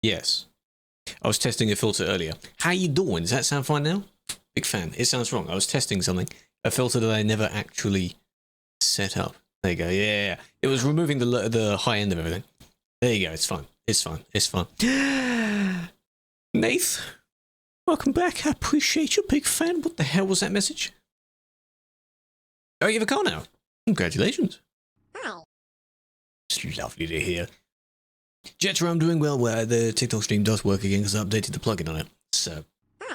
Yes. I was testing a filter earlier. How you doing? Does that sound fine now? Big fan. It sounds wrong. I was testing something. A filter that I never actually set up. There you go. Yeah. It was removing the high end of everything. There you go. It's fine. It's fine. It's fine. Nath, welcome back. I appreciate you. Big fan. What the hell was that message? Oh, you have a car now. Congratulations. Wow. It's lovely to hear. Jetro, I'm doing well where the TikTok stream does work again because I updated the plugin on it. So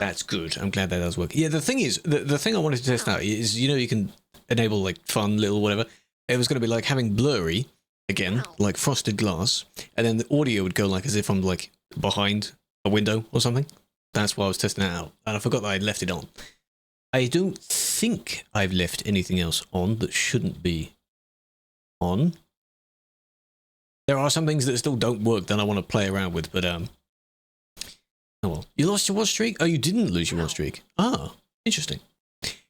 that's good. I'm glad that does work. Yeah, the thing is, the thing I wanted to test out is, you know, you can enable like fun little whatever. It was going to be like having blurry, again, like frosted glass, and then the audio would go like as if I'm like behind a window or something. That's why I was testing that out. And I forgot that I'd left it on. I don't think I've left anything else on that shouldn't be on. There are some things that still don't work that I want to play around with, but oh well. You lost your watch streak? Oh, you didn't lose your watch streak. Ah, interesting.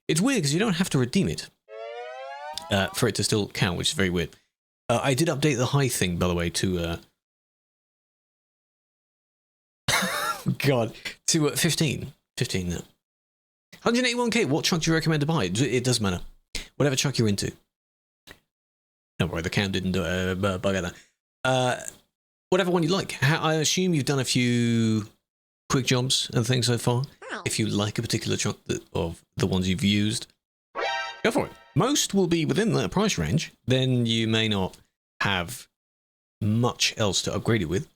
It's weird because you don't have to redeem it for it to still count, which is very weird. I did update the high thing, by the way, to God, to 15. 15 now. 181k. What truck do you recommend to buy? It doesn't matter. Whatever truck you're into. Don't worry, the count didn't bug out that. Whatever one you like. I assume you've done a few quick jobs and things so far. If you like a particular truck of the ones you've used, go for it. Most will be within that price range. Then you may not have much else to upgrade it with.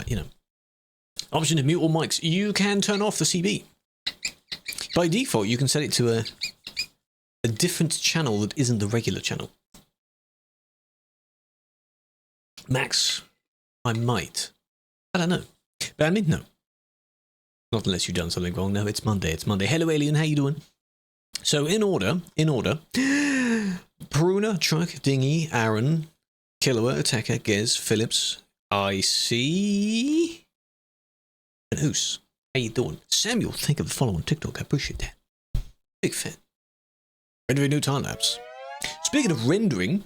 You know. Option to mute all mics. You can turn off the CB. By default, you can set it to a different channel that isn't the regular channel. Max, I might. I don't know. But I mean, no. Not unless you've done something wrong. No, it's Monday. It's Monday. Hello, Alien. How you doing? So, in order. Pruner, Truck, Dingy, Aaron, Killer, Attacker, Gez, Phillips, I see, and Oos. How you doing? Samuel, thank you for following TikTok. I appreciate that. Big fan. Rendering new time lapse. Speaking of rendering,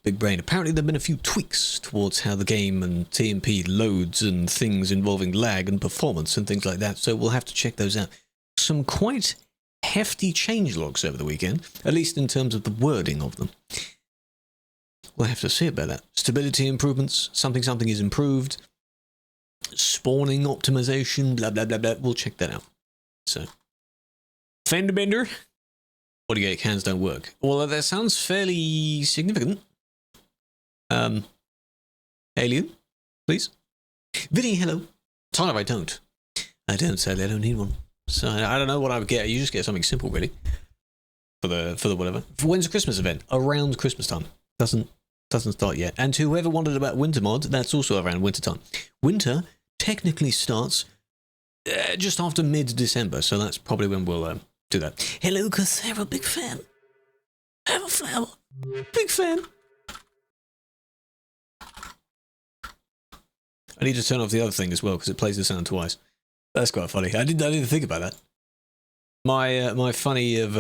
big brain. Apparently, there have been a few tweaks towards how the game and TMP loads and things involving lag and performance and things like that. So we'll have to check those out. Some quite hefty changelogs over the weekend, at least in terms of the wording of them. We'll have to see about that. Stability improvements. Something is improved. Spawning optimization. Blah blah blah blah. We'll check that out. So, fender bender. 48 cans don't work. Well, that sounds fairly significant. Alien, please. Vinny, hello. Tyler, I don't. Sadly, I don't need one. So I don't know what I would get. You just get something simple, really. For the whatever. When's the Christmas event? Around Christmas time. Doesn't start yet. And to whoever wondered about winter mod, that's also around winter time. Winter technically starts just after mid-December, so that's probably when we'll do that. Hello, Cassera, big fan. Have a flower. Big fan. I need to turn off the other thing as well because it plays the sound twice. That's quite funny. I didn't think about that. My funny of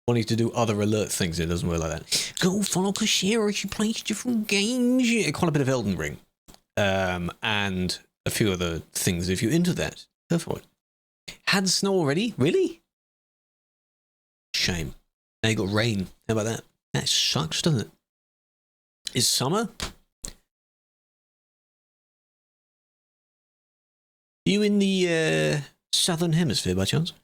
wanting to do other alert things, it doesn't work like that. Go follow Kashira, she plays different games. Yeah, quite a bit of Elden Ring. And a few other things. If you're into that, go for it. Had snow already? Really? Shame. Now you got rain. How about that? That sucks, doesn't it? Is summer? You in the southern hemisphere by chance?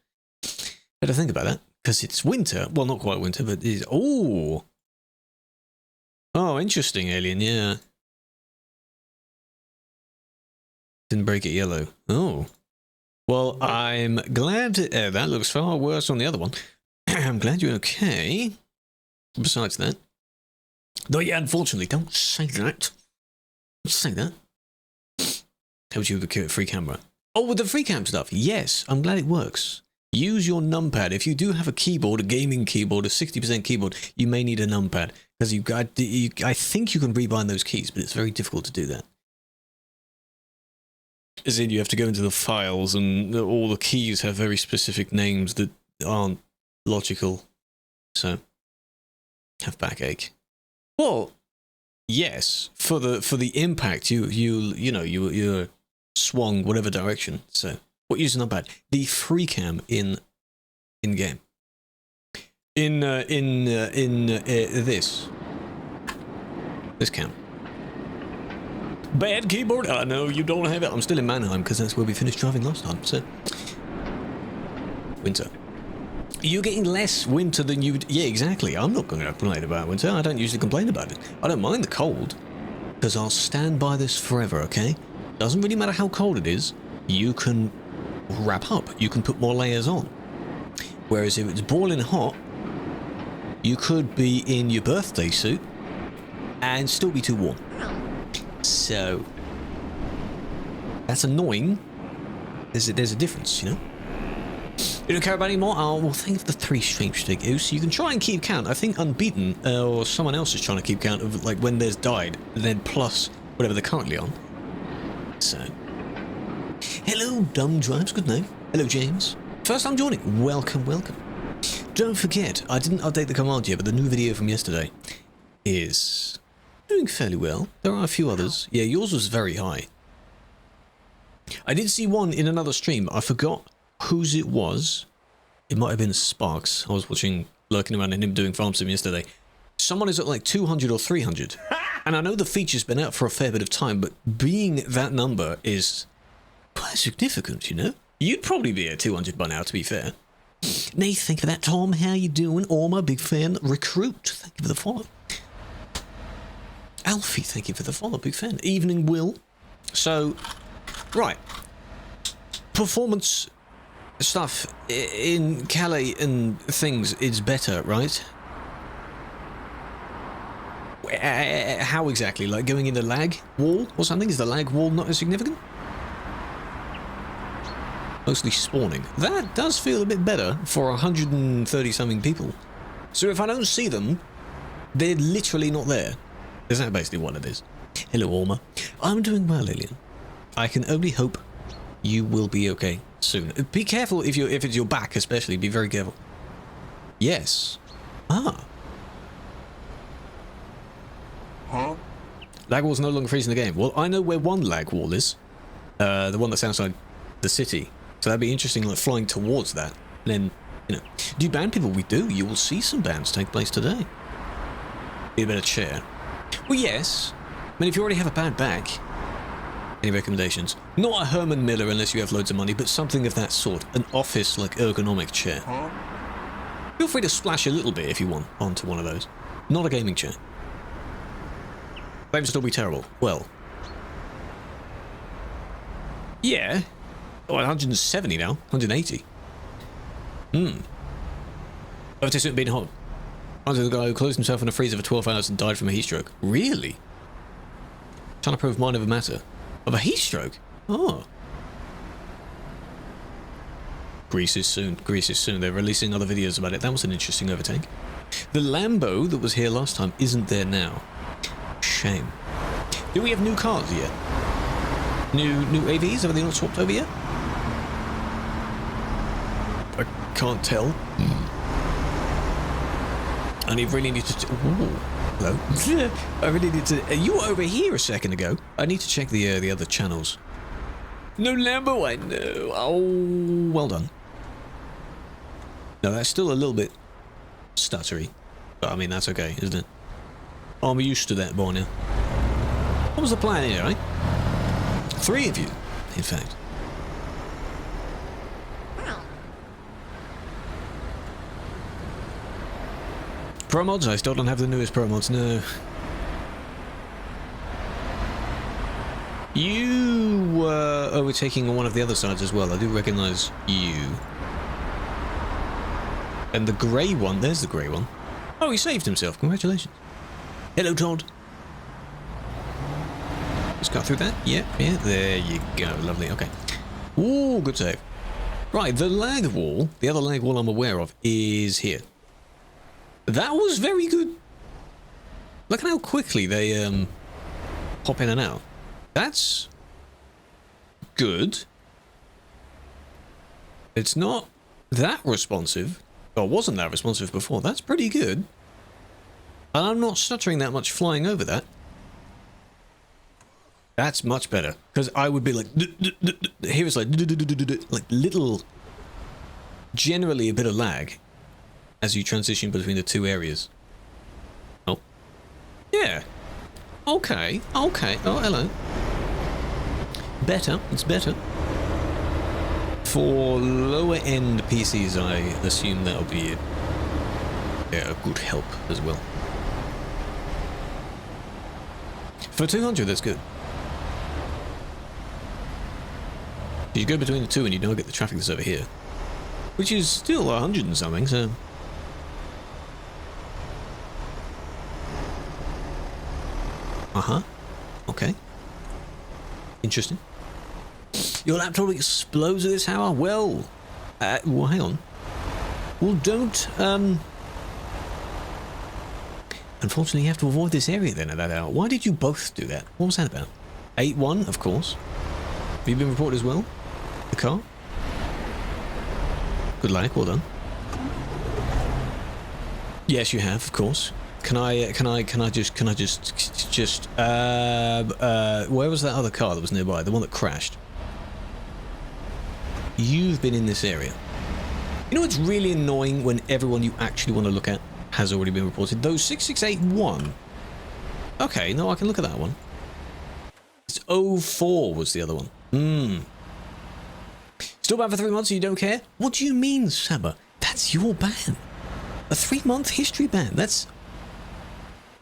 Had to think about that because it's winter. Well, not quite winter, but it is. Oh, interesting, Alien. Yeah, didn't break it yellow. Oh, well, I'm glad. That looks far worse on the other one. I'm glad you're okay. Besides that, no, yeah, unfortunately, don't say that. Don't say that. Told you the free camera. Oh, with the free cam stuff, yes, I'm glad it works. Use your numpad. If you do have a keyboard, a gaming keyboard, a 60% keyboard, you may need a numpad. Because I think you can rebind those keys, but it's very difficult to do that. As in, you have to go into the files, and all the keys have very specific names that aren't logical. So, have backache. Well, yes, for the impact, you swung whatever direction. So what you using not bad. The free cam in game. In this cam. Bad keyboard. I know you don't have it. I'm still in Mannheim because that's where we finished driving last time. So winter. You're getting less winter than you... Yeah, exactly. I'm not going to complain about winter. I don't usually complain about it. I don't mind the cold, because I'll stand by this forever, okay? Doesn't really matter how cold it is. You can wrap up. You can put more layers on. Whereas if it's boiling hot, you could be in your birthday suit and still be too warm. So that's annoying. There's a difference, you know? You don't care about anymore? Oh, well, think of the 3 streams to go, so you can try and keep count. I think Unbeaten, or someone else is trying to keep count of, like, when there's died, then plus whatever they're currently on. So. Hello, Dumb Drives, good name. Hello, James. First time joining. Welcome, welcome. Don't forget, I didn't update the command yet, but the new video from yesterday is doing fairly well. There are a few others. Yeah, yours was very high. I did see one in another stream. I forgot whose it was. It might have been Sparks. I was watching, lurking around and him doing farm sim yesterday. Someone is at like 200 or 300. And I know the feature's been out for a fair bit of time, but being that number is quite significant, you know? You'd probably be at 200 by now, to be fair. Nay, thank you for that, Tom. How you doing? Orma, big fan. Recruit, thank you for the follow. Alfie, thank you for the follow, big fan. Evening, Will. So, right. Performance stuff in Calais and things is better, right? How exactly? Like going in the lag wall or something? Is the lag wall not as significant? Mostly spawning. That does feel a bit better for 130 something people. So if I don't see them, they're literally not there. Is that basically what it is? Hello, Orma. I'm doing well, Lillian. I can only hope you will be okay soon. Be careful if it's your back, especially. Be very careful. Yes. Ah. Huh? Lag wall's no longer freezing the game. Well, I know where one lag wall is. The one that's outside the city. So that'd be interesting, like flying towards that. And then, you know, do you ban people? We do. You will see some bans take place today. Be a better chair. Well, yes. I mean, if you already have a bad back, any recommendations? Not a Herman Miller unless you have loads of money, but something of that sort. An office, like, ergonomic chair. Huh? Feel free to splash a little bit if you want onto one of those. Not a gaming chair. They would still be terrible. Well. Yeah. Oh, 170 now. 180. I've just been hot. Under the guy who closed himself in a freezer for 12 hours and died from a heat stroke. Really? Trying to prove mind over matter. Of a heat stroke? Oh. Greece is soon. Greece is soon. They're releasing other videos about it. That was an interesting overtake. The Lambo that was here last time isn't there now. Shame. Do we have new cars yet? New AVs? Have they not swapped over yet? I can't tell. And I really need to... Ooh, hello. I really need to... You were over here a second ago. I need to check the other channels. No Lambo, I know. Oh, well done. No, that's still a little bit stuttery. But I mean, that's okay, isn't it? I'm used to that by now. What was the plan here, right? 3 of you, in fact. Pro mods? I still don't have the newest pro mods, no. You were overtaking on one of the other sides as well. I do recognise you. And the grey one, there's the grey one. Oh, he saved himself. Congratulations. Hello, Todd. Let's cut through that. Yeah, there you go. Lovely, okay. Ooh, good save. Right, the lag wall, the other lag wall I'm aware of, is here. That was very good. Look at how quickly they pop in and out. That's good. It's not that responsive. Or wasn't that responsive before. That's pretty good. And I'm not stuttering that much flying over that. That's much better. Because I would be like, here it's like little, generally a bit of lag as you transition between the two areas. Oh. Yeah. Okay. Okay. Oh, hello. Better. It's better. For lower end PCs, I assume that'll be a good help as well. For 200, that's good. You go between the two and you don't get the traffic that's over here, which is still 100 and something, so... Uh-huh. Okay. Interesting. Your laptop explodes at this hour? Well, well, hang on. Well, don't, unfortunately, you have to avoid this area then at that hour. Why did you both do that? What was that about? 8-1, of course. Have you been reported as well? The car? Good luck, well done. Yes, you have, of course. Can I just, where was that other car that was nearby? The one that crashed? You've been in this area. You know what's really annoying when everyone you actually want to look at has already been reported? Those 6681. Okay, no, I can look at that one. It's 04 was the other one. Still banned for 3 months and you don't care? What do you mean, Saba? That's your ban. A 3-month history ban. That's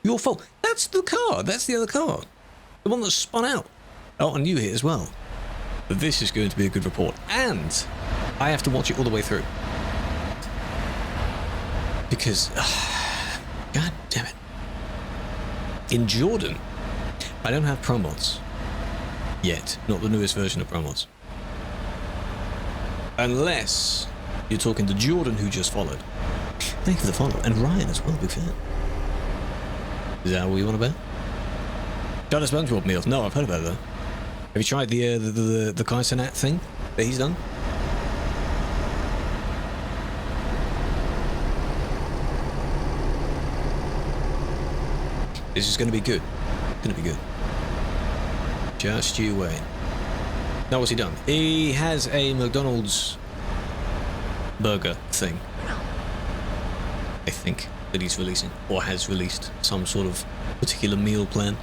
your fault. That's the car. That's the other car. The one that spun out. Oh, and you hit as well. But this is going to be a good report. And I have to watch it all the way through. Because, god damn it. In Jordan, I don't have pro mods. Yet. Not the newest version of pro mods. Unless you're talking to Jordan, who just followed. Thank you for the follow. And Ryan as well, big fan. Is that what you want about? Done a SpongeBob meal. No, I've heard about that. Have you tried the Kaisenat thing that he's done? This is going to be good. It's going to be good. Just you wait. Now what's he done? He has a McDonald's burger thing. I think that he's releasing, or has released some sort of particular meal plan,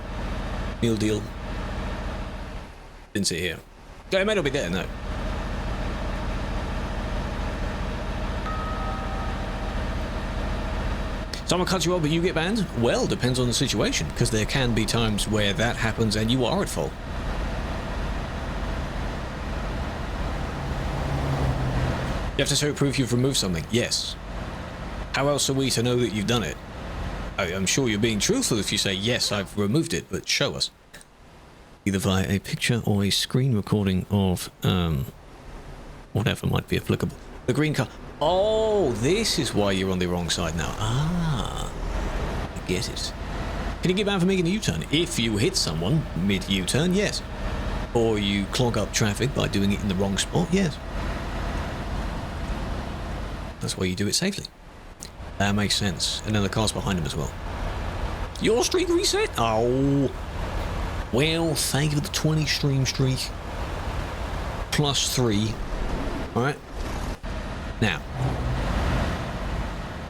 meal deal. Didn't see it here. So it may not be there, no. Someone cuts you off but you get banned? Well, depends on the situation, because there can be times where that happens and you are at fault. You have to show proof you've removed something. Yes. How else are we to know that you've done it? I'm sure you're being truthful if you say, yes, I've removed it, but show us. Either via a picture or a screen recording of, whatever might be applicable. The green car. Oh, this is why you're on the wrong side now. Ah, I get it. Can you get banned for making a U-turn? If you hit someone mid-U-turn, yes. Or you clog up traffic by doing it in the wrong spot, yes. That's why you do it safely. That makes sense. And then the car's behind him as well. Your streak reset? Oh. Well, thank you for the 20 stream streak. +3. Alright. Now.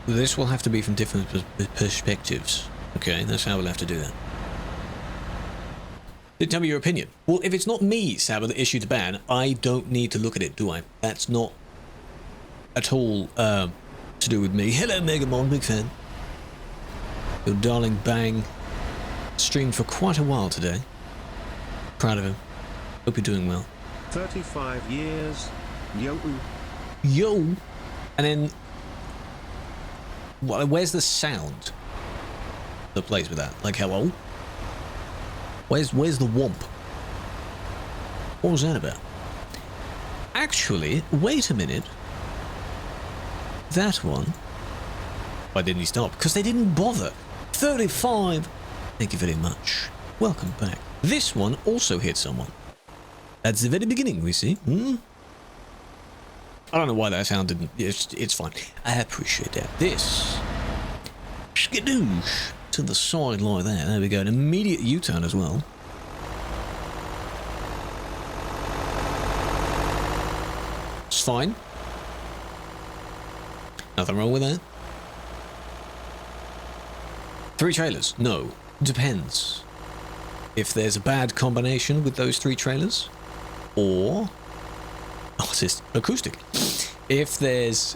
This will have to be from different perspectives. Okay, that's how we'll have to do that. Then tell me your opinion. Well, if it's not me, Saba, that issued the ban, I don't need to look at it, do I? That's not at all to do with me. Hello, Megamon, big fan. Your darling Bang streamed for quite a while today. Proud of him. Hope you're doing well. 35 years. Yo. Yo. And then, where's the sound that plays with that? Like, hello? Where's the womp? What was that about? Actually, wait a minute. That one. Why didn't he stop? Because they didn't bother. 35. Thank you very much. Welcome back. This one also hit someone. That's the very beginning, we see. I don't know why that sound didn't. It's fine. I appreciate that. This. Skadoosh. To the side like that. There we go. An immediate U-turn as well. It's fine. Nothing wrong with that. 3 trailers? No. Depends. If there's a bad combination with those 3 trailers, or... oh, it's just acoustic. If there's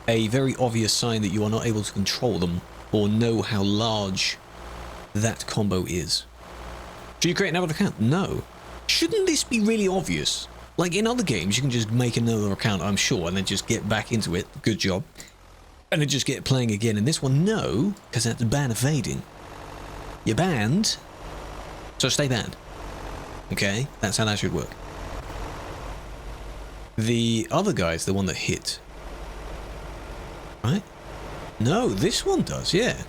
a very obvious sign that you are not able to control them, or know how large that combo is. Should you create another account? No. Shouldn't this be really obvious? Like in other games, you can just make another account, I'm sure, and then just get back into it. Good job. And then just get playing again. In this one, no, because that's ban evading. You're banned, so stay banned. Okay? That's how that should work. The other guy's the one that hit. Right? No, this one does, yeah.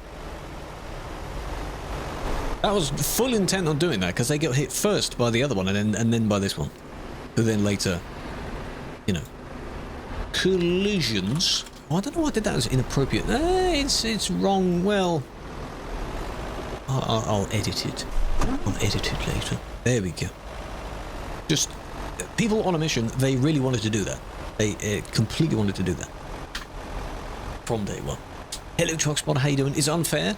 That was full intent on doing that, because they got hit first by the other one, and then by this one. And then later, you know, collisions. Oh, I don't know why I did that as inappropriate. It's wrong. Well, I'll edit it. I'll edit it later. There we go. Just, people on a mission, they really wanted to do that. They completely wanted to do that. From day one. Hello, Truckspot, how you doing? It's unfair.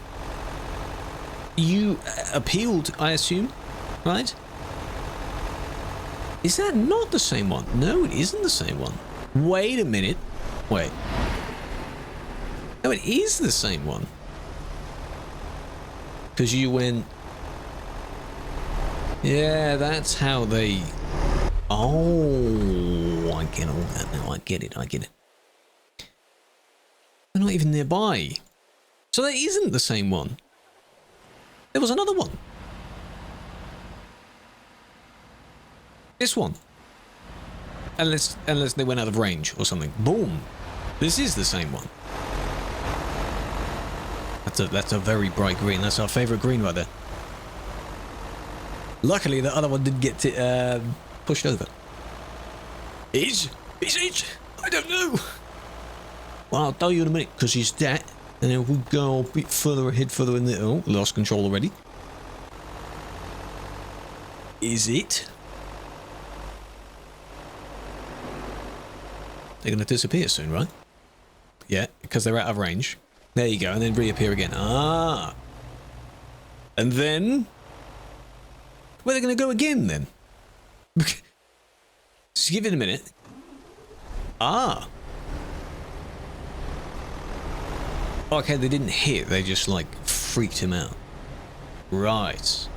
You appealed, I assume, right? Is that not the same one? No, it isn't the same one. Wait a minute. Wait. No, it is the same one. Because you went... yeah, that's how they... oh, I get all that now. I get it. They're not even nearby. So that isn't the same one. There was another one. This one. Unless they went out of range or something. Boom. This is the same one. That's a very bright green. That's our favourite green right there. Luckily, the other one didn't get pushed over. Is it? I don't know. Well, I'll tell you in a minute, because he's that. And then we'll go a bit further ahead, further in the... oh, lost control already. Is it? They're going to disappear soon, right? Yeah, because they're out of range. There you go, and then reappear again. Ah! And then... where are they going to go again, then? Just give it a minute. Ah! Okay, they didn't hit, they just, like, freaked him out. Right.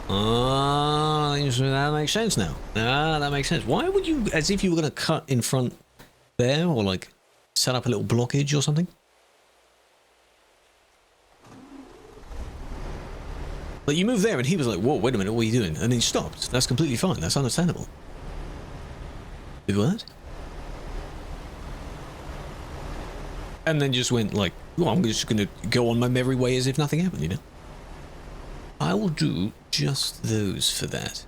Ah, that makes sense now. Ah, that makes sense. Why would you, as if you were going to cut in front there, or, like, set up a little blockage or something? Like, you moved there and he was like, whoa, wait a minute, what are you doing? And then he stopped. That's completely fine. That's understandable. Did what? And then just went like, well, I'm just going to go on my merry way as if nothing happened, you know? I will do just those for that.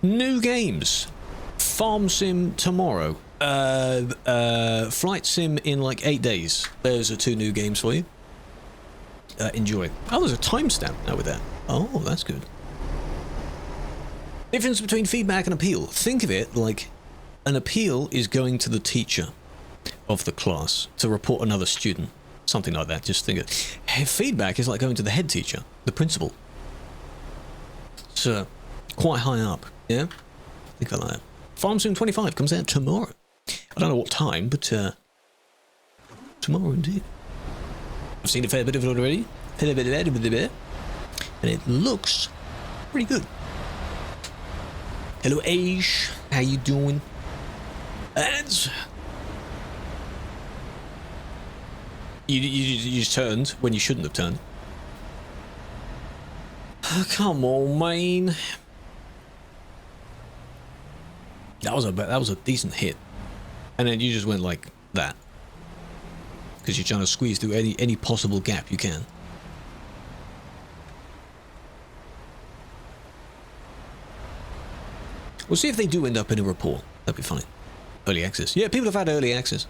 New games. Farm Sim tomorrow. Flight Sim in like 8 days. Those are 2 new games for you. Enjoy. Oh, there's a timestamp now with that. Oh, that's good. Difference between feedback and appeal. Think of it like an appeal is going to the teacher of the class to report another student. Something like that. Just think it. Feedback is like going to the head teacher, the principal. So, quite high up. Yeah? Think like that. Farm Sim 25 comes out tomorrow. I don't know what time, but tomorrow indeed. I've seen a fair bit of it already. And it looks pretty good. Hello, Aish. How you doing? And you just turned when you shouldn't have turned. Oh, come on, man. That was a decent hit. And then you just went like that. Because you're trying to squeeze through any possible gap you can. We'll see if they do end up in a report. That'd be fine. Early access. Yeah, people have had early access.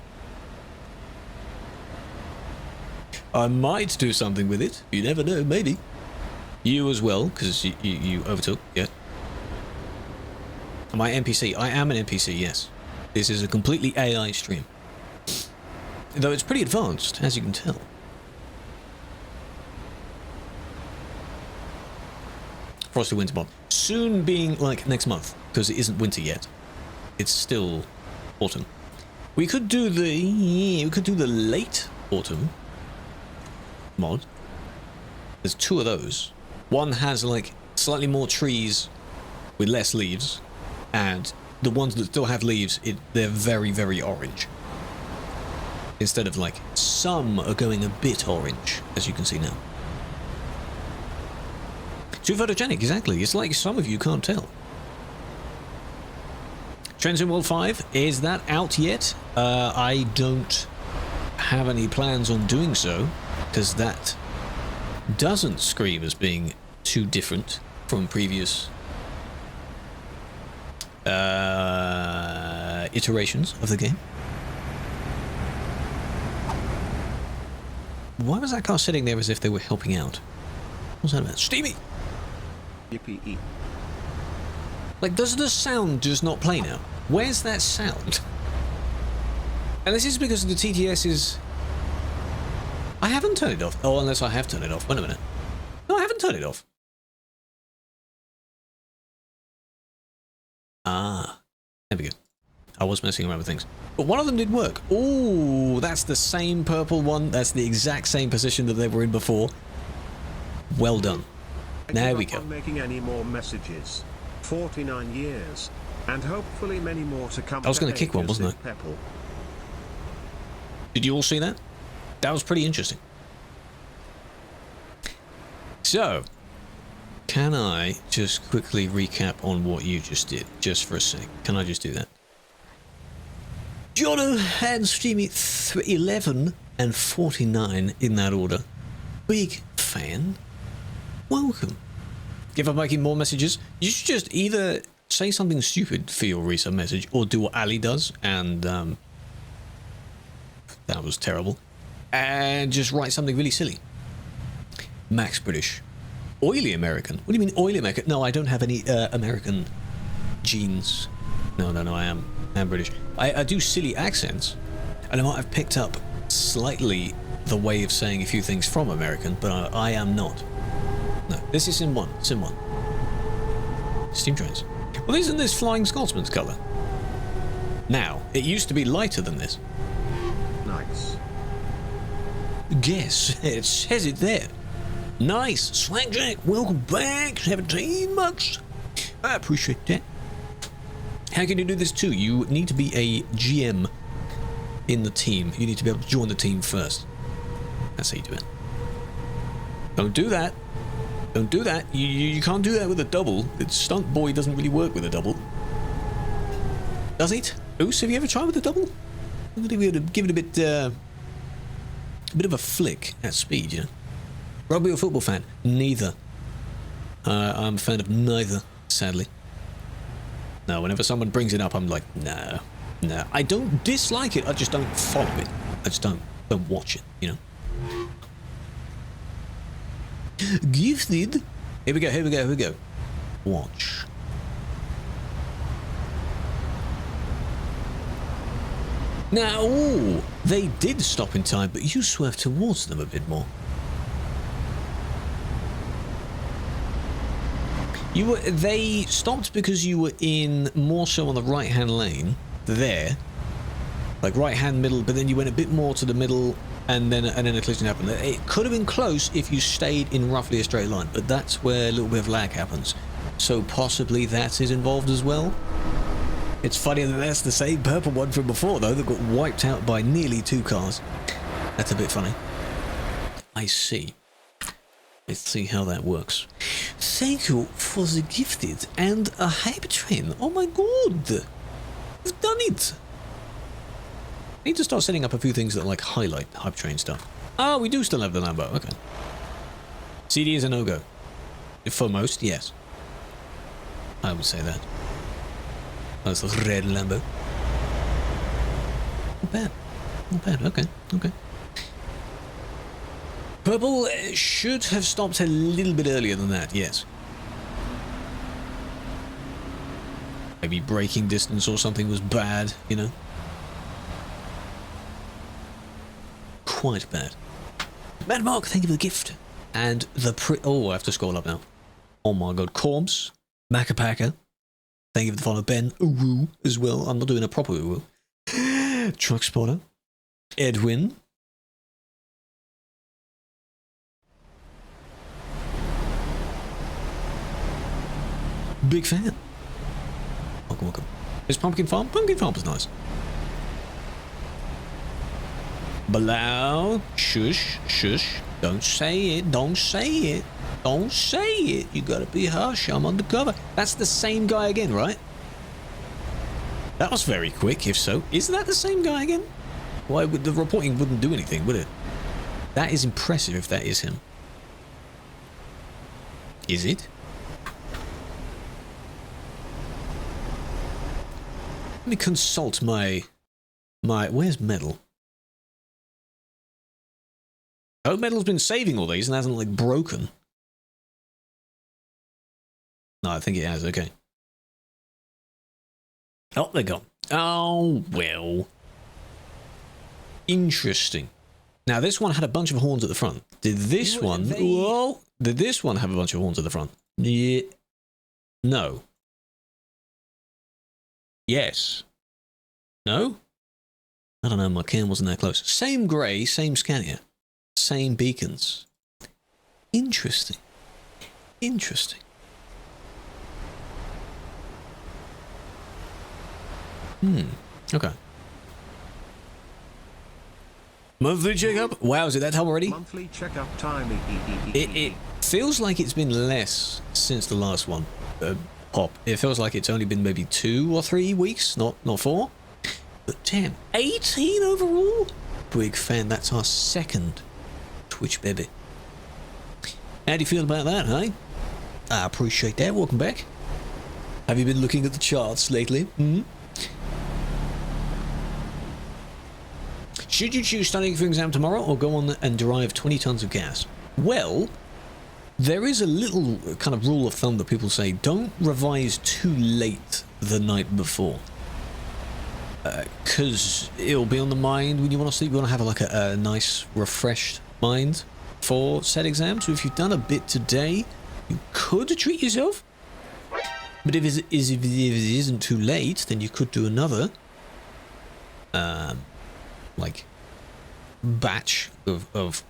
I might do something with it. You never know, maybe. You as well, because you overtook, yeah. Am I NPC? I am an NPC, yes. This is a completely AI stream. Though it's pretty advanced, as you can tell. Frosty Winter Bomb. Soon being like next month, because it isn't winter yet. It's still autumn. We could do the late autumn mod. There's two of those. One has like slightly more trees with less leaves, and the ones that still have leaves, they're very, very orange. Instead of like, some are going a bit orange, as you can see now. Too photogenic, exactly. It's like some of you can't tell. Trends in World 5, is that out yet? I don't have any plans on doing so, because that doesn't scream as being too different from previous iterations of the game. Why was that car sitting there as if they were helping out? What's that about? Steamy! Yippee. Like, does the sound just not play now? Where's that sound? And this is because the TTS is... I haven't turned it off. Oh, unless I have turned it off. Wait a minute. No, I haven't turned it off. Ah. There we go. I was messing around with things. But one of them did work. Ooh, that's the same purple one. That's the exact same position that they were in before. Well done. There we go. Making any more messages. 49 years. And hopefully many more to come. I was going to kick one, wasn't I? Did you all see that? That was pretty interesting. So, can I just quickly recap on what you just did, just for a sec? Can I just do that? Jono and Steamy 11 and 49 in that order. Big fan. Welcome. If I'm making more messages, you should just either say something stupid for your resub message or do what Ali does, and that was terrible. And just write something really silly. Max British. Oily American. What do you mean oily American? No, I don't have any American genes. No, I am British. I do silly accents, and I might have picked up slightly the way of saying a few things from American, but I am not. No, this is Sim 1. Sim 1. Steam trains. Well, isn't this Flying Scotsman's colour? Now, it used to be lighter than this. Nice. Guess, it says it there. Nice. Slackjack, welcome back. 17 months. I appreciate that. How can you do this too? You need to be a GM in the team. You need to be able to join the team first. That's how you do it. Don't do that. Don't do that. You can't do that with a double. The stunt boy doesn't really work with a double. Does it? Oos, have you ever tried with a double? I'm going to give it a bit of a flick at speed, you know. Rugby or football fan? Neither. I'm a fan of neither, sadly. No, whenever someone brings it up, I'm like, no. I don't dislike it, I just don't follow it. I just don't watch it, you know. Gifted. Here we go. Watch. Now, ooh, they did stop in time, but you swerved towards them a bit more. They stopped because you were in more so on the right-hand lane, there. Like right-hand middle, but then you went a bit more to the middle, and then a collision happened. It could have been close if you stayed in roughly a straight line, but that's where a little bit of lag happens. So possibly that is involved as well. It's funny that that's the same purple one from before, though, that got wiped out by nearly 2 cars. That's a bit funny. I see. Let's see how that works. Thank you for the gifted and a hype train. Oh my god! You've done it! I need to start setting up a few things that like highlight hype train stuff. Oh, we do still have the Lambo. Okay. CD is a no-go. For most, yes. I would say that. That's a red Lambo. Not bad. Okay. Purple should have stopped a little bit earlier than that, yes. Maybe braking distance or something was bad, you know. Quite bad. Mad Mark, thank you for the gift. And the oh, I have to scroll up now. Oh my god, Corms, Macapaka. Thank you for the follow, Ben. Uwu as well. I'm not doing a proper Uwu. Truck Spotter. Edwin. Big fan. Welcome, welcome. Is Pumpkin Farm? Pumpkin Farm is nice. Blow. Shush, shush. Don't say it. Don't say it. Don't say it. You gotta be hush. I'm undercover. That's the same guy again, right? That was very quick, if so. Is that the same guy again? Why would the reporting wouldn't do anything, would it? That is impressive if that is him. Is it? Let me consult my where's Metal? Oh, Metal's been saving all these and hasn't like broken. No, I think it has, okay. Oh, they're gone. Oh, well. Interesting. Now, this one had a bunch of horns at the front. Did this one... Whoa! Did this one have a bunch of horns at the front? Yeah. No. Yes. No? I don't know, my cam wasn't that close. Same grey, same Scania. Same beacons. Interesting. Interesting. Okay. Monthly checkup? Wow, is it that time already? Monthly checkup time. It feels like it's been less since the last one. Pop. It feels like it's only been maybe 2 or 3 weeks, not 4. But damn, 18 overall? Big fan, that's our second Twitch baby. How do you feel about that, hey? I appreciate that. Welcome back. Have you been looking at the charts lately? Should you choose studying for exam tomorrow or go on and derive 20 tons of gas? Well, there is a little kind of rule of thumb that people say, don't revise too late the night before. Because it'll be on the mind when you want to sleep. You want to have like a nice, refreshed mind for said exam. So if you've done a bit today, you could treat yourself. But if it isn't too late, then you could do another like batch of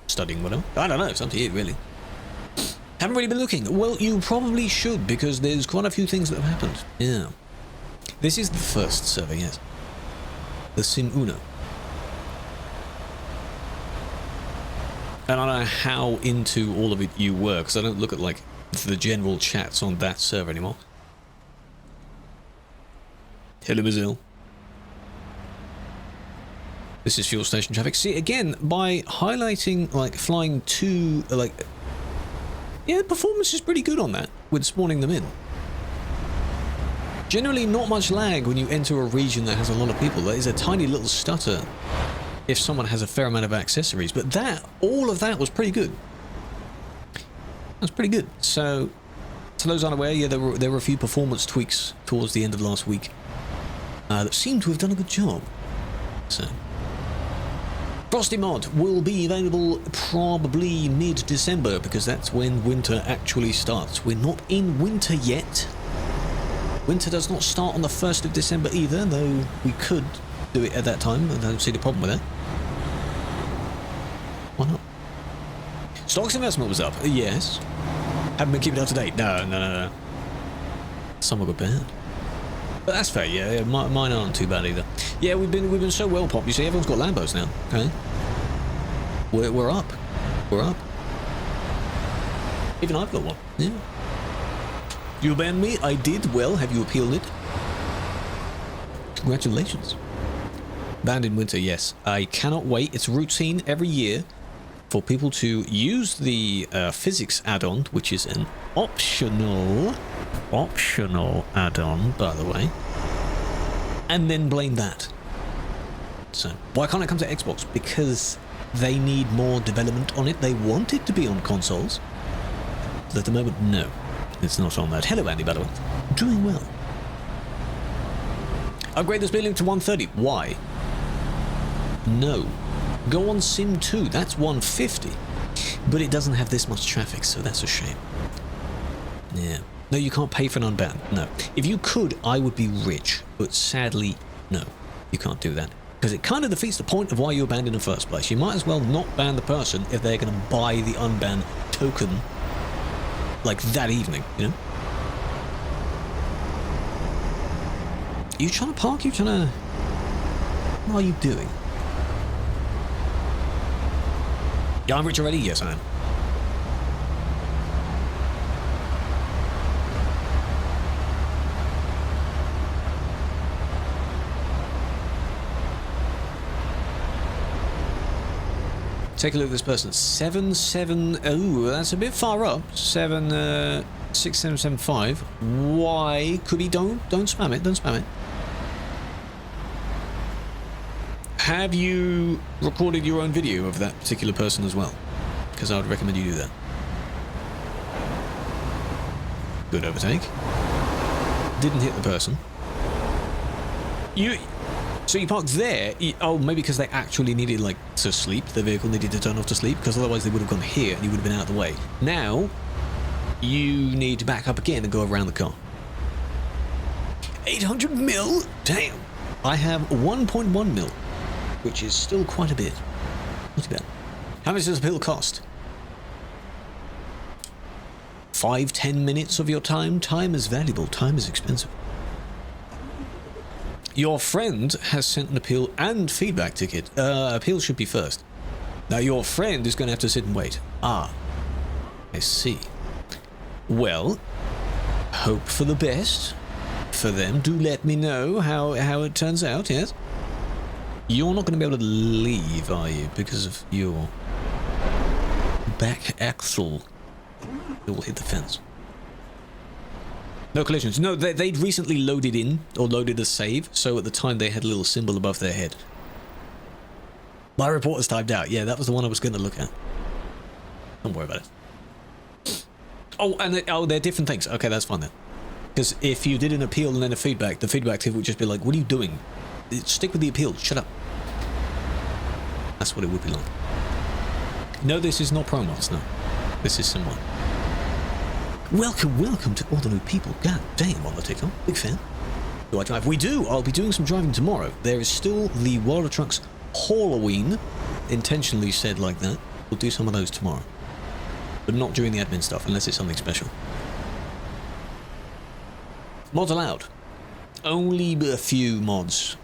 studying, whatever. I don't know, it's up to you, really. Haven't really been looking. Well, you probably should, because there's quite a few things that have happened. Yeah. This is the first server, yes. The Sim Uno. I don't know how into all of it you were, because I don't look at, like, the general chats on that server anymore. Hello, Brazil. This is fuel station traffic. See, again, by highlighting, like, flying to, like... Yeah, performance is pretty good on that, with spawning them in. Generally, not much lag when you enter a region that has a lot of people. There is a tiny little stutter if someone has a fair amount of accessories. But that, all of that was pretty good. That's pretty good. So, to those unaware, yeah, there were a few performance tweaks towards the end of last week that seem to have done a good job. So... Frosty Mod will be available probably mid-December, because that's when winter actually starts. We're not in winter yet. Winter does not start on the 1st of December either, though we could do it at that time. I don't see the problem with that. Why not? Stocks investment was up. Yes. Haven't been keeping up to date. No. Some are good bad. But that's fair, yeah. Mine aren't too bad either. Yeah, we've been so well popped. You see, everyone's got Lambos now. Okay, we're up. We're up. Even I've got one. Yeah. You banned me. I did. Well, have you appealed it? Congratulations. Banned in winter. Yes. I cannot wait. It's routine every year for people to use the physics add-on, which is an optional add-on, by the way, and then blame that. So why can't it come to Xbox? Because they need more development on it. They want it to be on consoles. But at the moment, no. It's not on that. Hello, Andy, by the way. Doing well. Upgrade the speed limit to 130. Why? No. Go on Sim 2. That's 150. But it doesn't have this much traffic, so that's a shame. Yeah. No, you can't pay for an unban. No. If you could, I would be rich. But sadly, no. You can't do that. Because it kind of defeats the point of why you abandoned in the first place. You might as well not ban the person if they're going to buy the unban token like that evening, you know? Are you trying to park? Are you trying to... What are you doing? Yeah, I'm rich already? Yes, I am. Take a look at this person. 770. Oh, that's a bit far up. 6775. Why? Could be. Don't spam it. Don't spam it. Have you recorded your own video of that particular person as well? Because I would recommend you do that. Good overtake. Didn't hit the person. So you parked there, oh, maybe because they actually needed, like, to sleep. The vehicle needed to turn off to sleep, because otherwise they would have gone here and you would have been out of the way. Now, you need to back up again and go around the car. 800 mil? Damn. I have 1.1 mil, which is still quite a bit. Not too bad. How much does a pill cost? 5-10 minutes of your time? Time is valuable. Time is expensive. Your friend has sent an appeal and feedback ticket. Appeal should be first. Now your friend is going to have to sit and wait. Ah, I see. Well, hope for the best for them. Do let me know how it turns out, yes? You're not going to be able to leave, are you? Because of your back axle. It will hit the fence. No collisions. No, they'd recently loaded in, or loaded a save, so at the time they had a little symbol above their head. My report is typed out. Yeah, that was the one I was going to look at. Don't worry about it. Oh, and they're different things. Okay, that's fine then. Because if you did an appeal and then a feedback, the feedback tip would just be like, what are you doing? Stick with the appeal. Shut up. That's what it would be like. No, this is not Promods, no. This is someone. Welcome to all the new people. God damn, on the TikTok. Big fan. Do I drive? We do. I'll be doing some driving tomorrow. There is still the World of Trucks Halloween. Intentionally said like that. We'll do some of those tomorrow. But not during the admin stuff, unless it's something special. Mods allowed. Only a few mods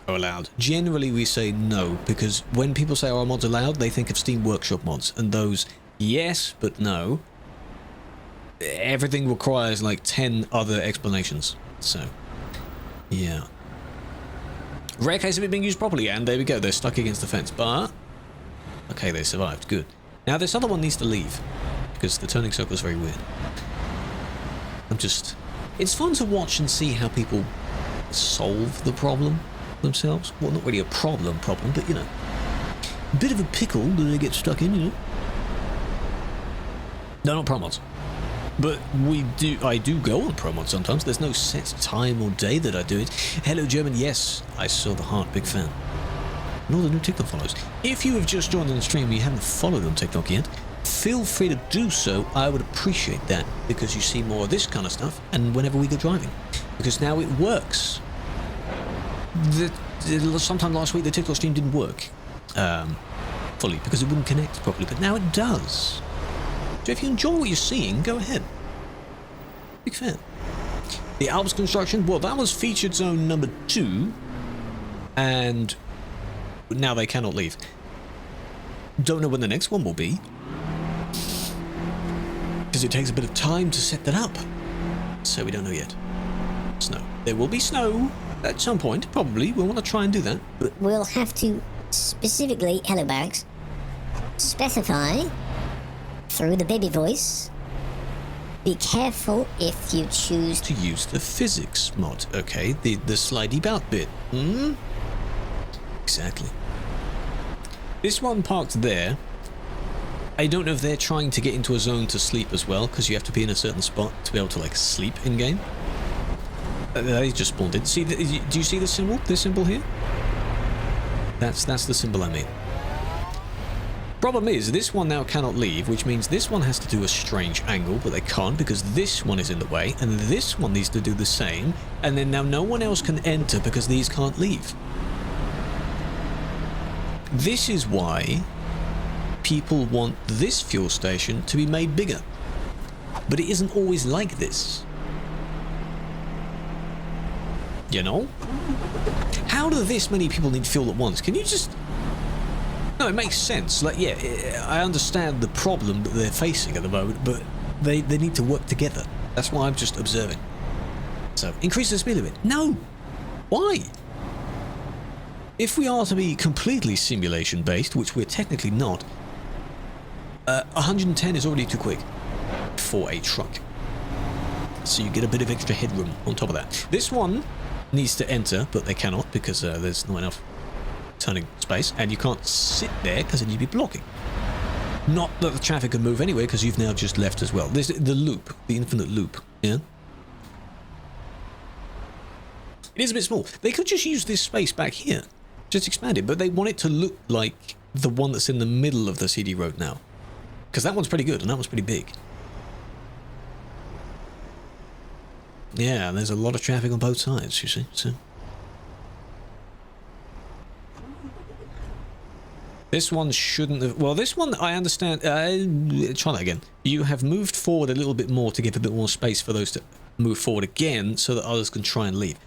are allowed. Generally we say no, because when people say, are mods allowed, they think of Steam Workshop mods. And those, yes, but no. Everything requires like 10 other explanations. So, yeah. Rare case of it being used properly, and there we go. They're stuck against the fence, but... Okay, they survived. Good. Now, this other one needs to leave, because the turning circle is very weird. It's fun to watch and see how people solve the problem themselves. Well, not really a problem, but, you know. A bit of a pickle that they get stuck in, you know. No, not Promods. But I do go on Promod sometimes. There's no set time or day that I do it. Hello, German. Yes, I saw the heart. Big fan. And all the new TikTok follows. If you have just joined on the stream and you haven't followed on TikTok yet, feel free to do so. I would appreciate that, because you see more of this kind of stuff and whenever we go driving. Because now it works. Sometime last week the TikTok stream didn't work fully because it wouldn't connect properly, but now it does. So if you enjoy what you're seeing, go ahead. Big fan. The Alps construction, well, that was featured zone number 2, and now they cannot leave. Don't know when the next one will be, because it takes a bit of time to set that up. So we don't know yet. Snow. There will be snow at some point, probably. We'll want to try and do that. But we'll have to specifically, hello Bags, specify through the baby voice. Be careful if you choose to use the physics mod. Okay, the slidey bout bit. Exactly. This one parked there. I don't know if they're trying to get into a zone to sleep as well, because you have to be in a certain spot to be able to like sleep in game. They just spawned in. See, do you see the symbol? This symbol here? That's the symbol I mean. Problem is, this one now cannot leave, which means this one has to do a strange angle, but they can't because this one is in the way, and this one needs to do the same, and then now no one else can enter because these can't leave. This is why people want this fuel station to be made bigger. But it isn't always like this. You know? How do this many people need fuel at once? Can you just... No, it makes sense. Like, yeah, I understand the problem that they're facing at the moment, but they need to work together. That's why I'm just observing. So, increase the speed limit. No! Why? If we are to be completely simulation-based, which we're technically not, 110 is already too quick for a truck. So you get a bit of extra headroom on top of that. This one needs to enter, but they cannot because there's not enough turning space, and you can't sit there because then you'd be blocking. Not that the traffic can move anyway because you've now just left as well. There's the loop, the infinite loop, yeah? It is a bit small. They could just use this space back here, just expand it, but they want it to look like the one that's in the middle of the CD road now. Because that one's pretty good and that one's pretty big. Yeah, there's a lot of traffic on both sides, you see, so... This one shouldn't have... Well, this one, I understand... try that again. You have moved forward a little bit more to give a bit more space for those to move forward again so that others can try and leave.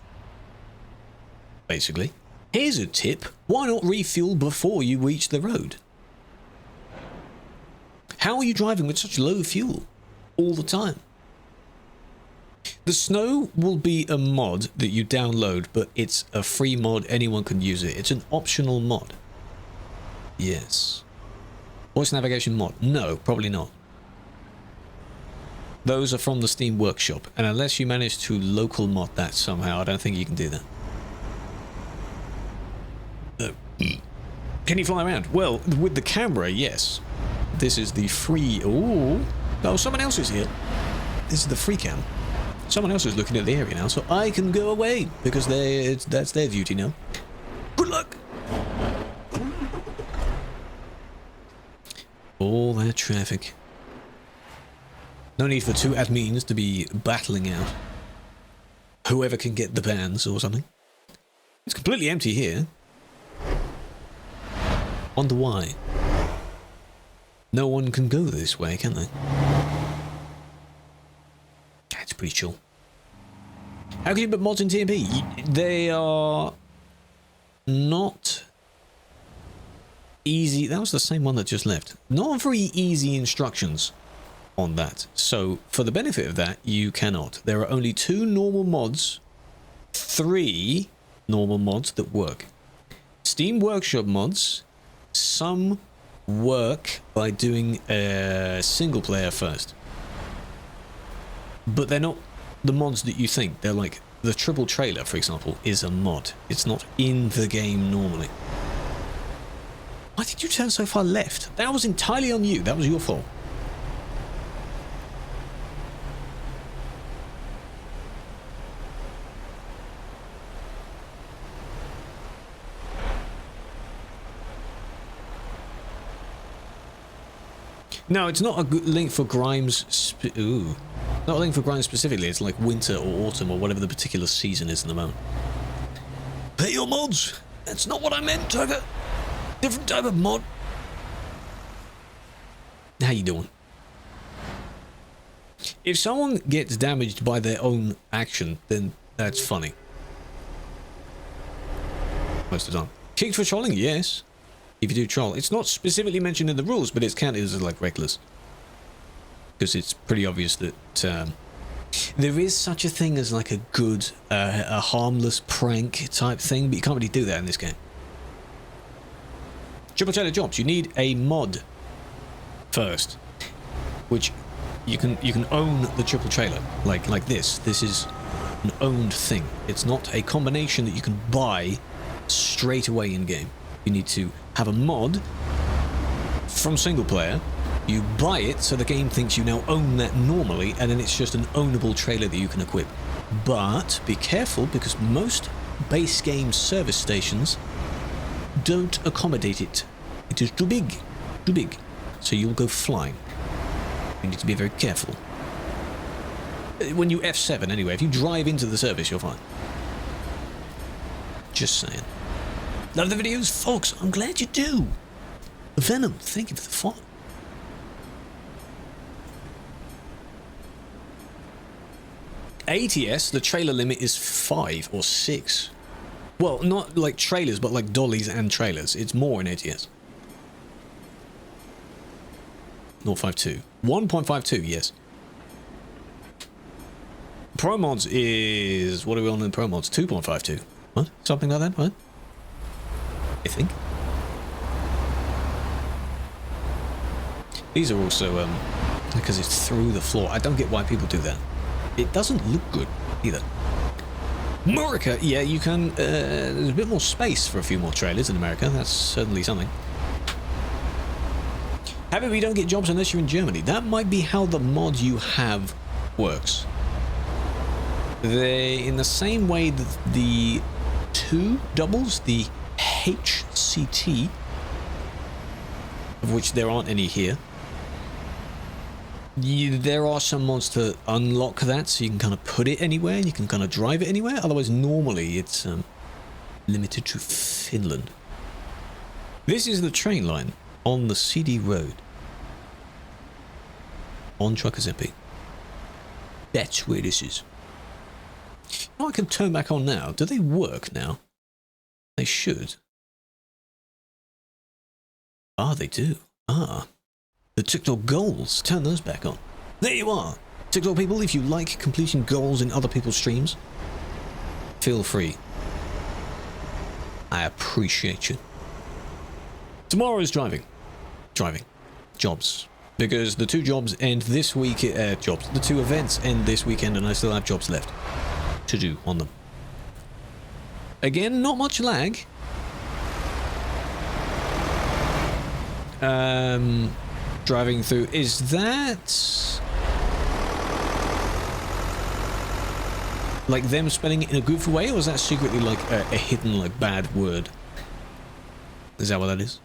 Basically. Here's a tip. Why not refuel before you reach the road? How are you driving with such low fuel all the time? The snow will be a mod that you download, but it's a free mod. Anyone can use it. It's an optional mod. Yes. Voice navigation mod? No, probably not. Those are from the Steam Workshop, and unless you manage to local mod that somehow, I don't think you can do that. Can you fly around? Well, with the camera, yes. This is the free... Ooh. Oh, someone else is here. This is the free cam. Someone else is looking at the area now, so I can go away, because that's their duty now. Good luck! All that traffic. No need for two admins to be battling out. Whoever can get the bans or something. It's completely empty here. Wonder why. No one can go this way, can they? That's pretty chill. How can you put mods in TMP? They are not easy. That was the same one that just left. Not very easy instructions on that. So for the benefit of that, you cannot. There are only 2 normal mods, 3 normal mods that work. Steam Workshop mods, some work by doing a single player first. But they're not the mods that you think. They're like the triple trailer, for example, is a mod. It's not in the game normally. Why did you turn so far left? That was entirely on you. That was your fault. No, it's not a good link for Grimes. Not a link for Grimes specifically. It's like winter or autumn or whatever the particular season is in the moment. Pay your mods. That's not what I meant, Tiger. Different type of mod. How you doing? If someone gets damaged by their own action, then that's funny. Most of the time. Kicked for trolling? Yes. If you do troll. It's not specifically mentioned in the rules, but it's counted as like reckless. Because it's pretty obvious that there is such a thing as like a good, a harmless prank type thing, but you can't really do that in this game. Triple trailer jobs. You need a mod first, which you can own the triple trailer like this. This is an owned thing. It's not a combination that you can buy straight away in game. You need to have a mod from single player. You buy it so the game thinks you now own that normally, and then it's just an ownable trailer that you can equip. But be careful, because most base game service stations don't accommodate it. It is too big. Too big. So you'll go flying. You need to be very careful. When you F7 anyway, if you drive into the service, you're fine. Just saying. Love the videos, folks. I'm glad you do. Venom, thank you for the follow. ATS, the trailer limit is 5 or 6. Well, not like trailers, but like dollies and trailers. It's more in ATS. 0.52. 1.52, yes. Pro mods is... What are we on in Pro mods? 2.52. What? Something like that? What? I think. These are also, because it's through the floor. I don't get why people do that. It doesn't look good, either. America, yeah, you can, there's a bit more space for a few more trailers in America. That's certainly something. However, we don't get jobs unless you're in Germany. That might be how the mod you have works. They, in the same way that the two doubles, the HCT, of which there aren't any here, there are some mods to unlock that, so you can kind of put it anywhere, you can kind of drive it anywhere. Otherwise, normally it's limited to Finland. This is the train line on the CD road. On Truckers MP. That's where this is. Oh, I can turn back on now. Do they work now? They should. Ah, they do. Ah. The TikTok goals. Turn those back on. There you are. TikTok people, if you like completing goals in other people's streams, feel free. I appreciate you. Tomorrow is driving. Jobs. Because the two jobs end this week, the two events end this weekend, and I still have jobs left to do on them. Again, not much lag. Driving through, is that like them spelling it in a goofy way, or is that secretly like a hidden like bad word? Is that what that is?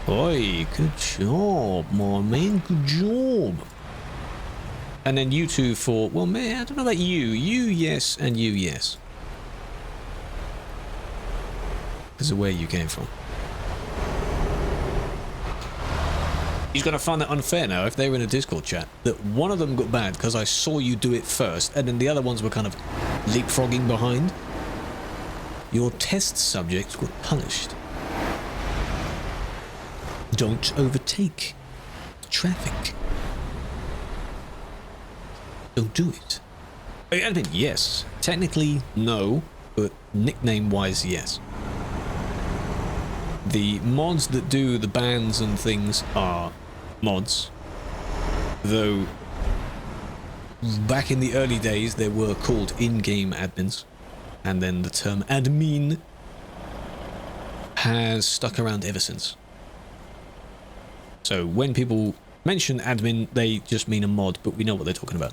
Oi, good job, my man, good job. And then you two for, well, man, I don't know about you. You, yes, and you, yes. Because of where you came from. He's going to find that unfair now if they were in a Discord chat, that one of them got banned because I saw you do it first, and then the other ones were kind of leapfrogging behind. Your test subjects were punished. Don't overtake traffic. Don't do it. I mean, yes. Technically, no, but nickname-wise, yes. The mods that do the bans and things are mods. Though, back in the early days, they were called in-game admins. And then the term admin has stuck around ever since. So when people mention admin, they just mean a mod, but we know what they're talking about.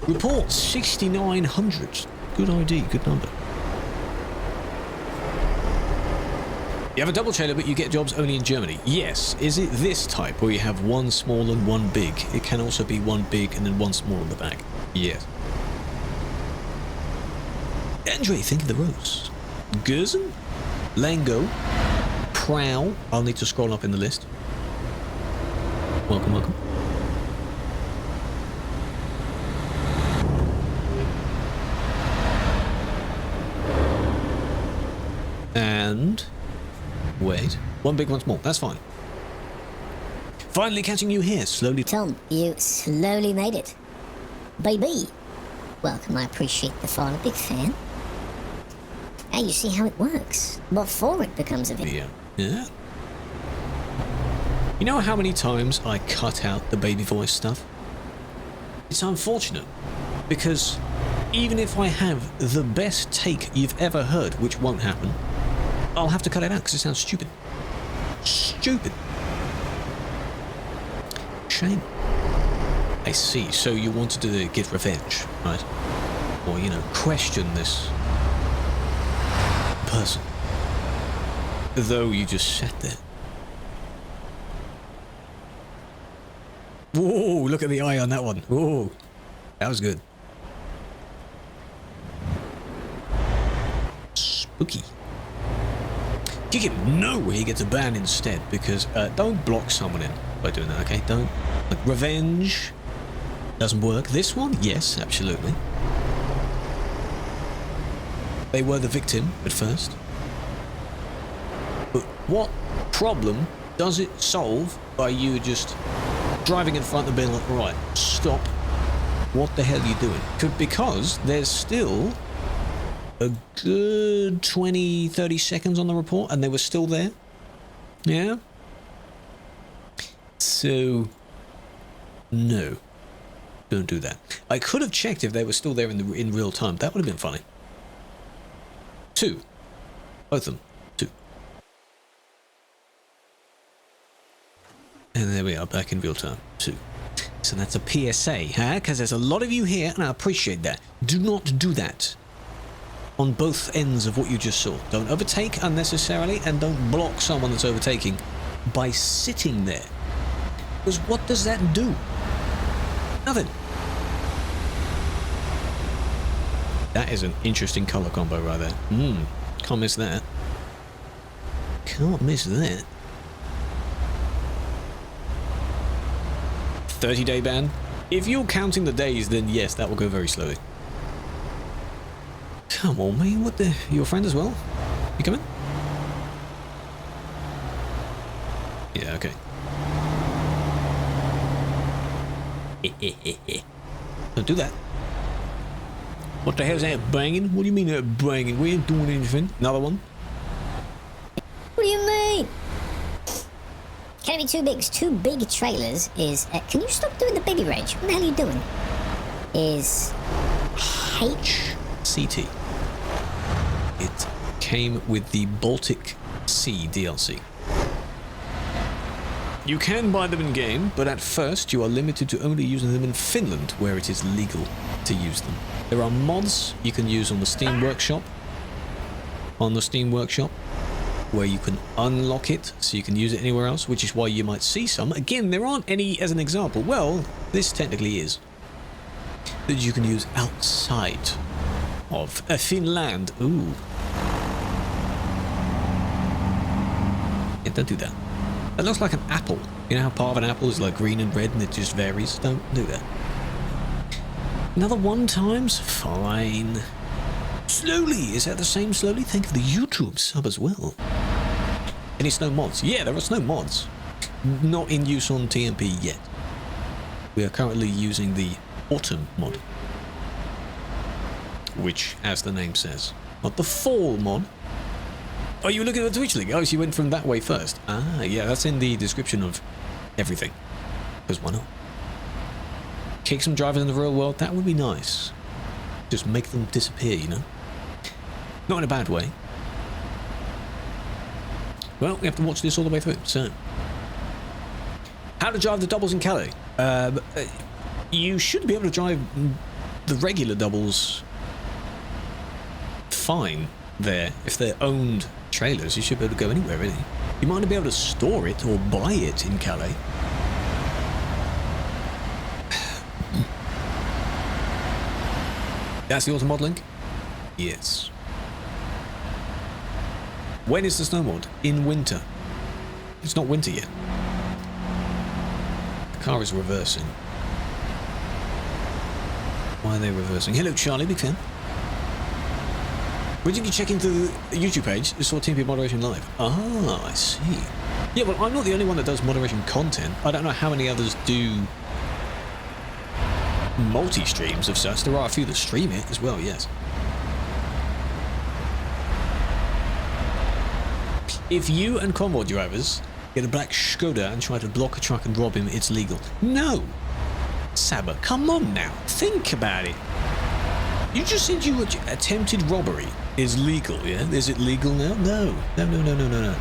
Report 6,900. Good ID, good number. You have a double trailer, but you get jobs only in Germany. Yes. Is it this type where you have one small and one big? It can also be one big and then one small in the back. Yes. Andre, think of the rose. Gerzen? Lango? Prow. I'll need to scroll up in the list. Welcome, welcome. And wait, one big, one small. That's fine. Finally catching you here, slowly. Tom, you slowly made it. Baby. Welcome, I appreciate the follow. Big fan. Now you see how it works before it becomes a video. Yeah. You know how many times I cut out the baby voice stuff? It's unfortunate because even if I have the best take you've ever heard, which won't happen, I'll have to cut it out because it sounds stupid. Stupid. Shame. I see. So you wanted to get revenge, right? Or, you know, question this person. Though you just sat there. Whoa, look at the eye on that one. Whoa, that was good. Spooky. Kick him. No, he gets a ban instead because don't block someone in by doing that, okay? Don't. Like, revenge doesn't work. This one, yes, absolutely. They were the victim at first. But what problem does it solve by you just driving in front and being like, right, stop. What the hell are you doing? Because there's still a good 20, 30 seconds on the report and they were still there. Yeah? So, no. Don't do that. I could have checked if they were still there in real time. That would have been funny. 2. Both of them. 2. And there we are, back in real time. 2. So that's a PSA, huh? Because there's a lot of you here, and I appreciate that. Do not do that. On both ends of what you just saw. Don't overtake unnecessarily, and don't block someone that's overtaking by sitting there. Because what does that do? Nothing. That is an interesting colour combo right there. Can't miss that. Can't miss that. 30-day ban? If you're counting the days, then yes, that will go very slowly. Come on, man. What the... Your friend as well? You coming? Yeah, okay. Don't do that. What the hell is that banging? What do you mean that banging? We ain't doing anything. Another one? What do you mean? Can it be too big? 2 big trailers is... can you stop doing the baby rage? What the hell are you doing? Is... HCT. It came with the Baltic Sea DLC. You can buy them in-game, but at first you are limited to only using them in Finland, where it is legal to use them. There are mods you can use on the Steam Workshop. Where you can unlock it, so you can use it anywhere else, which is why you might see some. Again, there aren't any as an example. Well, this technically is. That you can use outside of Finland. Ooh. Yeah, don't do that. That looks like an apple. You know how part of an apple is like green and red and it just varies? Don't do that. Another 1 times? Fine. Slowly! Is that the same slowly? Thank you for the YouTube sub as well. Any snow mods? Yeah, there are snow mods. Not in use on TMP yet. We are currently using the autumn mod. Which, as the name says, not the fall mod. Oh, you were looking at the Twitch link? Oh, so you went from that way first. Ah, yeah, that's in the description of everything. Because why not? Kick some drivers in the real world, that would be nice. Just make them disappear, you know? Not in a bad way. Well, we have to watch this all the way through, so... How to drive the doubles in Calais? You should be able to drive the regular doubles fine there. If they're owned trailers, you should be able to go anywhere, really. You might not be able to store it or buy it in Calais. That's the auto mod link? Yes. When is the snow mod? In winter. It's not winter yet. The car is reversing. Why are they reversing? Hello, Charlie, big fan. When did you check into the YouTube page? You saw TMP Moderation Live. Ah, I see. Yeah, well, I'm not the only one that does moderation content. I don't know how many others do multi-streams of such. There are a few that stream it as well, yes. If you and convoy drivers get a black Skoda and try to block a truck and rob him, it's legal. No! Saba, come on now. Think about it. You just said you attempted robbery is legal, yeah? Is it legal now? No. No.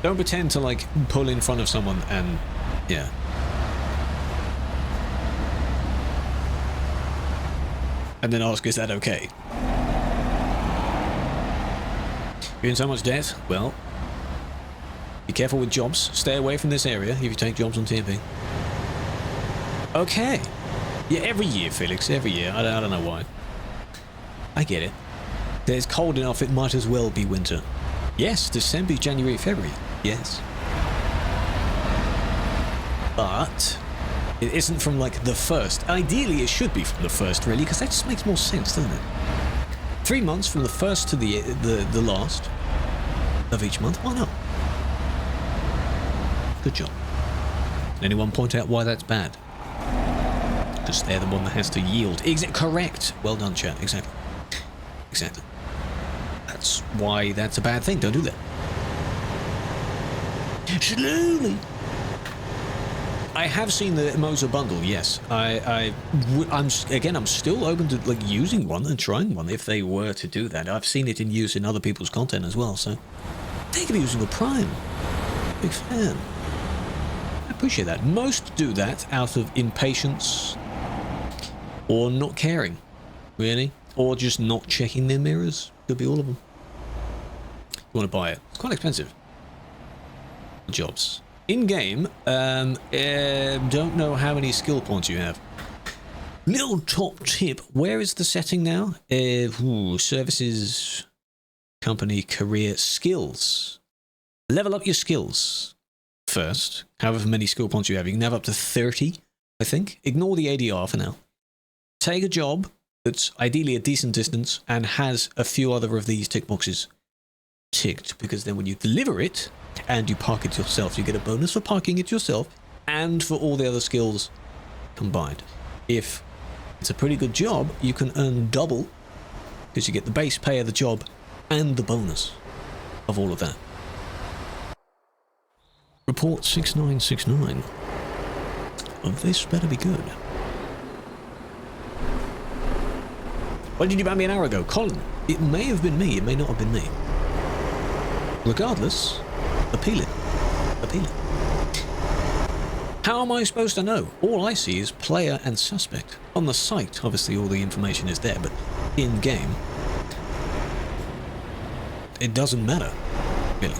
Don't pretend to, like, pull in front of someone and... yeah. And then ask, is that okay? You're in so much debt? Well, be careful with jobs. Stay away from this area if you take jobs on TMP. Okay. Yeah, every year, Felix. Every year. I don't know why. I get it. It's cold enough, it might as well be winter. Yes, December, January, February. Yes. But it isn't from, like, the 1st. Ideally, it should be from the 1st, really, because that just makes more sense, doesn't it? 3 months from the 1st to the last of each month. Why not? Good job. Anyone point out why that's bad? Because they're the one that has to yield. Correct. Well done, chat. Exactly. That's why that's a bad thing. Don't do that. Slowly. I have seen the Moser bundle, yes. I'm still open to, like, using one and trying one if they were to do that. I've seen it in use in other people's content as well, so they could be using a Prime. Big fan. I appreciate that. Most do that out of impatience or not caring, really, or just not checking their mirrors. Could be all of them. You want to buy it? It's quite expensive. Jobs. In-game, don't know how many skill points you have. Little top tip, where is the setting now? Services, company, career, skills. Level up your skills first, however many skill points you have. You can have up to 30, I think. Ignore the ADR for now. Take a job that's ideally a decent distance and has a few other of these tick boxes ticked, because then when you deliver it, and you park it yourself, you get a bonus for parking it yourself and for all the other skills combined. If it's a pretty good job, you can earn double, because you get the base pay of the job and the bonus of all of that. Report 6969. Oh, this better be good. Why did you ban me an hour ago? Colin, it may have been me, it may not have been me. Regardless, appeal it. How am I supposed to know? All I see is player and suspect. On the site, obviously all the information is there, but in-game, it doesn't matter, really.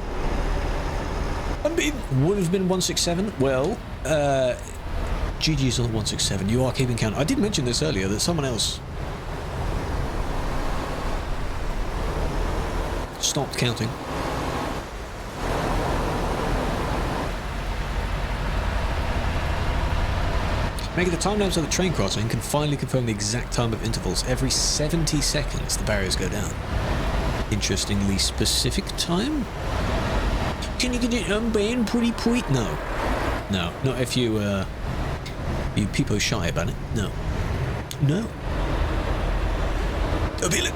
It would have been 167. Well, GG's on 167. You are keeping count. I did mention this earlier, that someone else stopped counting. Making the time lapse of the train crossing can finally confirm the exact time of intervals. Every 70 seconds, the barriers go down. Interestingly specific time? Can you get it unbanned pretty quick? No. No, not if you people shy about it. No. No. Appeal it.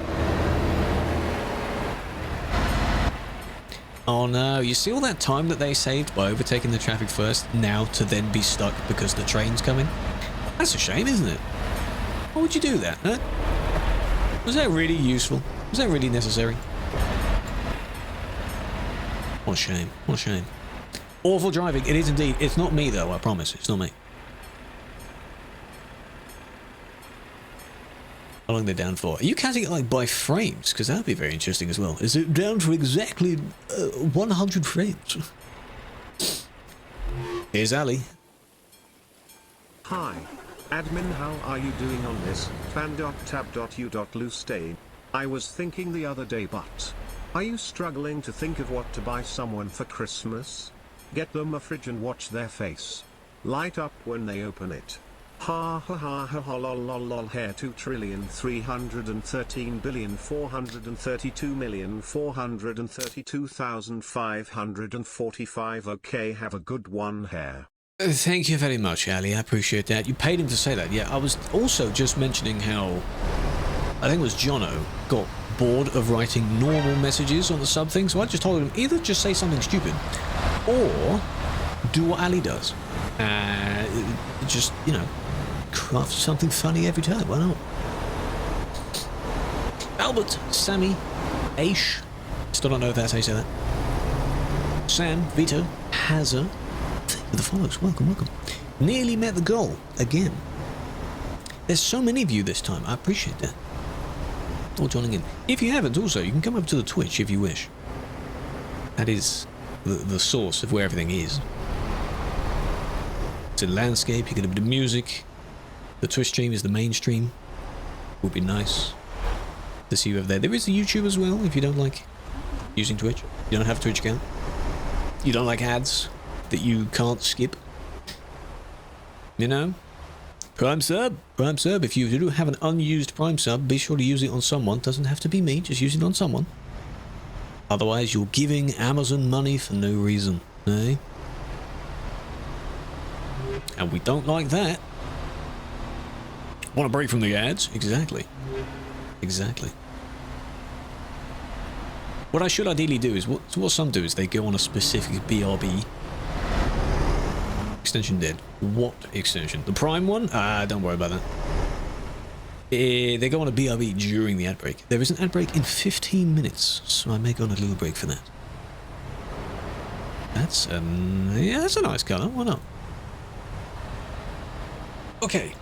Oh no, you see all that time that they saved by overtaking the traffic first, now to then be stuck because the train's coming? That's a shame, isn't it? Why would you do that, huh? Was that really useful? Was that really necessary? What a shame, what a shame. Awful driving, it is indeed. It's not me though, I promise, it's not me. How long they're down for? Are you counting it like by frames? Because that would be very interesting as well. Is it down to exactly 100 frames? Here's Ali. Hi. Admin, how are you doing on this? fan.tab.u.loose. I was thinking the other day, but are you struggling to think of what to buy someone for Christmas? Get them a fridge and watch their face light up when they open it. Ha ha ha ha ha lol lol lol hair 2,313,432,432,545. Okay, have a good one, hair. Thank you very much, Ali. I appreciate that. You paid him to say that. Yeah, I was also just mentioning how I think it was Jono got bored of writing normal messages on the sub thing, so I just told him either just say something stupid or do what Ali does. Just, you know, craft something funny every time. Why not? Albert, Sammy, Aish. Still don't know if that's how you say that. Sam, Vito, Hazza. Thank you for the follows. Welcome, welcome. Nearly met the goal again. There's so many of you this time. I appreciate that. All joining in. If you haven't, also, you can come over to the Twitch if you wish. That is the source of where everything is. It's a landscape, you get a bit of music. The Twitch stream is the main stream. Would be nice to see you over there. There is a YouTube as well if you don't like using Twitch. You don't have a Twitch account. You don't like ads that you can't skip. You know? Prime sub. Prime sub. If you do have an unused Prime sub, be sure to use it on someone. Doesn't have to be me, just use it on someone. Otherwise, you're giving Amazon money for no reason. Eh? And we don't like that. Want a break from the ads? Exactly. Exactly. What I should ideally do is, what some do is they go on a specific BRB. Extension dead. What extension? The Prime one? Don't worry about that. They go on a BRB during the ad break. There is an ad break in 15 minutes, so I may go on a little break for that. That's, yeah, that's a nice colour. Why not? Okay.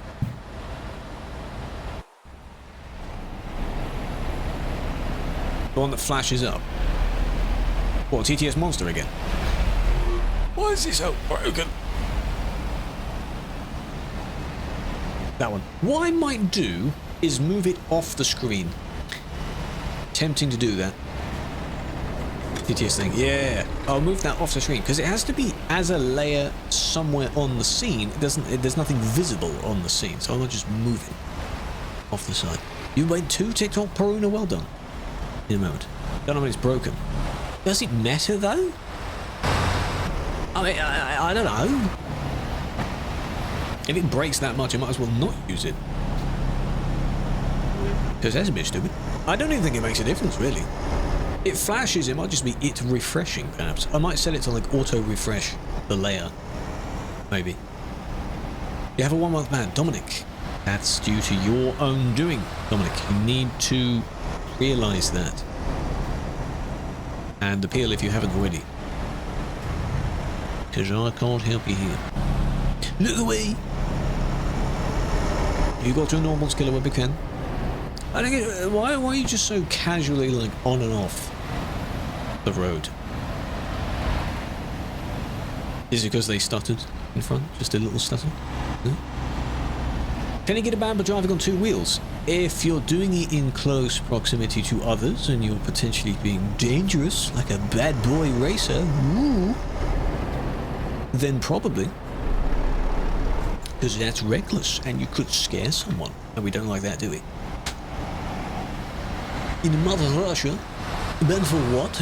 The one that flashes up. What, TTS Monster again? Why is he so broken? That one. What I might do is move it off the screen. Tempting to do that. TTS thing. Yeah. I'll move that off the screen because it has to be as a layer somewhere on the scene. There's nothing visible on the scene, so I might just move it off the side. You made 2 TikTok Peruna. Well done. In a moment. Don't know when it's broken. Does it matter though? I mean, I don't know. If it breaks that much, I might as well not use it. Because that's a bit stupid. I don't even think it makes a difference, really. It flashes, it might just be it refreshing, perhaps. I might set it to, like, auto-refresh the layer. Maybe. You have a 1-month ban. Dominic. That's due to your own doing, Dominic. You need to realise that. And appeal if you haven't already. Because I can't help you here. Look away! You got to a normal skill of a big fan. I don't get why are you just so casually like on and off the road? Is it because they stuttered in front? Just a little stutter? No? Can you get a ban by driving on 2 wheels? If you're doing it in close proximity to others and you're potentially being dangerous, like a bad boy racer, ooh, then probably. Because that's reckless and you could scare someone. And we don't like that, do we? In Mother Russia, ban for what?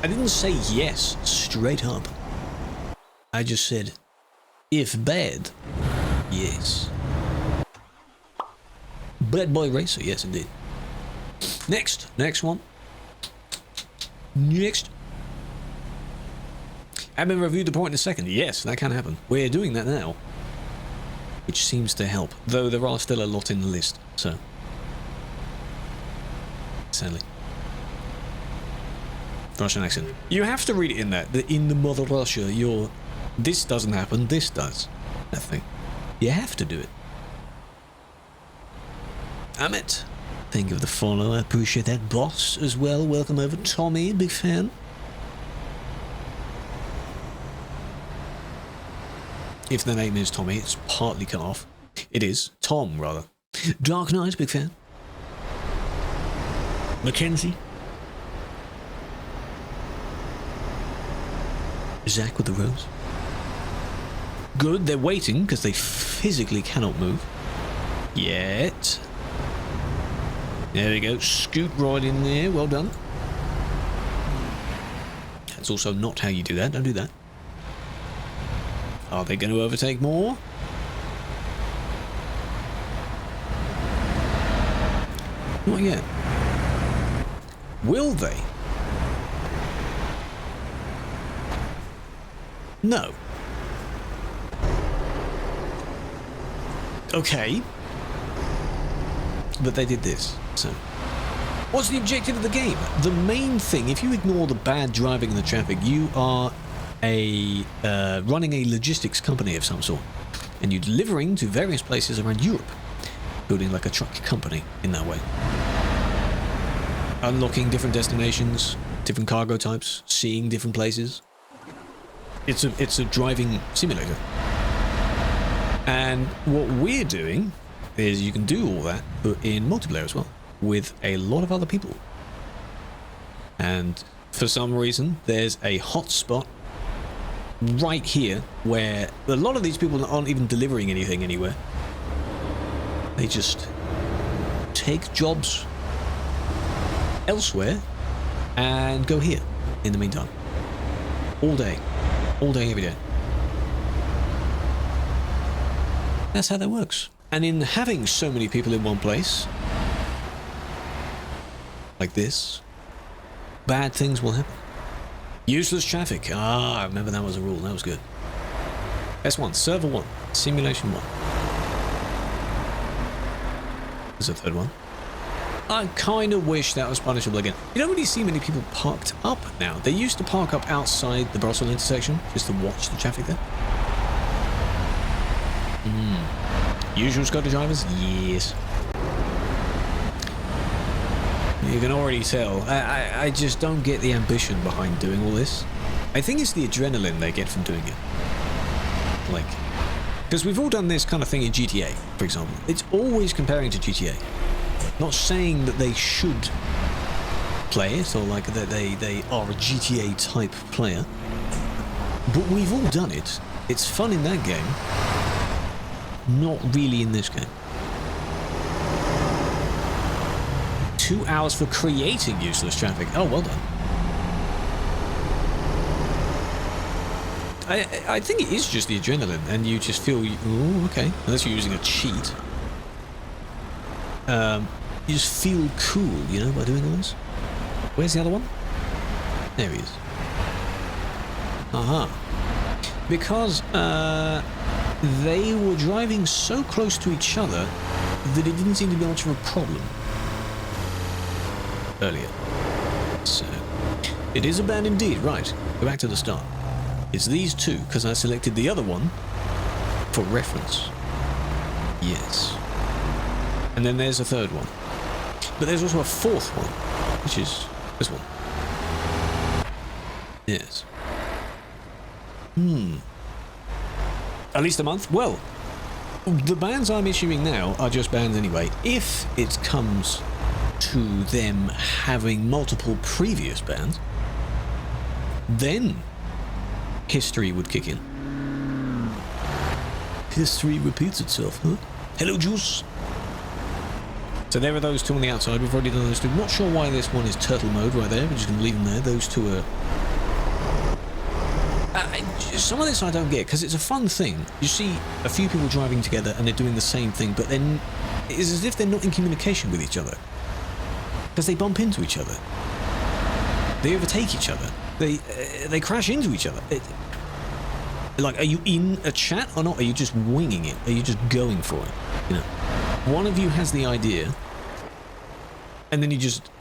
I didn't say yes straight up. I just said, if bad, yes. Bad boy racer, yes indeed. Next one. Next. Admin reviewed the point in a second. Yes, that can happen. We're doing that now. Which seems to help, though there are still a lot in the list, so. Sadly. Russian accent. You have to read it in that in the Mother Russia, this doesn't happen, this does. That thing. You have to do it. Amit. Thank you for the follow, I appreciate that. Boss as well, welcome over. Tommy, big fan. If the name is Tommy, it's partly cut off. It is. Tom, rather. Dark Knight, big fan. Mackenzie. Zach with the rose. Good, they're waiting because they physically cannot move. Yet. There we go. Scoot right in there. Well done. That's also not how you do that. Don't do that. Are they going to overtake more? Not yet. Will they? No. Okay. But they did this, so... What's the objective of the game? The main thing, if you ignore the bad driving and the traffic, you are running a logistics company of some sort. And you're delivering to various places around Europe. Building like a truck company in that way. Unlocking different destinations, different cargo types, seeing different places. It's a driving simulator. And what we're doing is you can do all that, but in multiplayer as well, with a lot of other people. And for some reason, there's a hotspot right here where a lot of these people aren't even delivering anything anywhere. They just take jobs elsewhere and go here in the meantime. All day, every day. That's how that works. And in having so many people in one place, like this, bad things will happen. Useless traffic. Ah, I remember that was a rule. That was good. S1, server 1, simulation 1. There's a third one. I kind of wish that was punishable again. You don't really see many people parked up now. They used to park up outside the Brussels intersection just to watch the traffic there. Usual Skoda drivers? Yes. You can already tell. I just don't get the ambition behind doing all this. I think it's the adrenaline they get from doing it. Like, because we've all done this kind of thing in GTA, for example. It's always comparing to GTA. Not saying that they should play it, or like that they are a GTA type player. But we've all done it. It's fun in that game. Not really in this game. 2 hours for creating useless traffic. Oh, well done. I think it is just the adrenaline, and you just feel, oh, okay. Unless you're using a cheat. You just feel cool, you know, by doing all this. Where's the other one? There he is. Aha. Because, they were driving so close to each other that it didn't seem to be much of a problem earlier. So, it is a band indeed, right. Go back to the start. It's these two, because I selected the other one for reference. Yes. And then there's a third one. But there's also a fourth one, which is this one. Yes. At least a month? Well, the bans I'm issuing now are just bans anyway. If it comes to them having multiple previous bans, then history would kick in. History repeats itself, huh? Hello, Juice. So there are those two on the outside. We've already done those two. Not sure why this one is turtle mode right there. We're just going to leave them there. Those two are... some of this I don't get, because it's a fun thing. You see a few people driving together and they're doing the same thing, but then it's as if they're not in communication with each other. Because they bump into each other. They overtake each other. They crash into each other. Like, are you in a chat or not? Are you just winging it? Are you just going for it? You know, one of you has the idea, and then you just...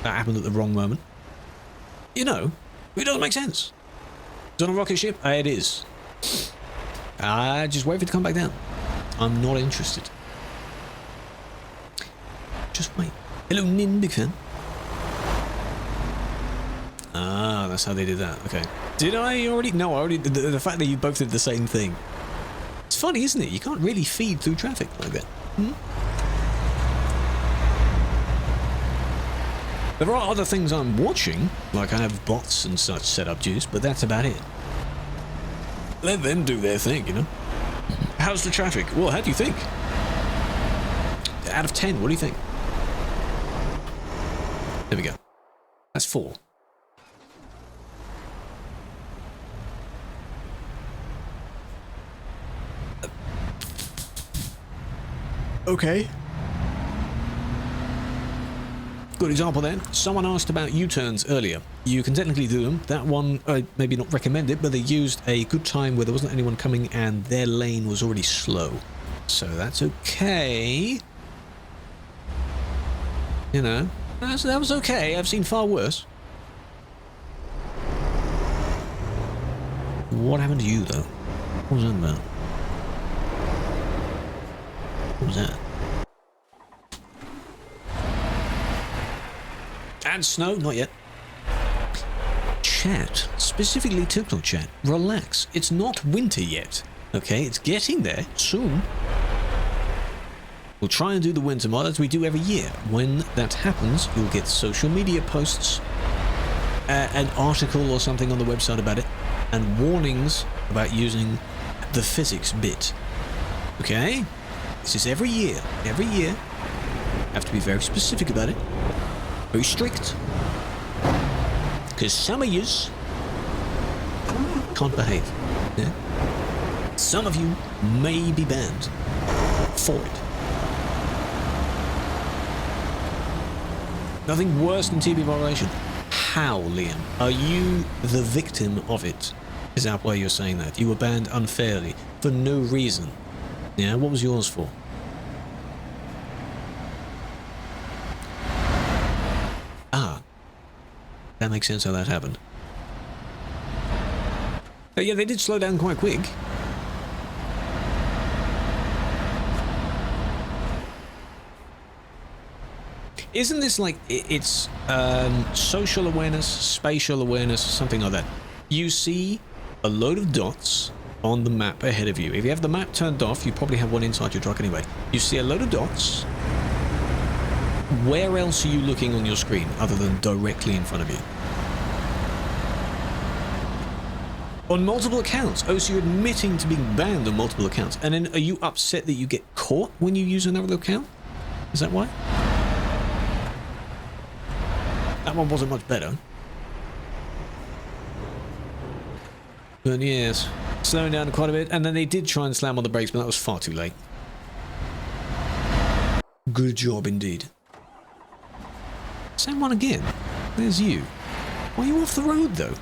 That happened at the wrong moment. You know, it doesn't make sense. It's on a rocket ship? It is. Just wait for it to come back down. I'm not interested. Just wait. Hello, Nin, big fan. Ah, that's how they did that. Okay. Did I already? No, I already... The fact that you both did the same thing. It's funny, isn't it? You can't really feed through traffic like that. There are other things I'm watching, like I have bots and such set up, Juice, but that's about it. Let them do their thing, you know? How's the traffic? Well, how do you think? Out of 10, what do you think? There we go. That's 4. Okay. Good example then. Someone asked about U-turns earlier. You can technically do them. That one, maybe not recommended, but they used a good time where there wasn't anyone coming and their lane was already slow. So that's okay. You know, that was okay. I've seen far worse. What happened to you, though? What was that about? What was that? And snow? Not yet. Chat. Specifically TikTok chat. Relax. It's not winter yet. Okay? It's getting there. Soon. We'll try and do the winter mod as we do every year. When that happens, you'll get social media posts, an article or something on the website about it, and warnings about using the physics bit. Okay? This is every year. Every year. Have to be very specific about it. Very strict. Because some of yous can't behave. Yeah? Some of you may be banned for it. Nothing worse than TB violation. How, Liam? Are you the victim of it? Is that why you're saying that? You were banned unfairly, for no reason. Yeah, what was yours for? Ah. That makes sense how that happened. But yeah, they did slow down quite quick. Isn't this like, it's social awareness, spatial awareness, something like that? You see a load of dots on the map ahead of you. If you have the map turned off, you probably have one inside your truck anyway. You see a load of dots. Where else are you looking on your screen other than directly in front of you? On multiple accounts. Oh, so you're admitting to being banned on multiple accounts. And then are you upset that you get caught when you use another account? Is that why? That one wasn't much better. But yes, slowing down quite a bit. And then they did try and slam on the brakes, but that was far too late. Good job indeed. Same one again. There's you. Why are you off the road though?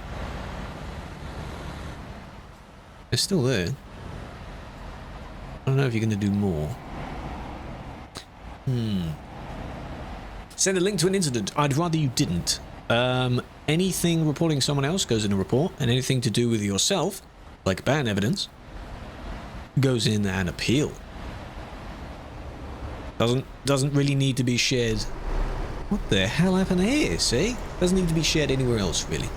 They're still there. I don't know if you're going to do more. Send a link to an incident. I'd rather you didn't. Anything reporting someone else goes in a report, and anything to do with yourself, like ban evidence, goes in an appeal. Doesn't really need to be shared. What the hell happened here, see? Doesn't need to be shared anywhere else, really.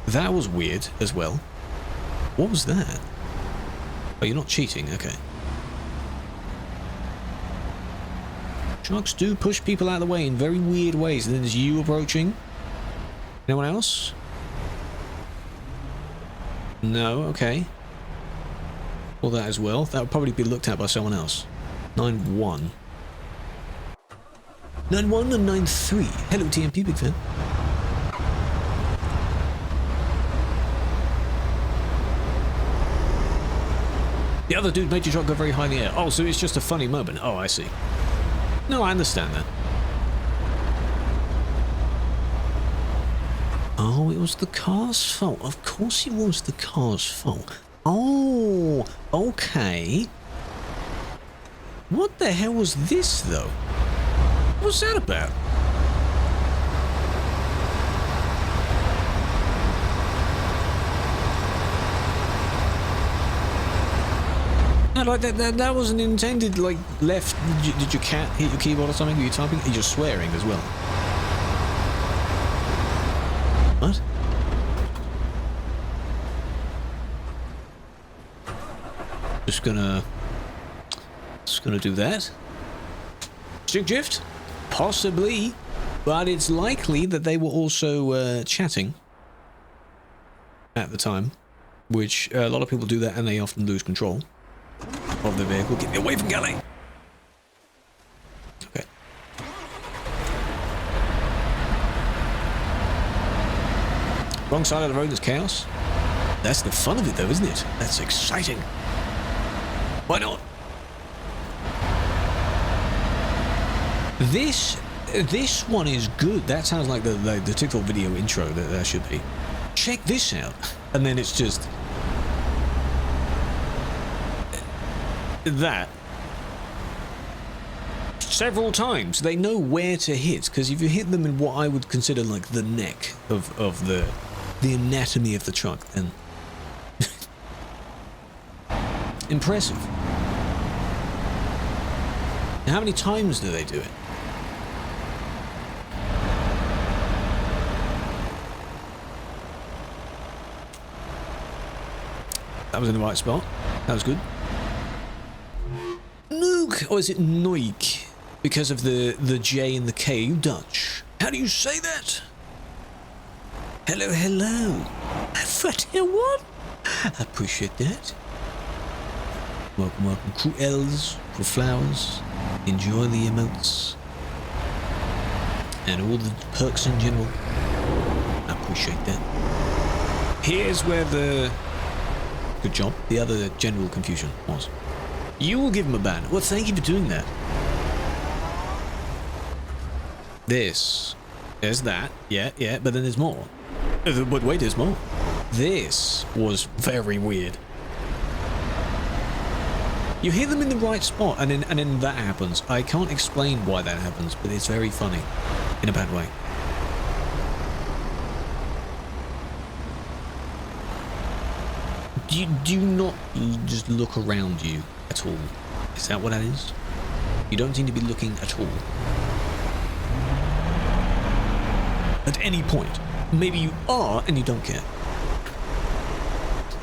That was weird as well. What was that? Oh, you're not cheating, okay. Trucks do push people out of the way in very weird ways. And then there's you approaching. Anyone else? No, okay. All that as well. That would probably be looked at by someone else. 9-1. 9-1 and 9-3. Hello, TMP, big fan. The other dude made your truck go very high in the air. Oh, so it's just a funny moment. Oh, I see. No, I understand that. Oh, it was the car's fault. Of course it was the car's fault. Oh, okay. What the hell was this, though? What was that about? No, like that wasn't intended, like, left. Did your cat hit your keyboard or something? Were you typing? You're just swearing as well. What? Just gonna do that. Stick drift? Possibly. But it's likely that they were also chatting at the time. Which a lot of people do that and they often lose control of the vehicle. Get me away from Galley! Okay. Wrong side of the road is chaos. That's the fun of it though, isn't it? That's exciting. Why not? This one is good. That sounds like the TikTok video intro that should be. Check this out. And then it's just that. Several times. They know where to hit, because if you hit them in what I would consider like the neck of the anatomy of the truck, then impressive. Now, how many times do they do it? That was in the right spot. That was good. Nook, or is it Noik? Because of the J and the K. You Dutch. How do you say that? Hello, hello. What? I appreciate that. Welcome, welcome. Krewlex, Krewflowers. Enjoy the emotes. And all the perks in general. I appreciate that. Here's where the... Good job. The other general confusion was. You will give him a ban. Well, thank you for doing that. This. There's that. Yeah, but then there's more. But wait, there's more. This was very weird. You hit them in the right spot, and then that happens. I can't explain why that happens, but it's very funny. In a bad way. Do you not just look around you at all? Is that what that is? You don't seem to be looking at all. At any point. Maybe you are and you don't care.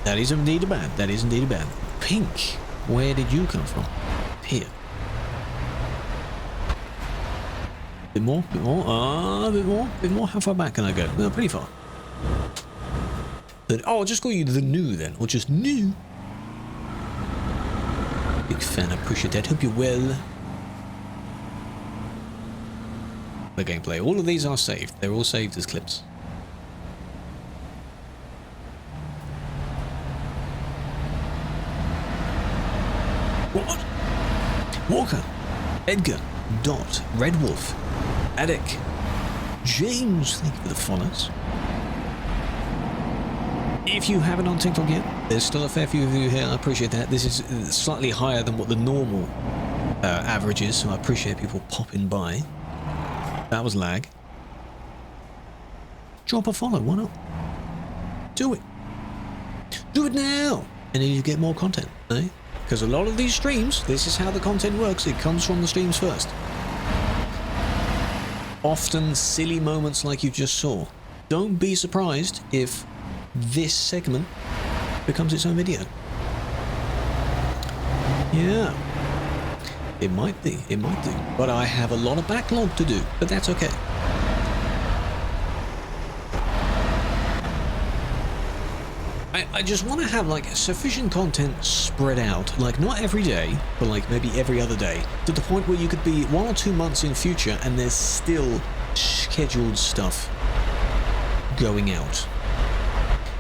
That is indeed a ban. That is indeed a ban. Pink. Where did you come from? Here. Bit more, bit more. Bit more. How far back can I go? Well, pretty far. But, oh, I'll just call you the new then. Or just new. Big fan. I appreciate that. Hope you're well. The gameplay. All of these are saved. They're all saved as clips. What? Walker. Edgar. Dot. Red Wolf. Attic. James. Thank you for the follows. If you haven't on TikTok yet, there's still a fair few of you here. I appreciate that. This is slightly higher than what the normal average is, so I appreciate people popping by. That was lag. Drop a follow, why not? Do it. Do it now! And then you get more content, eh? Because a lot of these streams, this is how the content works. It comes from the streams first. Often silly moments like you just saw. Don't be surprised if this segment becomes its own video. Yeah. It might be, but I have a lot of backlog to do, but that's okay. I just want to have like sufficient content spread out, like not every day, but like maybe every other day, to the point where you could be 1 or 2 months in future and there's still scheduled stuff going out.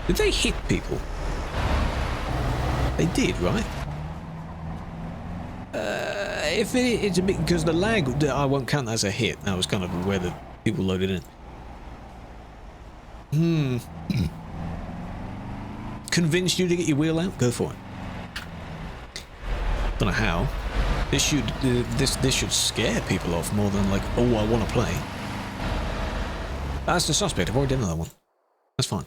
Did they hit people? They did, right? If it's a bit, because the lag, I won't count that as a hit. That was kind of where the people loaded in. Convinced you to get your wheel out? Go for it. Don't know how. This should scare people off more than like, oh, I want to play. That's the suspect. I've already done another one. That's fine.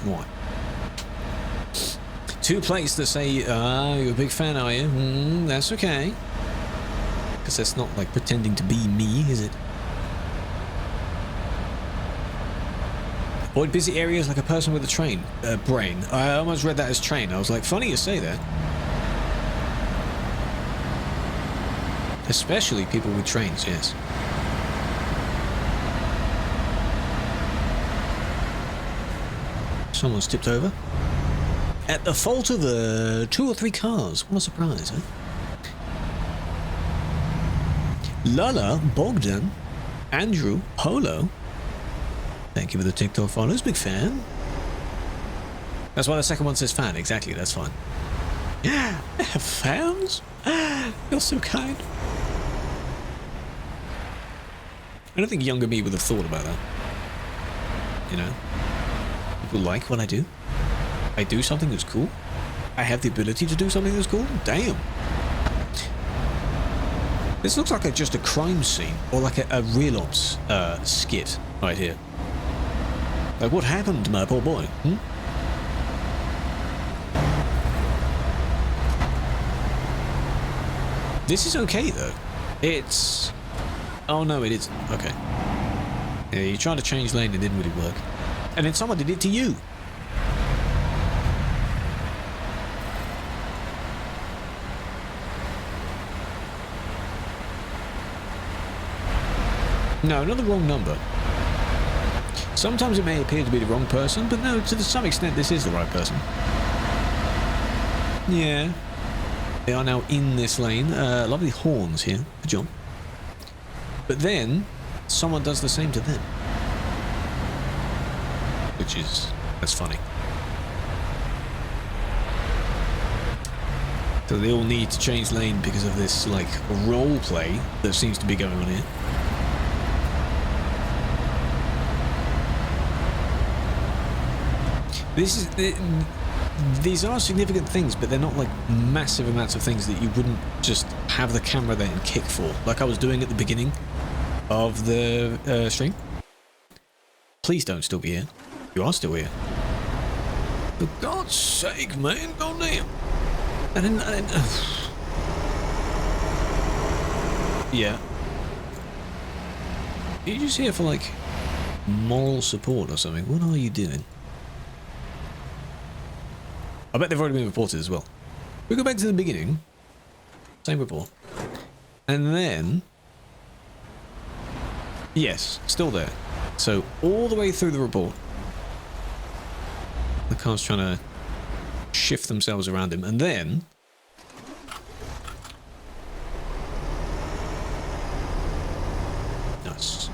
What? 2 plates that say, you're a big fan, are you? That's okay. Because that's not like pretending to be me, is it? Avoid busy areas like a person with a brain. I almost read that as train. I was like, funny you say that. Especially people with trains, yes. Someone's tipped over. At the fault of 2 or 3 cars. What a surprise, huh? Lala, Bogdan, Andrew, Polo, Thank you for the TikTok follows, big fan. That's why the second one says fan. Exactly, that's fine. Yeah, I have fans? You're so kind. I don't think younger me would have thought about that. You know? People like what I do. I do something that's cool. I have the ability to do something that's cool. Damn. This looks like just a crime scene. Or like a real ops skit right here. Like, what happened to my poor boy? Hmm? This is okay, though. It's... Oh, no, it isn't. Okay. Yeah, you tried to change lane, it didn't really work. And then someone did it to you. No, not the wrong number. Sometimes it may appear to be the wrong person, but no, to some extent this is the right person. Yeah. They are now in this lane. Lovely horns here. Good job. But then, someone does the same to them. Which is... that's funny. So they all need to change lane because of this, like, role play that seems to be going on here. This is... these are significant things, but they're not like massive amounts of things that you wouldn't just have the camera there and kick for, like I was doing at the beginning of the stream. Please don't still be here. You are still here. For God's sake, man, goddamn. I didn't yeah. Are you just here for like moral support or something? What are you doing? I bet they've already been reported as well. We go back to the beginning. Same report. And then... yes, still there. So, all the way through the report. The car's trying to shift themselves around him. And then... nice.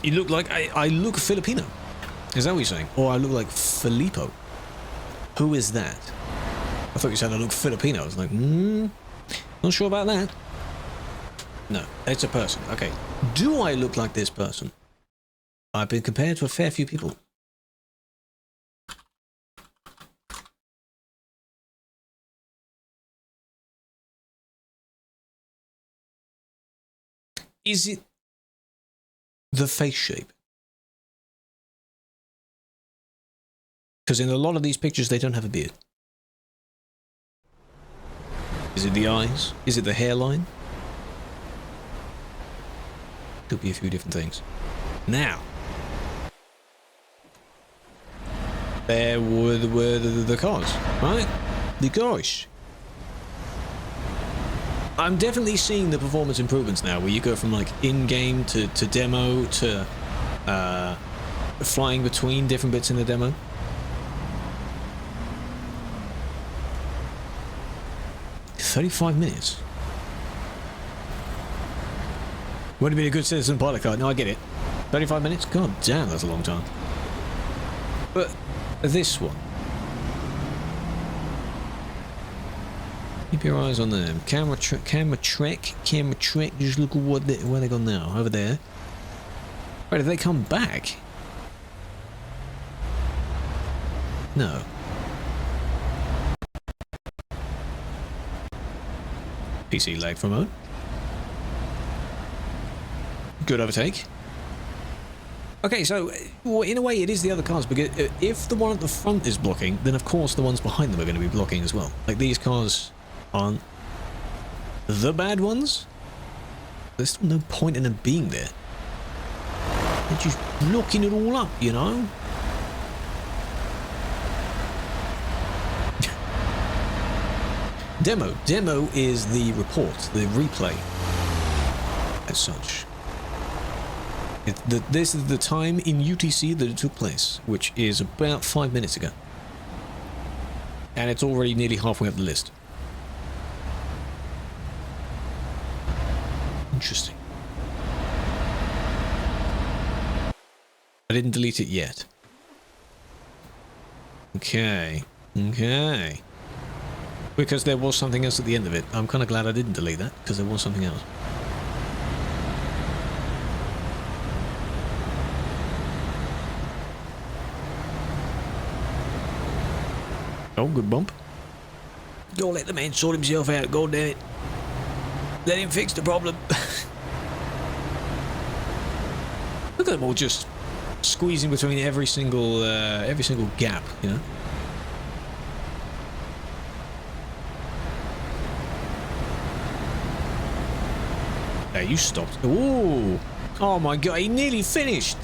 You look like... I look Filipino. Is that what you're saying? Or I look like Filippo. Who is that? I thought you said I look Filipino. I was like, not sure about that. No, it's a person. Okay. Do I look like this person? I've been compared to a fair few people. Is it the face shape? Because in a lot of these pictures, they don't have a beard. Is it the eyes? Is it the hairline? Could be a few different things. Now, there were the cars, right? The cars. I'm definitely seeing the performance improvements now, where you go from like in-game to demo to flying between different bits in the demo. $35 minutes. Would have been a good citizen pilot car. No, I get it. 35 minutes? God damn, that's a long time. But this one. Keep your eyes on them. Camera trek. Just look at where they gone now. Over there. Wait, did they come back? No. PC lag for a moment. Good overtake. Okay, so in a way it is the other cars, because if the one at the front is blocking, then of course the ones behind them are going to be blocking as well. Like, these cars aren't the bad ones. There's still no point in them being there. They're just blocking it all up, you know? Demo is the report, the replay, as such. This is the time in UTC that it took place, which is about 5 minutes ago. And it's already nearly halfway up the list. Interesting. I didn't delete it yet. Okay. Okay. Because there was something else at the end of it. I'm kind of glad I didn't delete that, because there was something else. Oh, good bump. Don't let the man sort himself out, god damn it. Let him fix the problem. Look at them all just squeezing between every single gap, you know? Now you stopped. Ooh. Oh my god, he nearly finished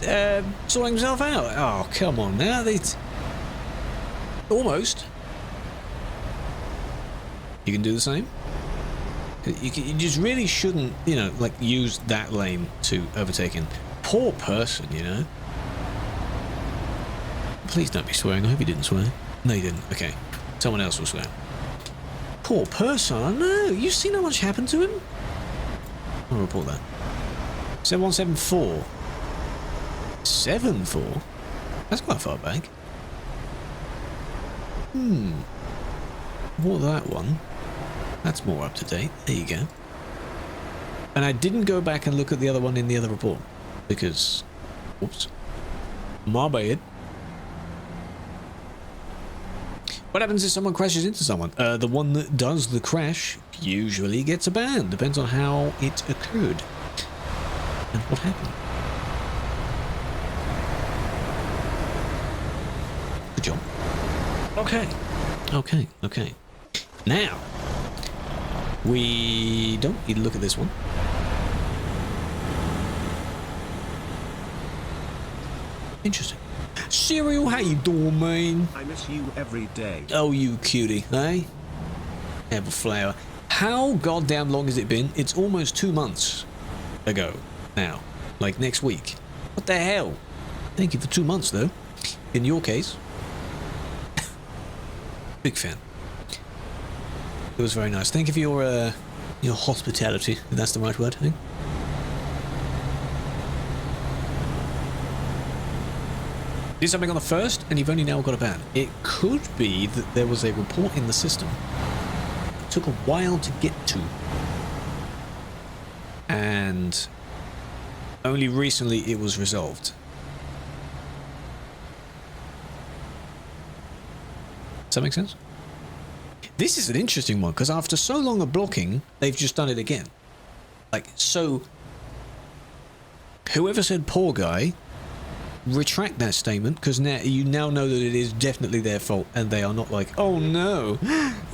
sorting himself out. Oh, come on now. Almost. You can do the same. You just really shouldn't, you know, like use that lane to overtake him. Poor person, you know. Please don't be swearing. I hope you didn't swear. No, you didn't. Okay. Someone else will swear. Poor person. I know. You've seen how much happened to him? I'll report that. 7174. 74? That's quite far back. What that one? That's more up to date. There you go. And I didn't go back and look at the other one in the other report. Because... Whoops. My bad. What happens if someone crashes into someone? The one that does the crash usually gets a ban. Depends on how it occurred. And what happened. Good job. Okay. Okay, okay. Now, we don't need to look at this one. Interesting. Serial, how you doing, man? I miss you every day. Oh, you cutie, eh? Have a flower. How goddamn long has it been? It's almost 2 months ago now. Like next week. What the hell? Thank you for 2 months, though. In your case. Big fan. It was very nice. Thank you for your hospitality, if that's the right word, I think. Did something on the first, and you've only now got a ban. It could be that there was a report in the system. It took a while to get to. And only recently it was resolved. Does that make sense? This is an interesting one, because after so long of blocking, they've just done it again. Like, so... Whoever said poor guy... retract that statement, because now you now know that it is definitely their fault, and they are not like, oh no,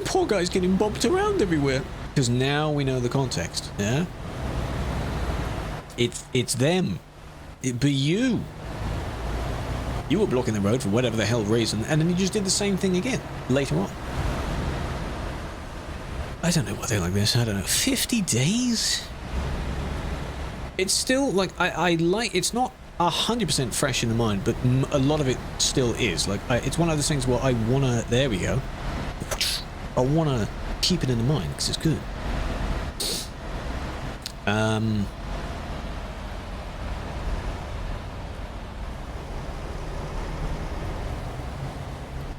poor guy's getting bobbed around everywhere, because now we know the context. Yeah, it's them. It be you. You were blocking the road for whatever the hell reason, and then you just did the same thing again later on. I don't know why they're like this. I don't know. 50 days. It's still like I like. It's not 100% fresh in the mind, but a lot of it still is. Like, it's one of those things where I wanna... There we go. I wanna keep it in the mind, because it's good.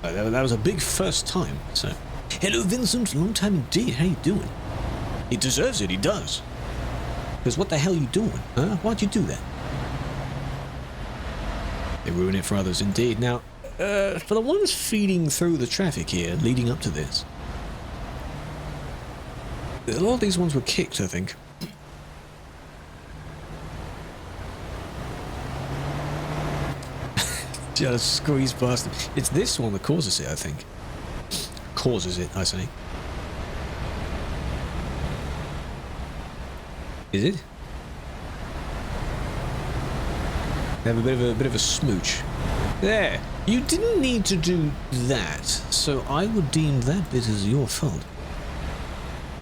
That was a big first time, so... Hello, Vincent. Long time indeed. How you doing? He deserves it, he does. Because what the hell are you doing, huh? Why'd you do that? They ruin it for others, indeed. Now, for the ones feeding through the traffic here, leading up to this, a lot of these ones were kicked, I think. Just squeeze past them. It's this one that causes it, I think. Causes it, I say. Is it? They have a bit of a smooch. There. You didn't need to do that, so I would deem that bit as your fault.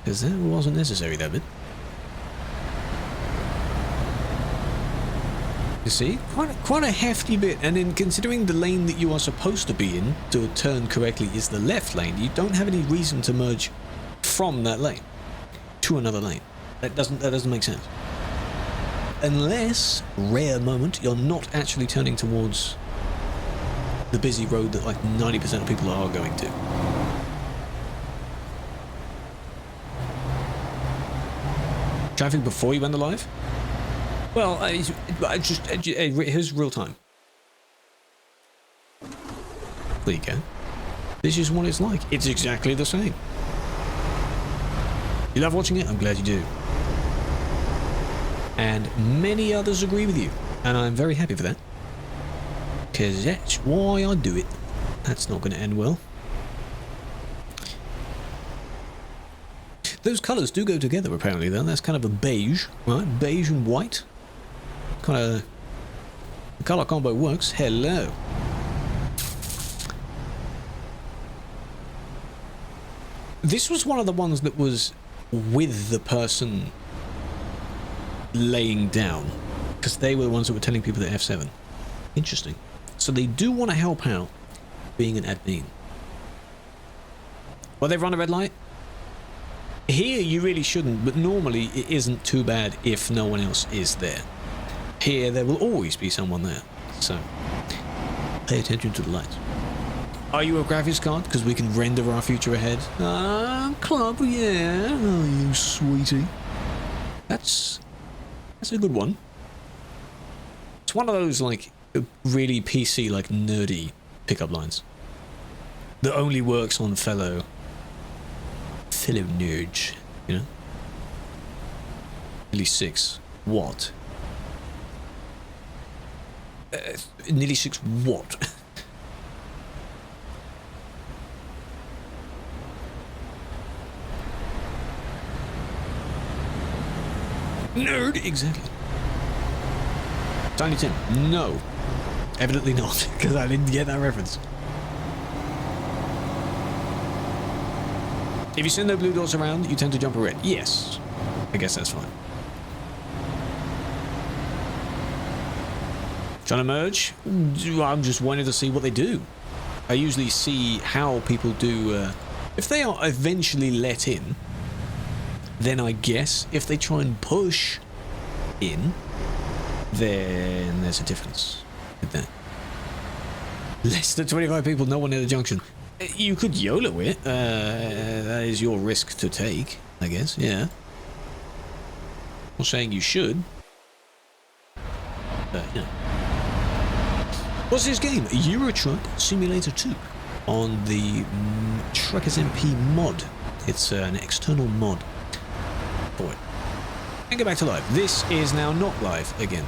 Because that wasn't necessary, that bit. You see? Quite a hefty bit, and then considering the lane that you are supposed to be in to turn correctly is the left lane, you don't have any reason to merge from that lane to another lane. That doesn't make sense. unless, rare moment, you're not actually turning towards the busy road that like 90% of people are going to. Traffic before you went live? Well, here's real time. There you go. This is what it's like. It's exactly the same. You love watching it? I'm glad you do. And many others agree with you. And I'm very happy for that. Because that's why I do it. That's not going to end well. Those colours do go together, apparently, though. That's kind of a beige, right? Beige and white. Kind of... The colour combo works. Hello. This was one of the ones that was with the person laying down. Because they were the ones that were telling people that F7. Interesting. So they do want to help out being an admin. Well, they've run a red light. Here you really shouldn't, but normally it isn't too bad if no one else is there. Here there will always be someone there, so pay attention to the lights. Are you a graphics card? Because we can render our future ahead. Club, yeah. Oh, you sweetie. That's a good one. It's one of those like really PC, like nerdy pickup lines that only works on fellow nerds, you know? Nearly 6. What? Nearly 6 what? Nerd, exactly. Tiny Tim, no. Evidently not, because I didn't get that reference. If you send no blue dots around, you tend to jump a red. Yes. I guess that's fine. Trying to merge? I'm just wanting to see what they do. I usually see how people do... if they are eventually let in, then I guess if they try and push in, then there's a difference with that. Less than 25 people, no one in the junction. You could YOLO it. That is your risk to take, I guess. Yeah. I'm not saying you should. But, you know. What's this game? Euro Truck Simulator 2 on the Truckers MP mod. It's an external mod for it. And go back to live. This is now not live again.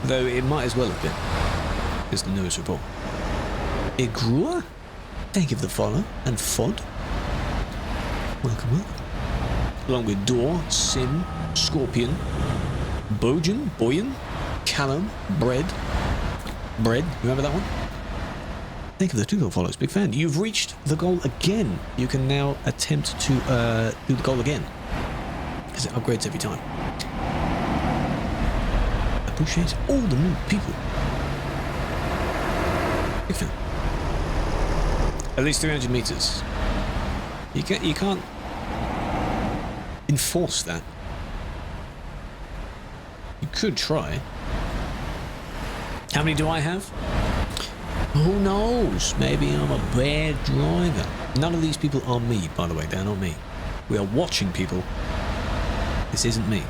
Though it might as well have been. It's the newest report. Igrua? Thank you for the follow, and Fod. Welcome up. Along with Door, Sim, Scorpion, Boyan, Callum, Bread, remember that one? Thank you for the 2 goal follows, big fan. You've reached the goal again. You can now attempt to do the goal again. Because it upgrades every time. Appreciate all the new people. Big fan. At least 300 meters. You can't enforce that. You could try. How many do I have? Who knows? Maybe I'm a bad driver. None of these people are me, by the way. They're not me. We are watching people. This isn't me.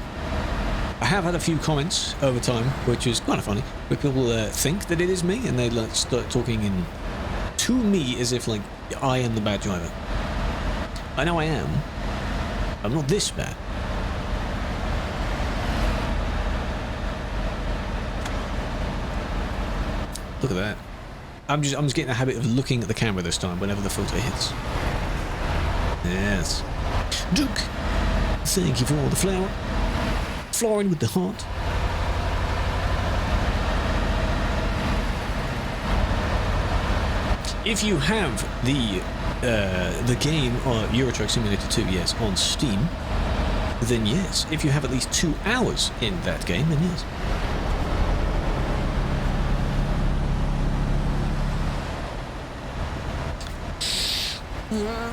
I have had a few comments over time, which is kind of funny, where people think that it is me, and they like start talking in to me as if like I am the bad driver. I know I am. I'm not this bad. Look at that. I'm just getting the habit of looking at the camera this time whenever the filter hits. Yes. Duke, thank you for all the flower. Flooring with the heart. If you have the game Euro Truck Simulator 2, yes, on Steam, then yes. If you have at least 2 hours in that game, then yes.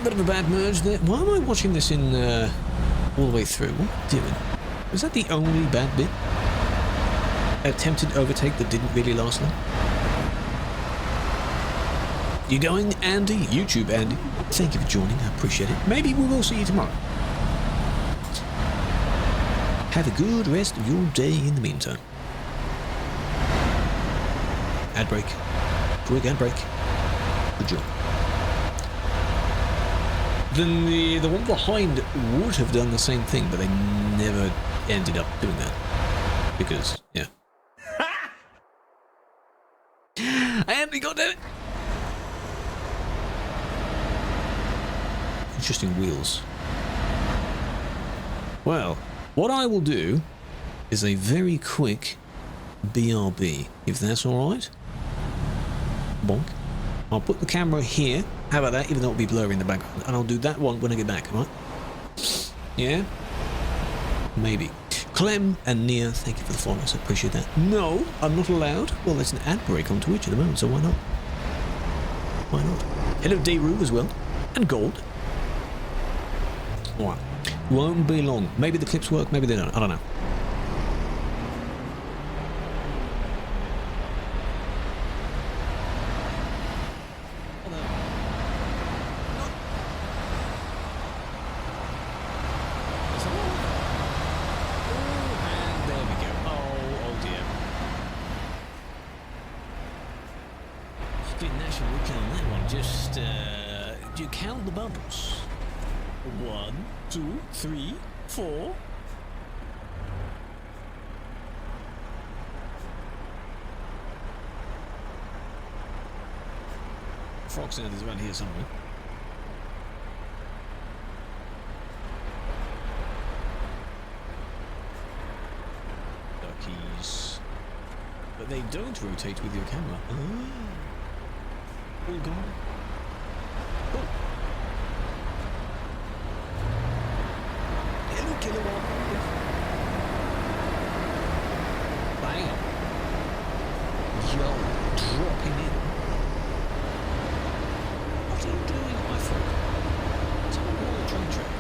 Bit of a bad merge there. Why am I watching this in all the way through? What am I doing? Is that the only bad bit? attempted overtake that didn't really last long. You going, Andy? YouTube, Andy. Thank you for joining. I appreciate it. Maybe we will see you tomorrow. Have a good rest of your day in the meantime. Ad break. Quick ad break. Good job. Then the one behind would have done the same thing, but they never ended up doing that. Because, yeah. Andy, goddammit! Interesting wheels. Well, what I will do is a very quick BRB, if that's alright. Bonk. I'll put the camera here. How about that? Even though it'll be blurry in the background. And I'll do that one when I get back, alright? Yeah? Maybe. Clem and Nia, thank you for the follows. I appreciate that. No, I'm not allowed. Well, there's an ad break on Twitch at the moment, so why not? Why not? Hello, Dayru as well. And Gold. Alright. Won't be long. Maybe the clips work, maybe they don't. I don't know. Do you count the bubbles? 1, 2, 3, 4. Frog sound is around here somewhere. Duckies. But they don't rotate with your camera. All gone. Oh. Hello, Kilowatt. Bam. Yo, dropping in. What are you doing, my friend? Someone call a train track.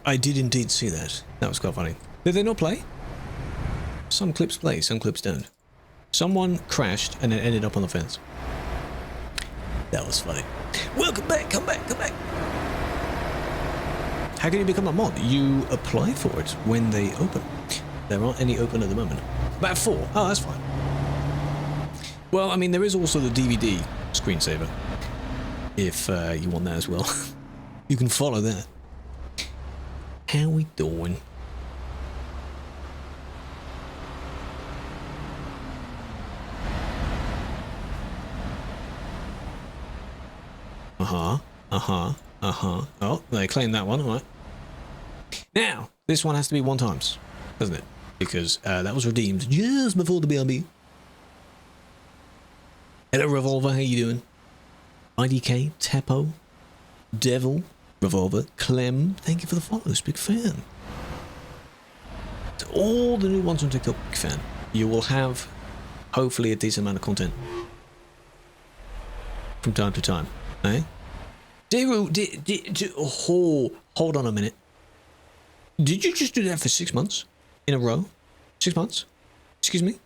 I did indeed see that. That was quite funny. Did they not play? Some clips play, some clips don't. Someone crashed and then ended up on the fence. That was funny. Welcome back, come back, come back. How can you become a mod? You apply for it when they open. There aren't any open at the moment. About 4. Oh, that's fine. Well, I mean, there is also the DVD screensaver. If you want that as well. You can follow that. How we doing? Oh, they claimed that one, alright. Now, this one has to be 1 times, doesn't it? Because that was redeemed just before the BRB. Hello, Revolver, how you doing? IDK, Tepo, Devil, Revolver, Clem, thank you for the follows, big fan. To all the new ones on TikTok, big fan. You will have, hopefully, a decent amount of content. From time to time, eh? Hold on a minute. Did you just do that for 6 months? In a row? 6 months? Excuse me?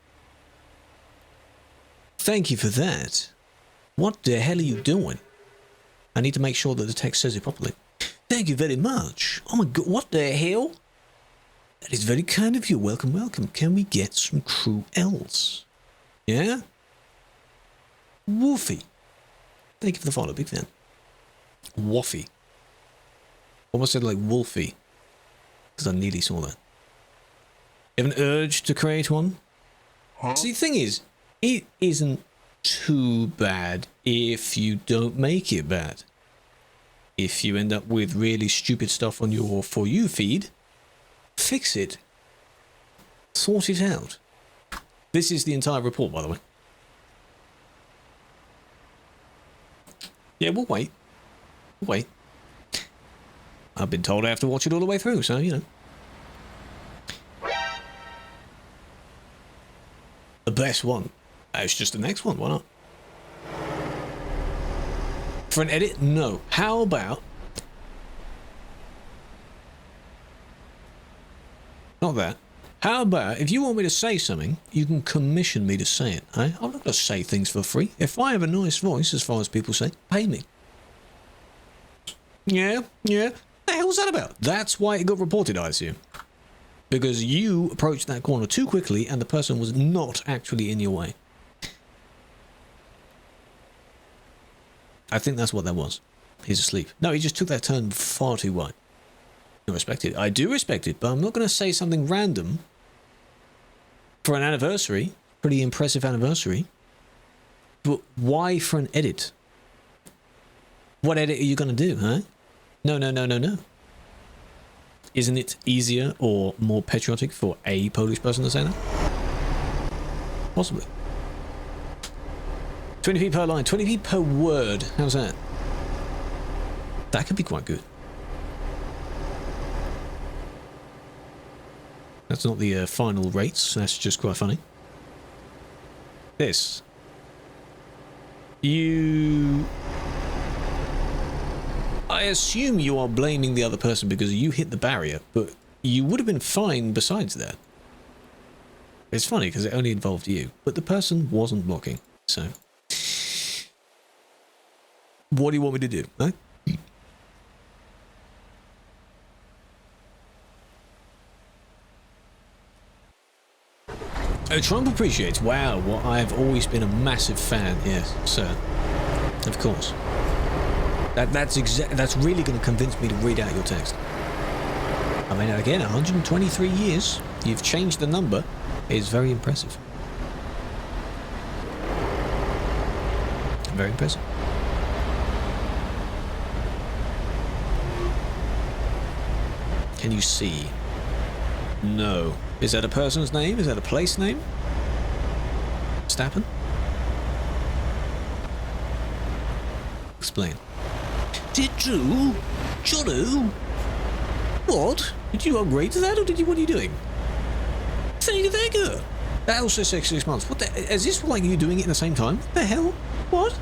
Thank you for that. What the hell are you doing? I need to make sure that the text says it properly. Thank you very much. Oh my god, what the hell? That is very kind of you. Welcome, welcome. Can we get some Krewlex? Yeah? Woofy. Thank you for the follow, big fan. Woofy. Almost said like Wolfie. Because I nearly saw that. You have an urge to create one? Huh? See, the thing is, it isn't too bad if you don't make it bad. If you end up with really stupid stuff on your For You feed, fix it. Sort it out. This is the entire report, by the way. Yeah, we'll wait. We'll wait. I've been told I have to watch it all the way through, so, you know. The best one. It's just the next one, why not? For an edit? No. How about... Not that. How about, if you want me to say something, you can commission me to say it, eh? I'm not going to say things for free. If I have a nice voice, as far as people say, pay me. Yeah, yeah. The hell's that about? That's why it got reported, I assume. Because you approached that corner too quickly and the person was not actually in your way. I think that's what that was. He's asleep. No, he just took that turn far too wide. I respect it. I do respect it, but I'm not going to say something random for an anniversary. Pretty impressive anniversary. But why for an edit? What edit are you going to do, huh? No, no, no, no, no. Isn't it easier or more patriotic for a Polish person to say that? Possibly. 20p per line, 20p per word. How's that? That could be quite good. That's not the final rates. That's just quite funny. This. I assume you are blaming the other person because you hit the barrier, but you would have been fine besides that. It's funny because it only involved you, but the person wasn't blocking, so... What do you want me to do, huh? Oh, Trump appreciates. Wow, well, I've always been a massive fan. Yes, sir. Of course. That's really going to convince me to read out your text. I mean, again, 123 years. You've changed the number. It's very impressive. Very impressive. Can you see? No. Is that a person's name? Is that a place name? Stappen? Explain. Did you? Jono? What? Did you upgrade to that, or did you? What are you doing? Thank you. That also 6 months. What the? Is this like you doing it at the same time? What the hell? What?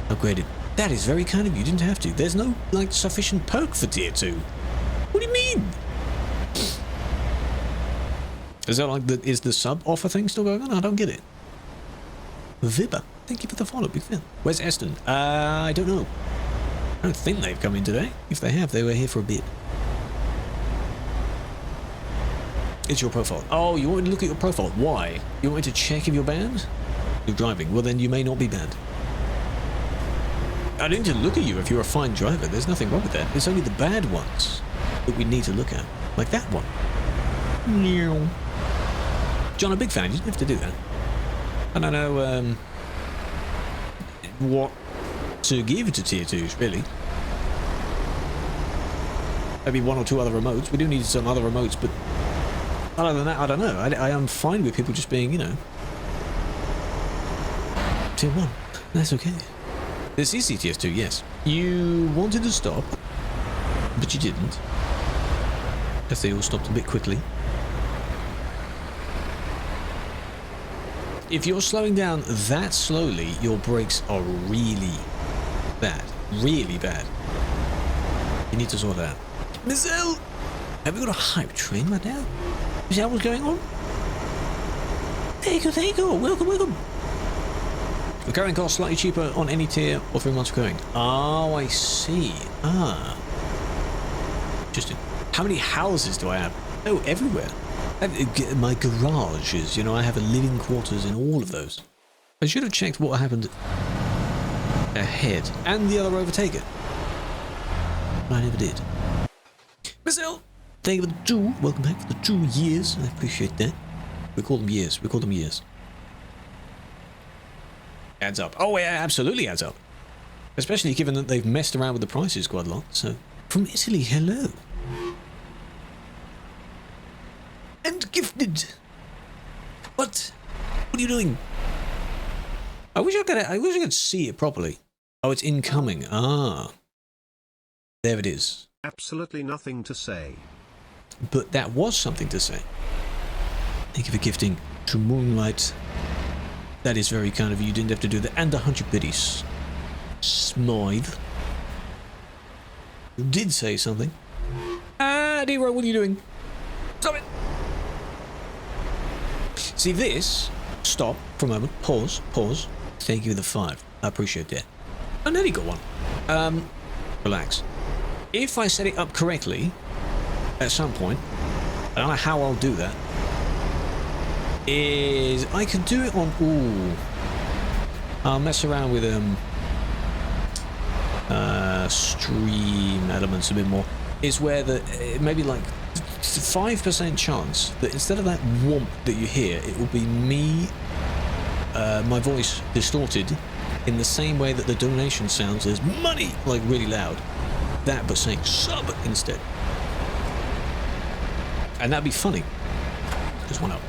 Upgraded. That is very kind of you. You didn't have to. There's no like sufficient perk for tier 2. What do you mean? Is that like the is the sub offer thing still going on? I don't get it. Vibber, thank you for the follow, big fan. Where's Eston? I don't know. I don't think they've come in today. If they have, they were here for a bit. It's your profile. Oh, you want me to look at your profile? Why? You want me to check if you're banned? You're driving. Well, then you may not be banned. I need to look at you if you're a fine driver. There's nothing wrong with that. It's only the bad ones that we need to look at. Like that one. John, a big fan. You didn't have to do that. I don't know what to give to tier 2s, really. Maybe 1 or 2 other remotes. We do need some other remotes, but other than that, I don't know. I am fine with people just being, you know, tier 1. That's okay. This is CTS 2, yes. You wanted to stop, but you didn't. Guess they all stopped a bit quickly. If you're slowing down that slowly, your brakes are really bad. Really bad. You need to sort that out. Michelle! Have you got a hype train right now? Is that what's going on? There you go. Welcome, welcome. Recurring cost slightly cheaper on any tier or 3 months recurring. Oh, I see. Ah. Interesting. How many houses do I have? Oh, everywhere. My garages, you know, I have a living quarters in all of those. I should have checked what happened ahead and the other overtaker. But I never did. Marcel, thank you for the 2. Welcome back for the 2 years. I appreciate that. We call them years. We call them years. Adds up. Oh, yeah, absolutely adds up. Especially given that they've messed around with the prices quite a lot. So, from Italy, hello. And gifted. What? What are you doing? I wish I could see it properly. Oh, it's incoming. Ah. There it is. Absolutely nothing to say. But that was something to say. Thank you for gifting to Moonlight. That is very kind of you. You didn't have to do that. And 100 biddies. Smythe. You did say something. Ah, Nero, what are you doing? Stop it! See this? Stop for a moment. Pause. Pause. Thank you for the 5. I appreciate that. I nearly got one. Relax. If I set it up correctly, at some point, I don't know how I'll do that, is I could do it on, I'll mess around with stream elements a bit more, is where the, maybe like 5% chance that instead of that whomp that you hear, it will be me, my voice distorted in the same way that the donation sounds as money, like really loud. That, but saying sub instead. And that'd be funny. Just one up.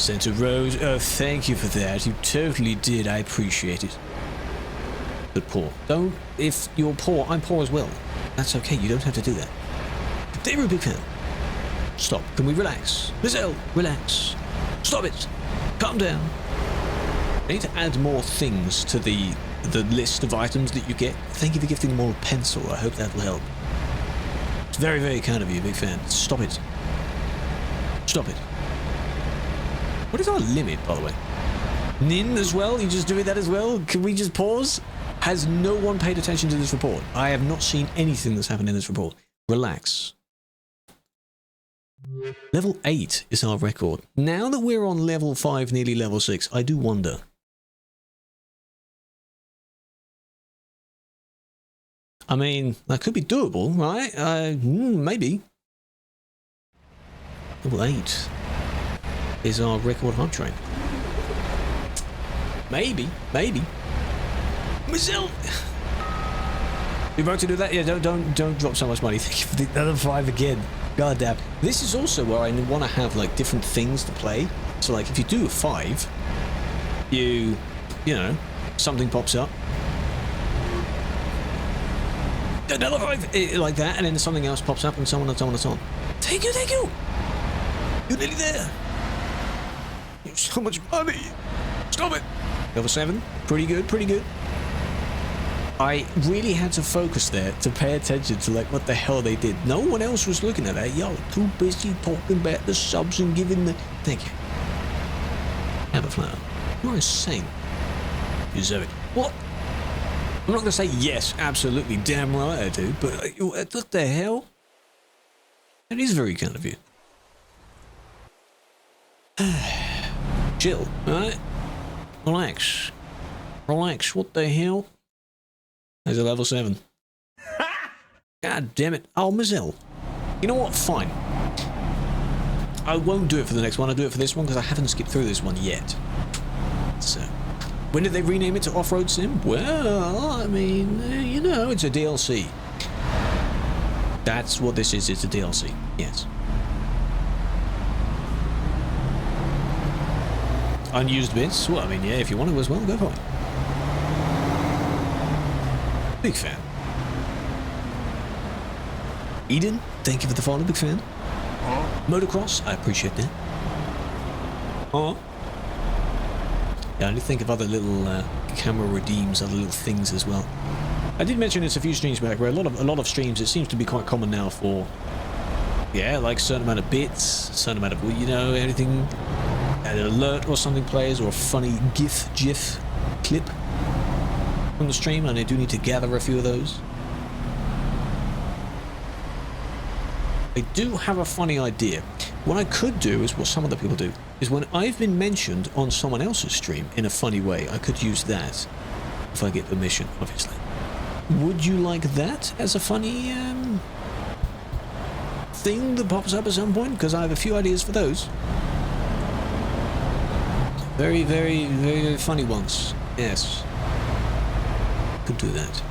Santa Rose, oh, thank you for that. You totally did. I appreciate it. But poor. Don't, if you're poor, I'm poor as well. That's okay. You don't have to do that. They were a big fan. Stop. Can we relax? Lizelle, relax. Stop it. Calm down. I need to add more things to the list of items that you get. Thank you for gifting more pencil. I hope that will help. It's very, very kind of you, big fan. Stop it. Stop it. What is our limit, by the way? Nin as well? You just doing that as well? Can we just pause? Has no one paid attention to this report? I have not seen anything that's happened in this report. Relax. Level 8 is our record. Now that we're on level 5, nearly level 6, I do wonder. I mean, that could be doable, right? Maybe. Level 8 is our record hub train. Maybe. Marcel! You about to do that? Yeah, don't drop so much money. Thank you for the other 5 again. God damn. This is also where I want to have like different things to play. So like if you do a 5, you know, something pops up. Another 5 like that, and then something else pops up, and so on and so on and so on. Thank you. You're nearly there. You have so much money. Stop it. Level 7. Pretty good. I really had to focus there to pay attention to like what the hell they did. No one else was looking at that. Y'all too busy talking about the subs and giving the... Thank you. Have a flower. You're insane. You deserve it. What? I'm not going to say yes, absolutely, damn right I do, but what the hell? That is very kind of you. Chill, alright? Relax. What the hell? There's a level 7. God damn it. Oh, Marcel. You know what? Fine. I won't do it for the next one. I'll do it for this one because I haven't skipped through this one yet. So, when did they rename it to Off-Road Sim? Well, I mean, you know, it's a DLC. That's what this is. It's a DLC. Yes. Unused bits? Well, I mean, yeah, if you want to as well, go for it. Big fan. Eden, thank you for the follow, big fan. Motocross, I appreciate that. Yeah, I need to think of other little camera redeems, other little things as well. I did mention this a few streams back, where a lot of streams, it seems to be quite common now for, yeah, like a certain amount of bits, a certain amount of, you know, anything, an alert or something plays, or a funny GIF clip from the stream, and I do need to gather a few of those. I do have a funny idea. What I could do is what some other people do, is when I've been mentioned on someone else's stream in a funny way, I could use that if I get permission, obviously. Would you like that as a funny thing that pops up at some point? Because I have a few ideas for those. Very, very, very, very funny ones. Yes. Could do that.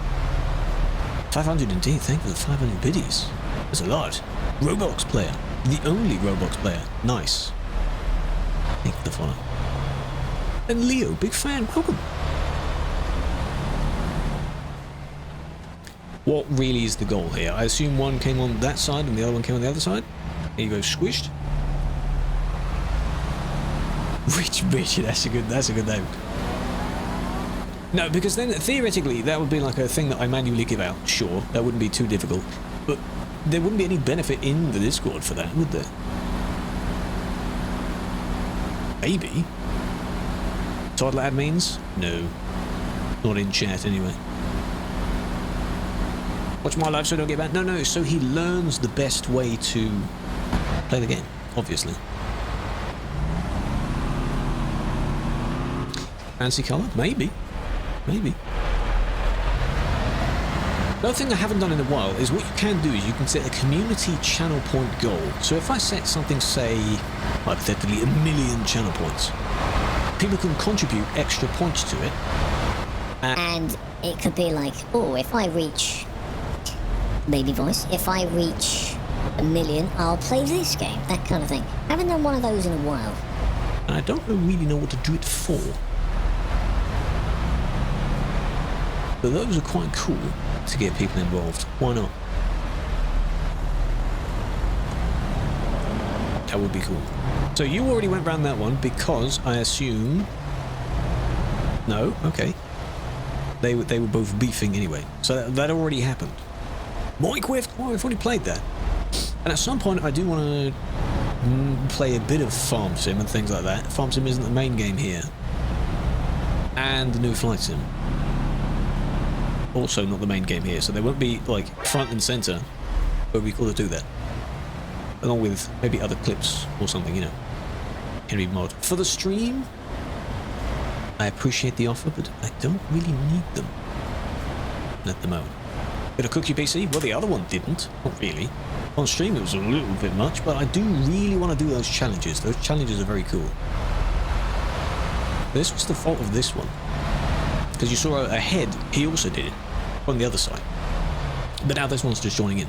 500 indeed. Thank you for the 500 biddies. That's a lot. Roblox player. The only Roblox player. Nice. Thank you for the follow. And Leo, big fan. Welcome. What really is the goal here? I assume one came on that side and the other one came on the other side. There you go, squished. Rich bitch, that's a good name. No, because then theoretically that would be like a thing that I manually give out. Sure, that wouldn't be too difficult, but there wouldn't be any benefit in the Discord for that, would there? Maybe. Toddler admins? No. Not in chat anyway. Watch my live so don't get banned. No, so he learns the best way to play the game, obviously. Fancy colour? Maybe. Maybe. Another thing I haven't done in a while is what you can do is you can set a community channel point goal. So if I set something, say, hypothetically 1 million channel points, people can contribute extra points to it. And it could be like, oh, if I reach... baby voice, if I reach 1 million, I'll play this game, that kind of thing. Haven't done one of those in a while. And I don't really know what to do it for. But those are quite cool to get people involved. Why not? That would be cool. So you already went round that one because I assume... No? Okay. They were both beefing anyway. So that already happened. Minecraft? Oh, I've already played that. And at some point I do want to play a bit of Farm Sim and things like that. Farm Sim isn't the main game here. And the new Flight Sim. Also not the main game here, so they won't be like front and center, but we could do that. Along with maybe other clips or something, you know. Can be mod. For the stream, I appreciate the offer, but I don't really need them at the moment. Gonna cook your PC? Well, the other one didn't. Not really. On stream it was a little bit much, but I do really want to do those challenges. Those challenges are very cool. This was the fault of this one. Because you saw a head, he also did it. On the other side. But now this one's just joining in.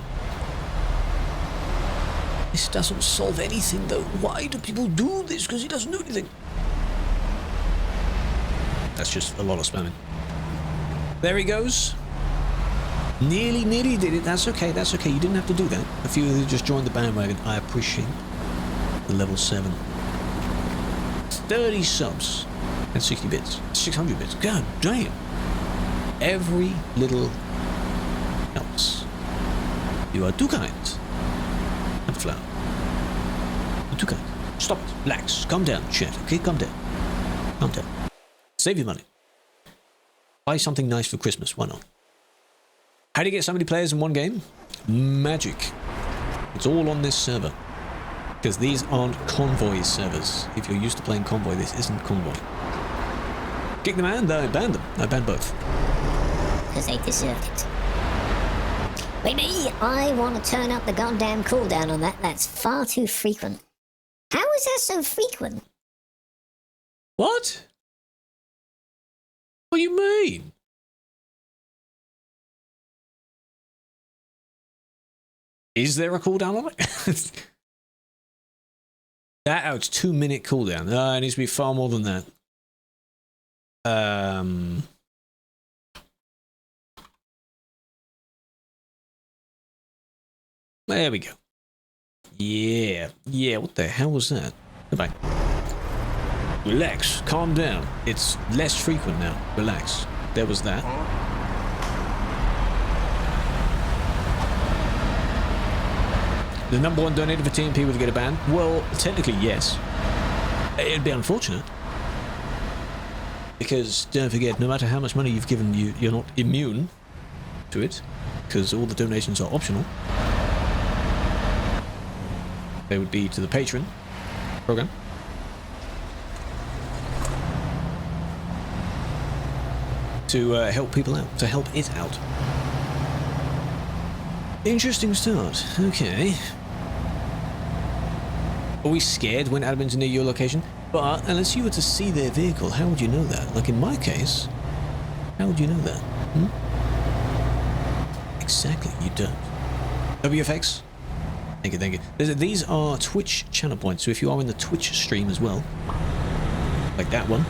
This doesn't solve anything though. Why do people do this? Because he doesn't do anything. That's just a lot of spamming. There he goes. Nearly did it. That's okay, that's okay. You didn't have to do that. A few of you just joined the bandwagon. I appreciate the level 7. 30 subs and 60 bits. 600 bits. God damn. Every little helps. You are too kind. Have a flower. You're too kind. Stop it. Relax. Calm down, chat. Okay, calm down. Calm down. Save your money. Buy something nice for Christmas. Why not? How do you get so many players in one game? Magic. It's all on this server. Because these aren't Convoy servers. If you're used to playing Convoy, this isn't Convoy. Kick them out, I banned them. I banned both. Because they deserved it. Baby, I want to turn up the goddamn cooldown on that. That's far too frequent. How is that so frequent? What? What do you mean? Is there a cooldown on it? Oh, it's 2-minute cooldown. It needs to be far more than that. There we go. Yeah, what the hell was that? Goodbye. Relax, calm down. It's less frequent now. Relax. There was that. The number 1 donator for TMP would get a ban? Well, technically, yes. It'd be unfortunate. Because, don't forget, no matter how much money you've given, you're not immune to it. Because all the donations are optional. they would be to the Patreon program. To help people out, to help it out. Interesting start. Okay. Always scared when admins near your location, but unless you were to see their vehicle, how would you know that? Like in my case, how would you know that? Exactly, you don't. WFX? Thank you, thank you. These are Twitch channel points, so if you are in the Twitch stream as well, like that one,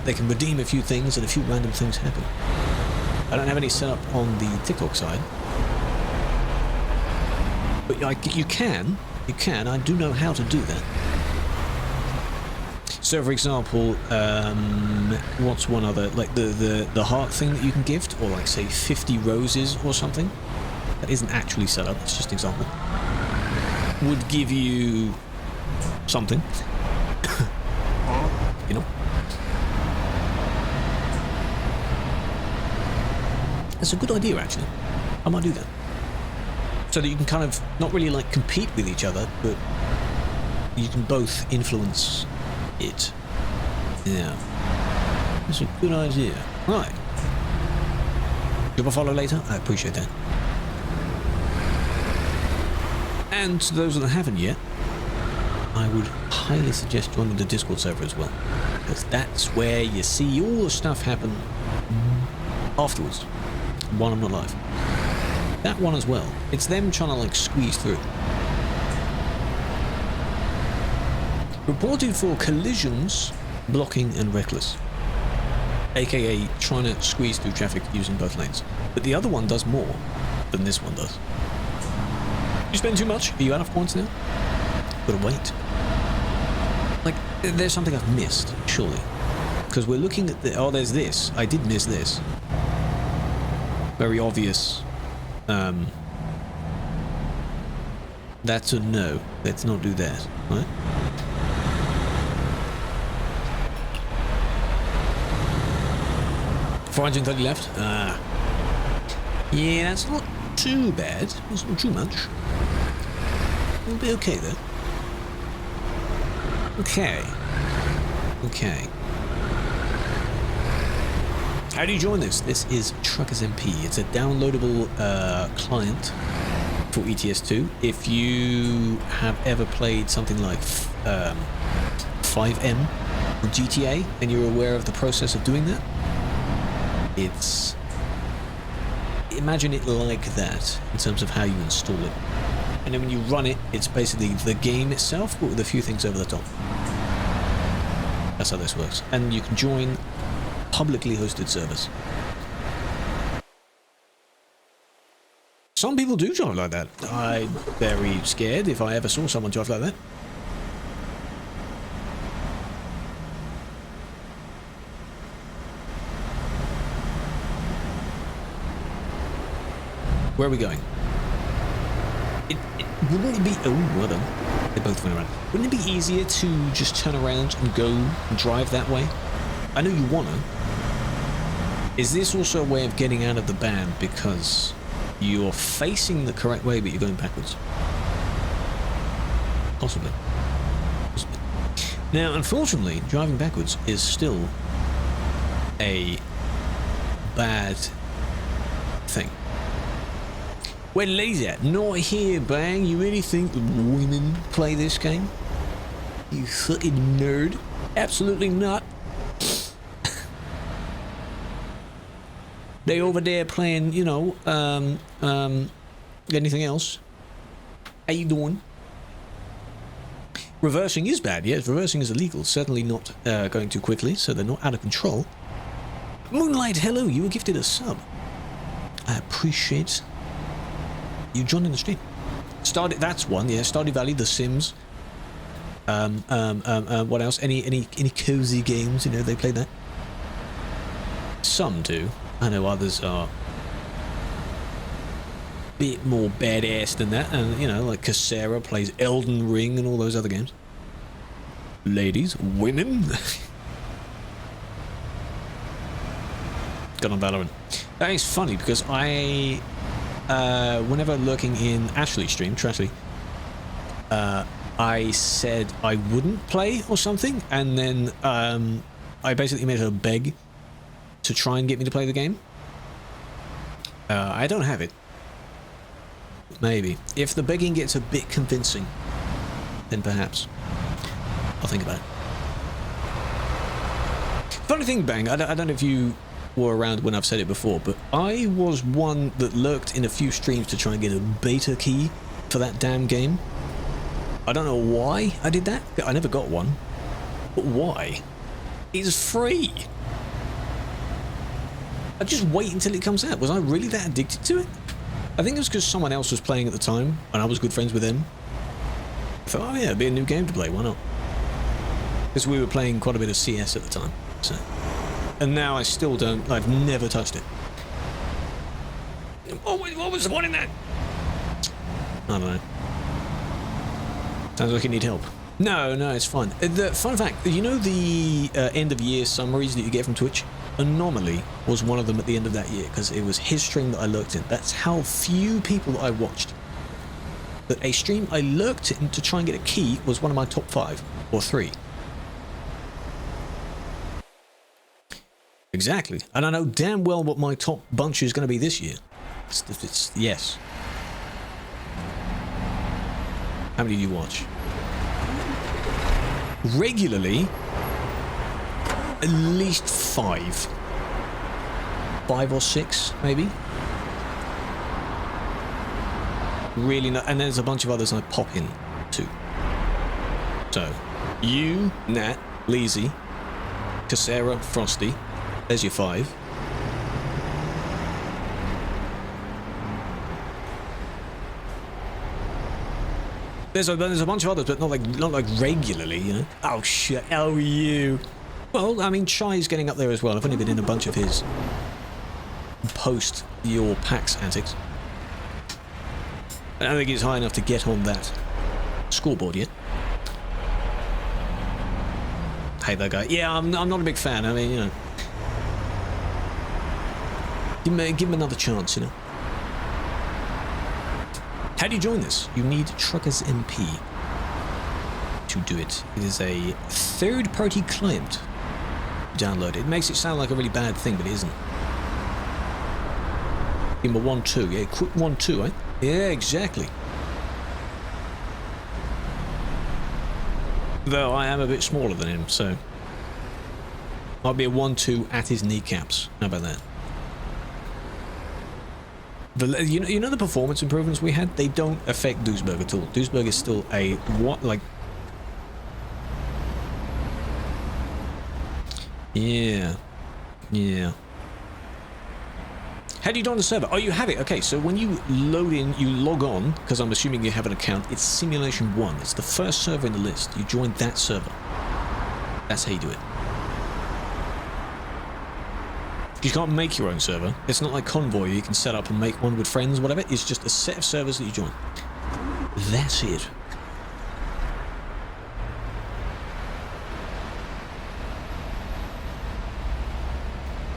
they can redeem a few things and a few random things happen. I don't have any set up on the TikTok side. But you can, I do know how to do that. So for example, what's one other, like the heart thing that you can gift, or like say 50 roses or something, that isn't actually set up, it's just an example, would give you something, you know. That's a good idea actually, I might do that. So that you can kind of not really like compete with each other, but you can both influence it. Yeah. That's a good idea. Right. Give a follow later? I appreciate that. And to those that haven't yet, I would highly suggest joining the Discord server as well. Because that's where you see all the stuff happen afterwards, while I'm not live. That one as well. It's them trying to like squeeze through. Reported for collisions, blocking and reckless. AKA trying to squeeze through traffic using both lanes. But the other one does more than this one does. You spend too much? Are you out of points now? Gotta wait. Like, there's something I've missed, surely. Because we're looking at the... Oh, there's this. I did miss this. Very obvious. That's a no. Let's not do that, right? $430 left. Yeah, that's not too bad. It's not too much. We'll be okay though. Okay. Okay. How do you join this? This is Truckers MP. It's a downloadable client for ETS2. If you have ever played something like 5M or GTA and you're aware of the process of doing that, it's... imagine it like that in terms of how you install it. And then when you run it, it's basically the game itself, but with a few things over the top. That's how this works. And you can join publicly hosted servers. Some people do drive like that. I'm very scared if I ever saw someone drive like that. Where are we going? Wouldn't it be... Oh, well done. They both went around. Wouldn't it be easier to just turn around and go and drive that way? I know you want to. Is this also a way of getting out of the ban because you're facing the correct way but you're going backwards? Possibly. Possibly. Now, unfortunately, driving backwards is still a bad thing. Where the ladies at? Not here, bang. You really think women play this game? You fucking nerd. Absolutely not. They over there playing, you know, anything else? How you doing? Reversing is bad, yes. Reversing is illegal. Certainly not going too quickly, so they're not out of control. Moonlight, hello. You were gifted a sub. I appreciate you joining the stream. That's one, yeah. Stardew Valley, The Sims. What else? Any cozy games? You know, they play that. Some do. I know others are a bit more badass than that, and you know, like Casera plays Elden Ring and all those other games. Ladies, women. Got on Valorant. That is funny because I, whenever lurking in Ashley's stream, Trashley, I said I wouldn't play or something, and then I basically made her beg to try and get me to play the game. I don't have it. Maybe. If the begging gets a bit convincing, then perhaps I'll think about it. Funny thing, Bang, I don't know if you were around when I've said it before, but I was one that lurked in a few streams to try and get a beta key for that damn game. I don't know why I did that. I never got one. But why? It's free. I just wait until it comes out. Was I really that addicted to it? I think it was because someone else was playing at the time, and I was good friends with him. I thought, oh yeah, it'd be a new game to play, why not? Because we were playing quite a bit of CS at the time. So. And now I still don't, I've never touched it. What was the point in that? I don't know. Sounds like you need help. No, it's fine. The fun fact, you know the end of year summaries that you get from Twitch? Anomaly was one of them at the end of that year, because it was his stream that I lurked in. That's how few people that I watched. That a stream I lurked in to try and get a key was one of my top 5 or 3. Exactly. And I know damn well what my top bunch is going to be this year. It's yes. How many do you watch? Regularly, at least 5. 5 or 6, maybe. Really not, and there's a bunch of others I pop in to. So, you, Nat, Leezy, Cassera, Frosty. There's your 5. There's a bunch of others, but not like regularly, you know. Oh shit! Oh you. Well, I mean, Shy's getting up there as well. I've only been in a bunch of his post your PAX antics. I don't think he's high enough to get on that scoreboard yet. Hate that guy. Yeah, I'm not a big fan. I mean, you know. Give him another chance, you know. How do you join this? You need Truckers MP to do it. It is a third-party client. Download it. It makes it sound like a really bad thing, but it isn't. Give him a 1-2. Yeah, quick 1-2, eh? Yeah, exactly. Though I am a bit smaller than him, so might be a 1-2 at his kneecaps. How about that? You know the performance improvements we had? They don't affect Duisburg at all. Duisburg is still a what like. Yeah. How do you join the server? Oh, you have it. Okay, so when you load in, you log on, because I'm assuming you have an account. It's Simulation 1. It's the first server in the list. You join that server. That's how you do it. You can't make your own server. It's not like Convoy. You can set up and make one with friends, whatever. It's just a set of servers that you join. That's it.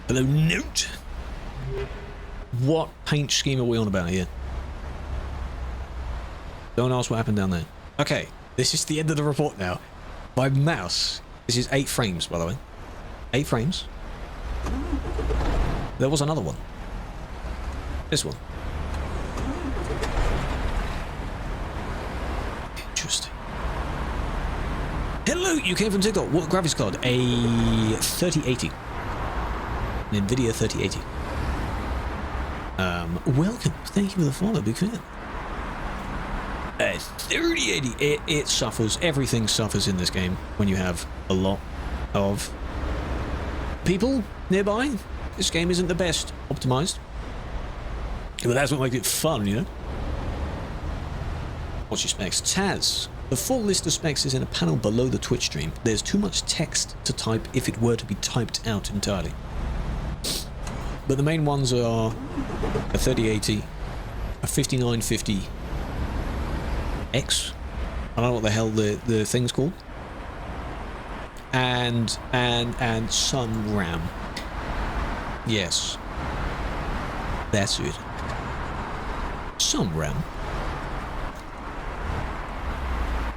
Hello, Note. What paint scheme are we on about here? Don't ask what happened down there. Okay, this is the end of the report now. My mouse. This is 8 frames, by the way. 8 frames. There was another one. This one. Interesting. Hello, you came from TikTok. What graphics card? A 3080. An NVIDIA 3080. Welcome. Thank you for the follow, big fan. A 3080. It suffers. Everything suffers in this game when you have a lot of people nearby. This game isn't the best optimized, but that's what makes it fun, you know. What's your specs? Taz. The full list of specs is in a panel below the Twitch stream. There's too much text to type if it were to be typed out entirely. But the main ones are a 3080, a 5950X. I don't know what the hell the thing's called. And some RAM. Yes. That's it. Some RAM.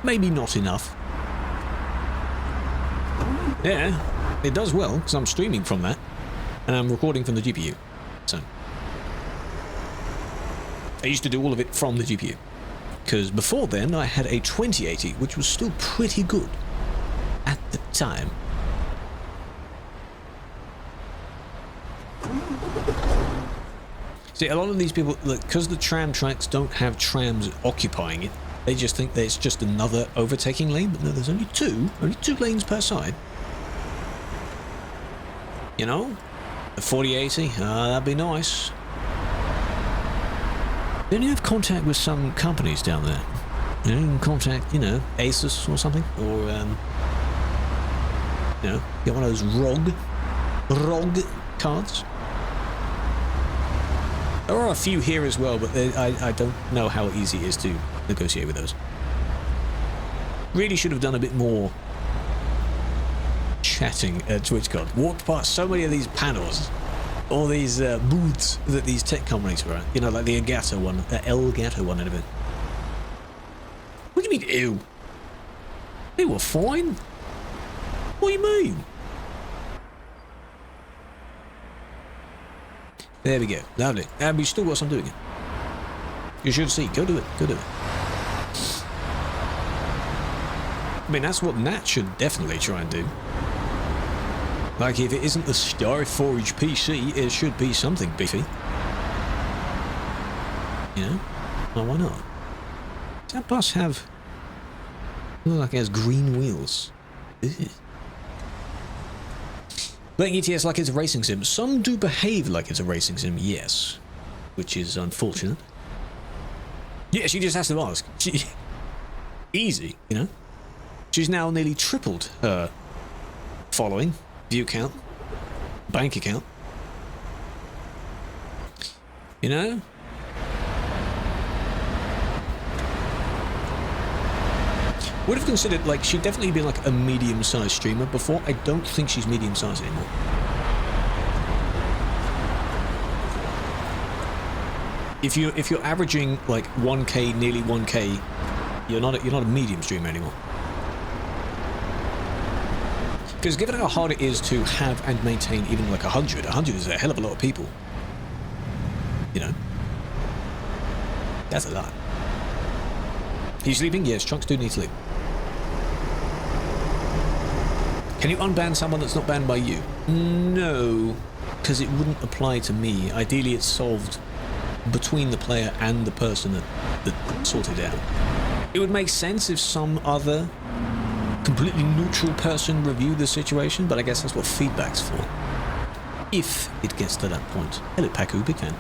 maybe not enough. Yeah, it does well, because I'm streaming from that, and I'm recording from the GPU. So, I used to do all of it from the GPU. Because before then, I had a 2080, which was still pretty good at the time. See, a lot of these people, because the tram tracks don't have trams occupying it, they just think that it's just another overtaking lane, but no, there's only two lanes per side. You know, a 4080, that'd be nice. Then you have contact with some companies down there. You can contact, Asus or something, or, get one of those ROG cards. There are a few here as well, but I don't know how easy it is to negotiate with those. Really should have done a bit more chatting at TwitchCon. Walked past so many of these panels, all these booths that these tech companies were at. Like the Elgato one, and everything. What do you mean, ew? They were fine. What do you mean? There we go. Lovely. And we still got some doing it. You should see. Go do it. Go do it. I mean, that's what Nat should definitely try and do. Like, if it isn't the Starforge PC, it should be something beefy. Well, why not? Does that bus have... look like it has green wheels. Ew. Playing ETS like it's a racing sim. Some do behave like it's a racing sim, yes. Which is unfortunate. Yeah, she just has to ask. Easy, She's now nearly tripled her following, view count, bank account. Would have considered, she'd definitely been a medium-sized streamer before. I don't think she's medium-sized anymore. If you're averaging 1K, nearly 1K, you're not a medium streamer anymore. Because given how hard it is to have and maintain even 100 is a hell of a lot of people. That's a lot. Are you sleeping? Yes, Trunks do need sleep. Can you unban someone that's not banned by you? No, because it wouldn't apply to me. Ideally, it's solved between the player and the person that sorted it out. It would make sense if some other completely neutral person reviewed the situation, but I guess that's what feedback's for. If it gets to that point. Hello, Paku, big fan.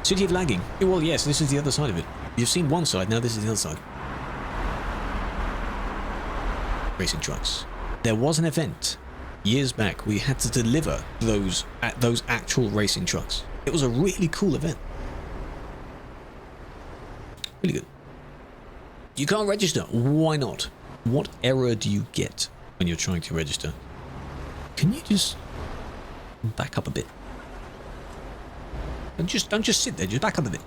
City of Lagging. Well, yes, this is the other side of it. You've seen one side, now this is the other side. Racing trucks. There was an event years back. We had to deliver those actual racing trucks. It was a really cool event. Really good. You can't register. Why not? What error do you get when you're trying to register? Can you just back up a bit? And don't just sit there. Just back up a bit.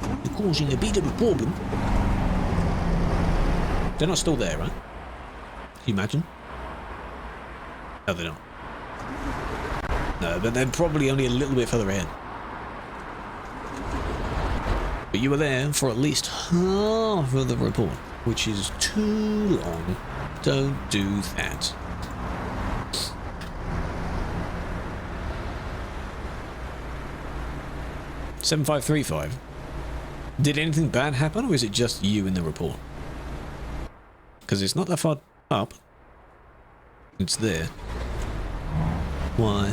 You're causing a bit of a problem. They're not still there, right? Can you imagine? No, they're not. No, but they're probably only a little bit further ahead. But you were there for at least half of the report, which is too long. Don't do that. $7535. Did anything bad happen, or is it just you in the report? Because it's not that far up. It's there. Why?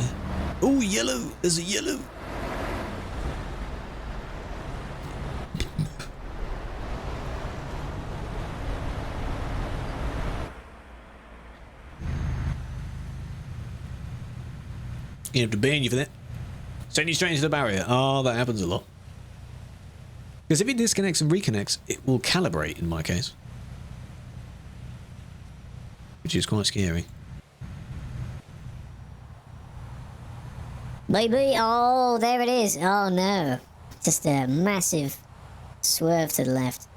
Oh, yellow! There's a yellow! You have to ban you for that. Send you straight into the barrier. Oh, that happens a lot. Because if it disconnects and reconnects, it will calibrate in my case. Which is quite scary. Baby, oh, there it is. Oh no. Just a massive Swerve to the left.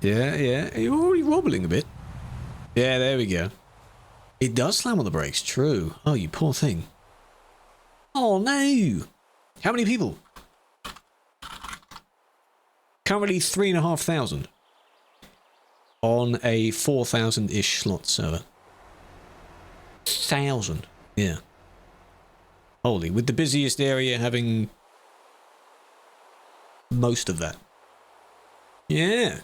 Yeah, yeah. You're already wobbling a bit. Yeah, there we go. It does slam on the brakes, true. Oh, you poor thing. Oh, no. How many people? Currently 3,500 on a 4,000-ish slot server. 1,000, yeah. Holy, with the busiest area having most of that. Yeah.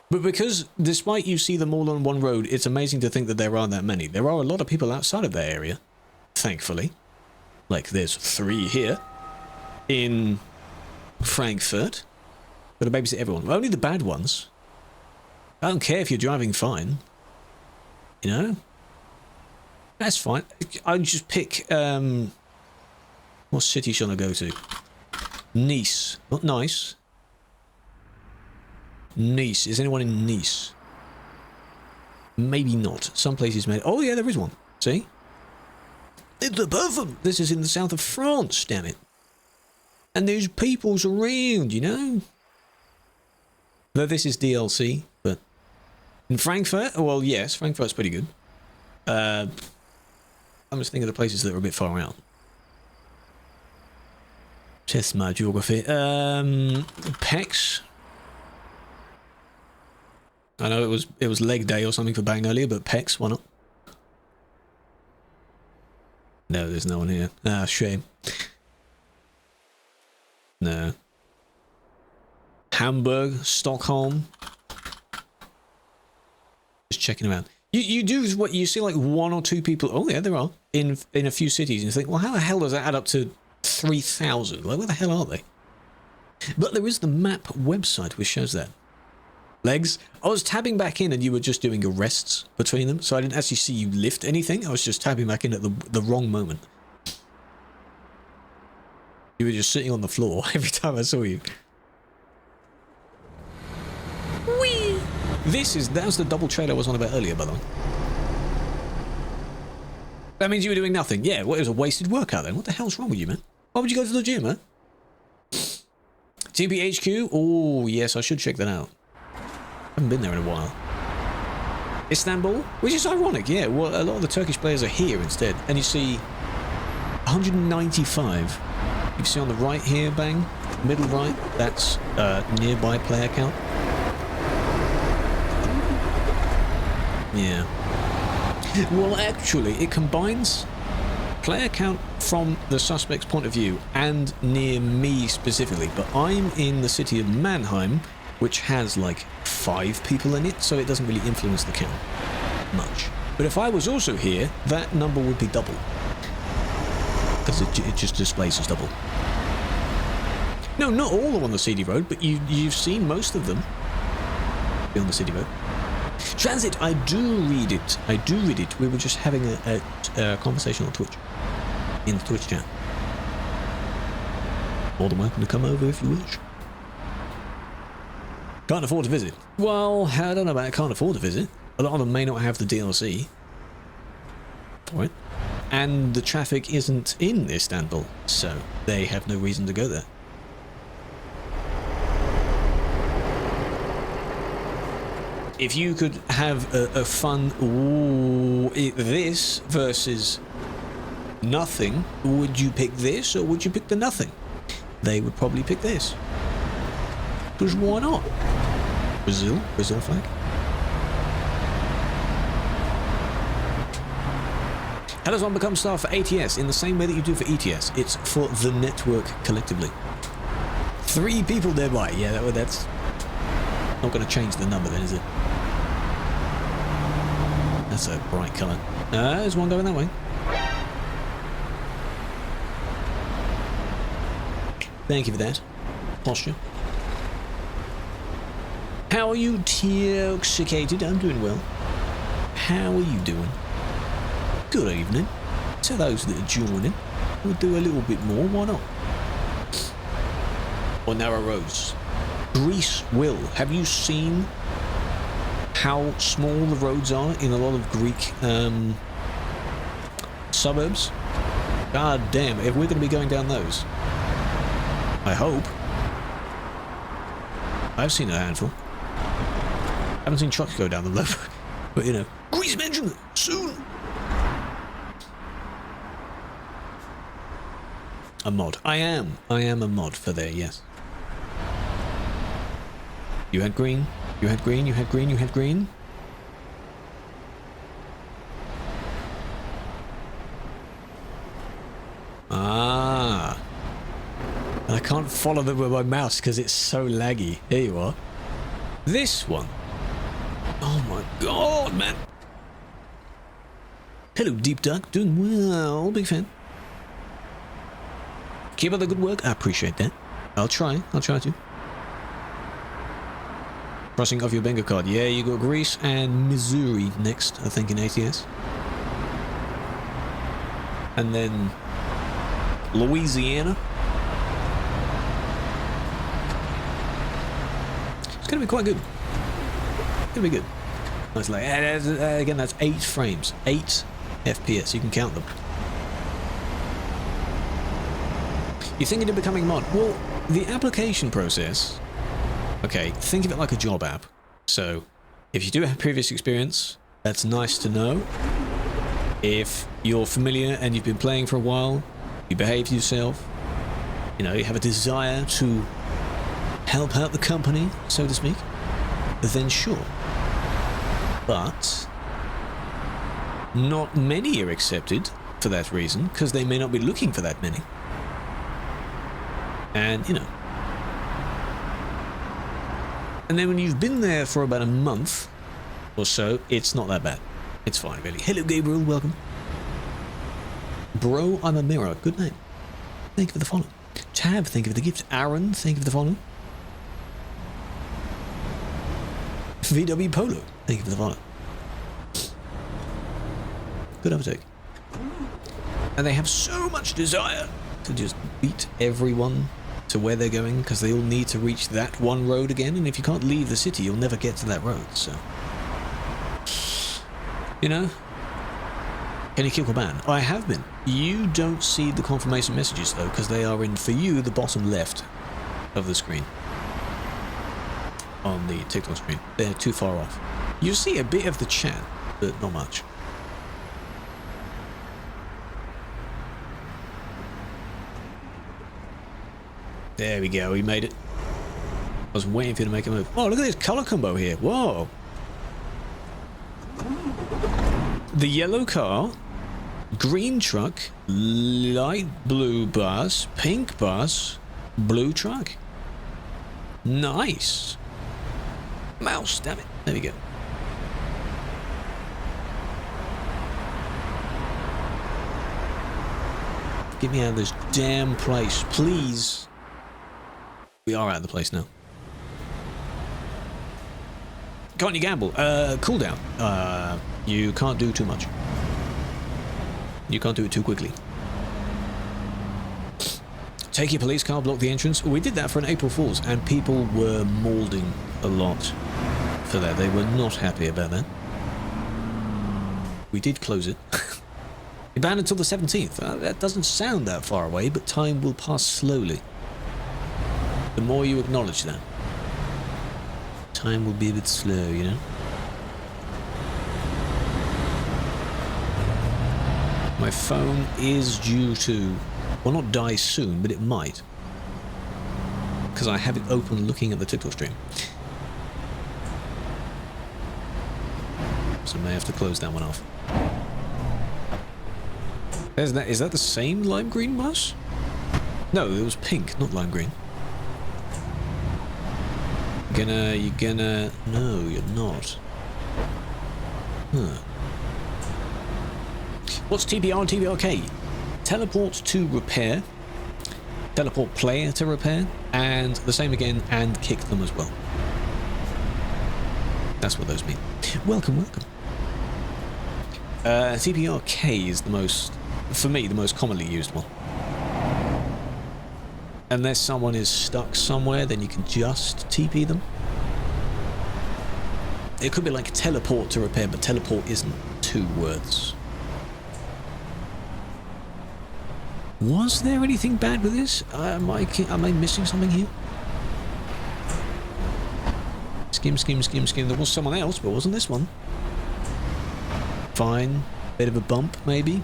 But because, despite you see them all on one road, it's amazing to think that there aren't that many. There are a lot of people outside of that area, thankfully. Like, there's 3 here in Frankfurt. Gotta babysit everyone. Only the bad ones. I don't care if you're driving fine. You know? That's fine. I'll just pick, what city shall I go to? Nice. Not nice. Nice. Is anyone in Nice? Maybe not. Some places may... Oh, yeah, there is one. See? It's the both of them. This is in the south of France, damn it. And there's peoples around, you know? Though this is DLC, but... In Frankfurt? Well, yes, Frankfurt's pretty good. I'm just thinking of the places that are a bit far out. Test my geography. Pex. I know it was leg day or something for Bang earlier, but Pex, why not? No, there's no one here. Ah, shame. No. Hamburg, Stockholm. Just checking around. You do what you see, like 1 or 2 people. Oh yeah, there are in a few cities, and you think, well, how the hell does that add up to 3,000? Like, where the hell are they? But there is the map website which shows that. Legs. I was tabbing back in, and you were just doing your rests between them, so I didn't actually see you lift anything. I was just tabbing back in at the wrong moment. You were just sitting on the floor every time I saw you. Whee! That was the double trade I was on about earlier, by the way. That means you were doing nothing. Yeah, well, it was a wasted workout then. What the hell's wrong with you, man? Why would you go to the gym, huh? TPHQ? Oh, yes, I should check that out. Haven't been there in a while. Istanbul? Which is ironic, yeah. Well, a lot of the Turkish players are here instead. And you see 195. You see on the right here, Bang. Middle right, that's nearby player count. Yeah. Well, actually, it combines player count from the suspect's point of view and near me specifically. But I'm in the city of Mannheim, which has like 5 people in it, so it doesn't really influence the count much. But if I was also here, that number would be double. Because it just displays as double. No, not all are on the CD road, but you've seen most of them be on the CD road. Transit, I do read it. I do read it. We were just having a conversation on Twitch. In the Twitch chat. More than welcome to come over if you wish. Can't afford to visit. Well, I don't know about can't afford to visit. A lot of them may not have the DLC for it. And the traffic isn't in Istanbul, so they have no reason to go there. If you could have a fun this versus nothing, would you pick this or would you pick the nothing? They would probably pick this. Because why not? Brazil flag. How does one become staff for ATS? In the same way that you do for ETS. It's for the network collectively. 3 people thereby. Yeah, that's not going to change the number then, is it? That's a bright colour. There's one going that way. Thank you for that. Posture. How are you, Toxicated? I'm doing well. How are you doing? Good evening. To those that are joining, we'll do a little bit more, why not? Or narrow roads. Greece will. Have you seen how small the roads are in a lot of Greek suburbs? God damn, if we're going to be going down those. I hope. I've seen a handful. Haven't seen trucks go down the road, but you know, please mention it soon. A mod. I am a mod for there, yes. You had green, you had green, you had green, you had green. Ah. And I can't follow them with my mouse because it's so laggy. Here you are. This one. Oh my god, man. Hello, Deep Duck. Doing well. Big fan. Keep up the good work. I appreciate that. I'll try to. Crossing off your bingo card. Yeah, you got Greece and Missouri next, I think, in ATS. And then Louisiana. It's going to be quite good. It's going to be good. Nice, like, again, that's 8 frames. 8 FPS. You can count them. You're thinking of becoming mod? Well, the application process... Okay, think of it like a job app. So, if you do have previous experience, that's nice to know. If you're familiar and you've been playing for a while, you behave yourself, you know, you have a desire to help out the company, so to speak, then sure. But not many are accepted for that reason, because they may not be looking for that many. And, you know. And then when you've been there for about a month or so, it's not that bad. It's fine, really. Hello, Gabriel. Welcome. Bro, I'm a mirror. Good name. Thank you for the follow. Tab, thank you for the gift. Aaron, thank you for the follow. VW Polo, thank you for the follow. Good uptake. And they have so much desire to just beat everyone to where they're going, because they all need to reach that one road again, and if you can't leave the city, you'll never get to that road, so... You know? Can you kill a ban? I have been. You don't see the confirmation messages, though, because they are in, for you, the bottom left of the screen. On the TikTok screen. They're too far off. You see a bit of the chat, but not much. There we go, we made it. I was waiting for you to make a move. Oh, look at this color combo here. Whoa. The yellow car, green truck, light blue bus, pink bus, blue truck. Nice. Mouse, damn it. There we go. Get me out of this damn place, please. We are out of the place now. Can't you gamble? Cooldown. You can't do too much. You can't do it too quickly. Take your police car, block the entrance. We did that for an April Fool's, and people were mauling a lot for that. They were not happy about that. We did close it. It banned until the 17th. That doesn't sound that far away, but time will pass slowly. The more you acknowledge that, time will be a bit slow, you know? My phone is due to, well, not die soon, but it might. Because I have it open looking at the TikTok stream. So I may have to close that one off. Is that the same lime green bus? No, it was pink, not lime green. You're gonna... No, you're not. Huh. What's TPR and TPRK? Teleport to repair, teleport player to repair, and the same again, and kick them as well. That's what those mean. Welcome, welcome. TPRK is the most, for me, the most commonly used one. Unless someone is stuck somewhere, then you can just TP them. It could be like teleport to repair, but teleport isn't 2 words. Was there anything bad with this? Am I missing something here? Skim, skim, skim, skim. There was someone else, but it wasn't this one. Fine. Bit of a bump, maybe.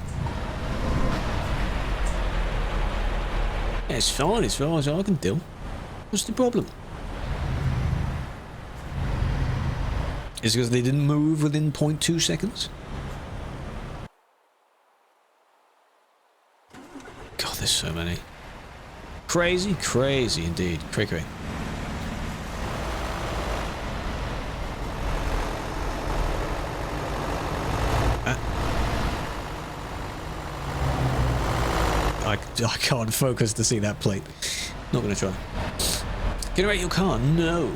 Yeah, it's fine as far as I can tell. What's the problem? Is it because they didn't move within 0.2 seconds? God, there's so many. Crazy, crazy indeed. Cray cray. I can't focus to see that plate. Not gonna try. Generate your car? No.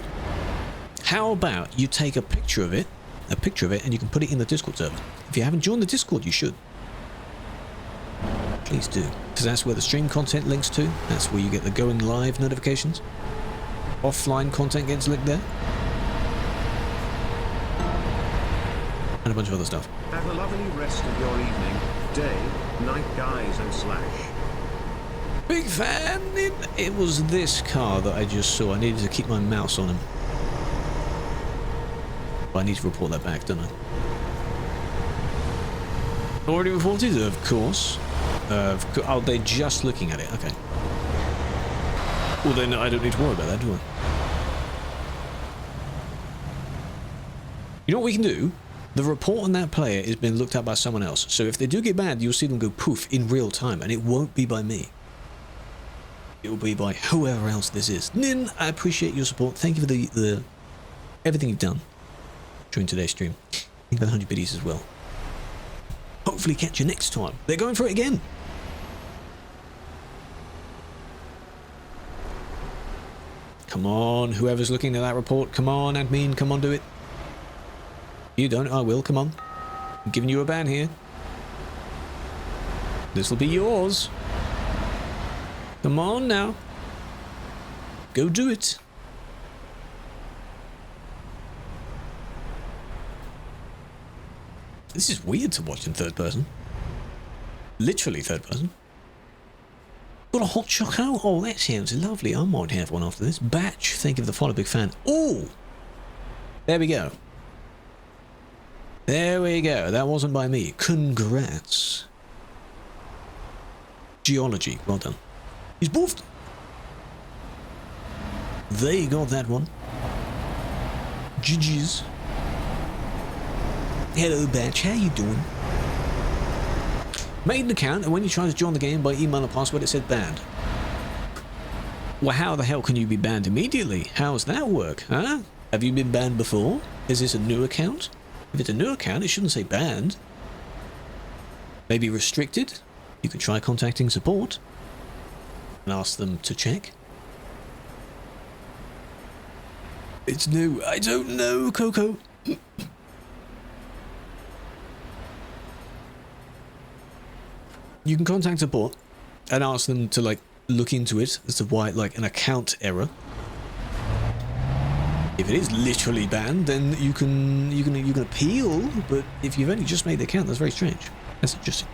How about you take a picture of it, and you can put it in the Discord server. If you haven't joined the Discord, you should. Please do, because that's where the stream content links to. That's where you get the going live notifications. Offline content gets linked there. And a bunch of other stuff. Have a lovely rest of your evening, day, night, guys and Slash. Big fan! It was this car that I just saw. I needed to keep my mouse on him. But I need to report that back, don't I? Already reported? Of course. Oh, they're just looking at it. Okay. Well, then I don't need to worry about that, do I? You know what we can do? The report on that player is being looked at by someone else. So if they do get banned, you'll see them go poof in real time. And it won't be by me. It will be by whoever else this is. Nin, I appreciate your support. Thank you for the everything you've done during today's stream. Thank you for the 100 biddies as well. Hopefully catch you next time. They're going for it again. Come on, whoever's looking at that report. Come on, admin. Come on, do it. You don't, I will. Come on. I'm giving you a ban here. This will be yours. Come on now. Go do it. This is weird to watch in third person. Literally third person. Got a hot choco? Oh, that sounds lovely. I might have one after this. Batch, thank you for the follow, big fan. Oh! There we go. There we go. That wasn't by me. Congrats. Geology. Well done. He's boofed. They got that one. GG's. Hello, Batch. How you doing? Made an account, and when you tried to join the game by email and password, it said banned. Well, how the hell can you be banned immediately? How's that work, huh? Have you been banned before? Is this a new account? If it's a new account, it shouldn't say banned. Maybe restricted? You could try contacting support and ask them to check. It's new. I don't know, Coco. You can contact support and ask them to like look into it as to why like an account error. If it is literally banned, then you can appeal. But if you've only just made the account, that's very strange. That's interesting.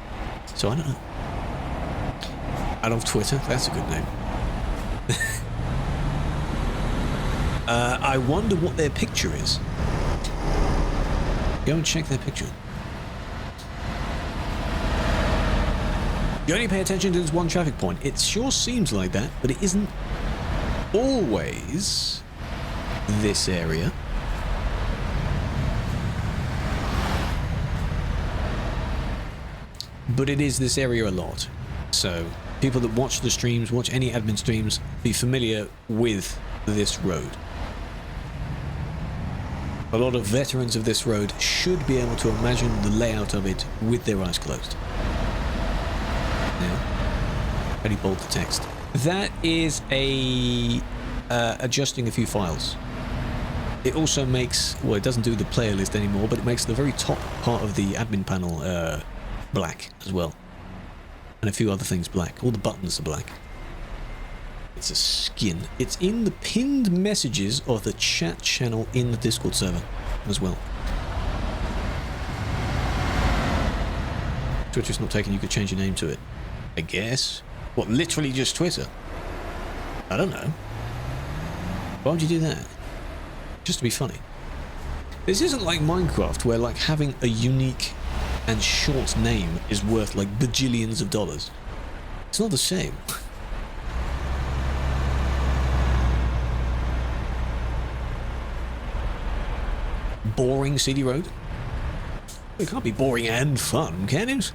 So I don't know. Adolf Twitter, that's a good name. I wonder what their picture is. Go and check their picture. You only pay attention to this one traffic point. It sure seems like that, but it isn't always this area. But it is this area a lot. So people that watch the streams, watch any admin streams, be familiar with this road. A lot of veterans of this road should be able to imagine the layout of it with their eyes closed. Now, very bold the text. That is a adjusting a few files. It also makes, well, it doesn't do the player list anymore, but it makes the very top part of the admin panel black as well. And a few other things black. All the buttons are black. It's a skin. It's in the pinned messages of the chat channel in the Discord server as well. Twitter's not taking, you could change your name to it. I guess. What, literally just Twitter? I don't know. Why would you do that? just to be funny. This isn't like Minecraft, where like having a unique and short name is worth like bajillions of dollars. It's not the same. Boring city road? It can't be boring and fun, can it?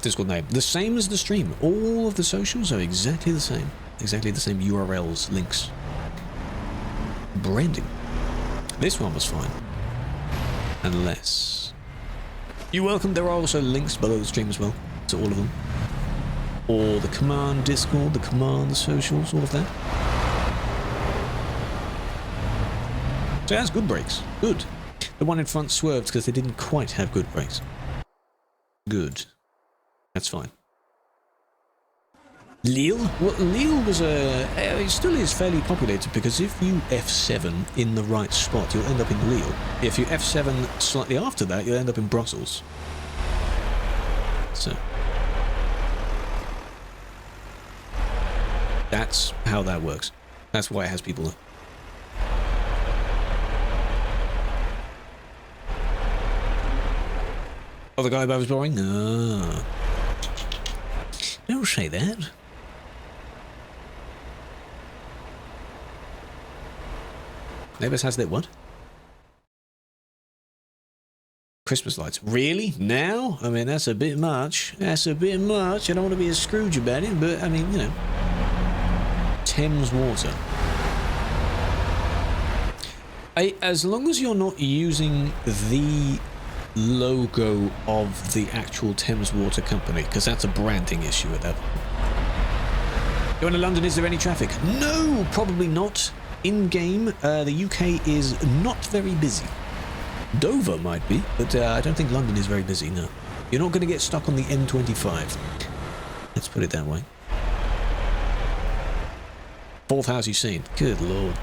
Discord name. The same as the stream. All of the socials are exactly the same. Exactly the same URLs, links. Branding. This one was fine. Unless... You're welcome. There are also links below the stream as well. To all of them. Or the command Discord, the command, the socials, all of that. So it has good brakes. Good. The one in front swerved because they didn't quite have good brakes. Good. That's fine. Lille? Well, Lille was it still is fairly populated because if you F7 in the right spot, you'll end up in Lille. If you F7 slightly after that, you'll end up in Brussels. So. That's how that works. That's why it has people there. Oh, the guy above is boring? Ah. Don't say that. Neighbours has their what? Christmas lights. Really? Now? I mean, that's a bit much. That's a bit much. I don't want to be a Scrooge about it, but I mean, you know. Thames water. As long as you're not using the logo of the actual Thames Water Company, because that's a branding issue at that point. Going to London, is there any traffic? No, probably not. In-game, the UK is not very busy. Dover might be, but I don't think London is very busy, no. You're not going to get stuck on the M25. Let's put it that way. Fourth house you've seen. Good lord.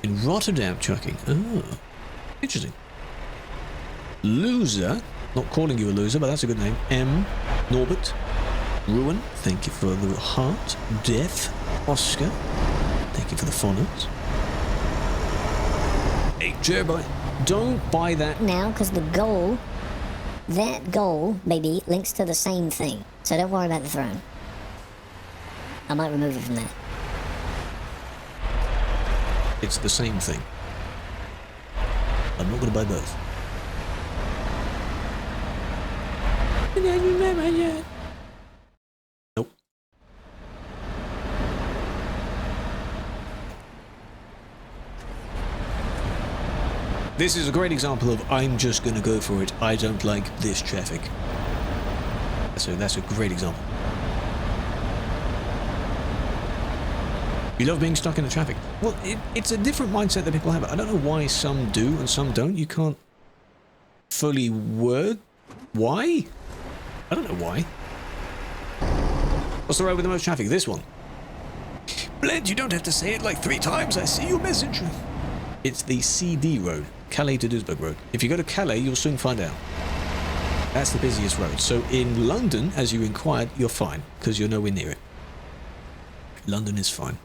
In Rotterdam trucking. Oh, interesting. Loser. Not calling you a loser, but that's a good name. M. Norbert. Ruin. Thank you for the heart. Death. Oscar. Thank you for the phonics. Hey, Jerby. Don't buy that. Now, because the goal, that goal, baby, links to the same thing. So don't worry about the throne. I might remove you from that. It's the same thing. I'm not going to buy both. Nope. This is a great example of I'm just going to go for it. I don't like this traffic. So that's a great example. You love being stuck in the traffic. Well, it's a different mindset that people have. I don't know why some do and some don't. You can't fully word why? I don't know why. What's the road with the most traffic? This one. Bled, you don't have to say it like 3 times. I see your message. It's the CD road. Calais to Duisburg road. If you go to Calais, you'll soon find out. That's the busiest road. So in London, as you inquired, you're fine. Because you're nowhere near it. London is fine.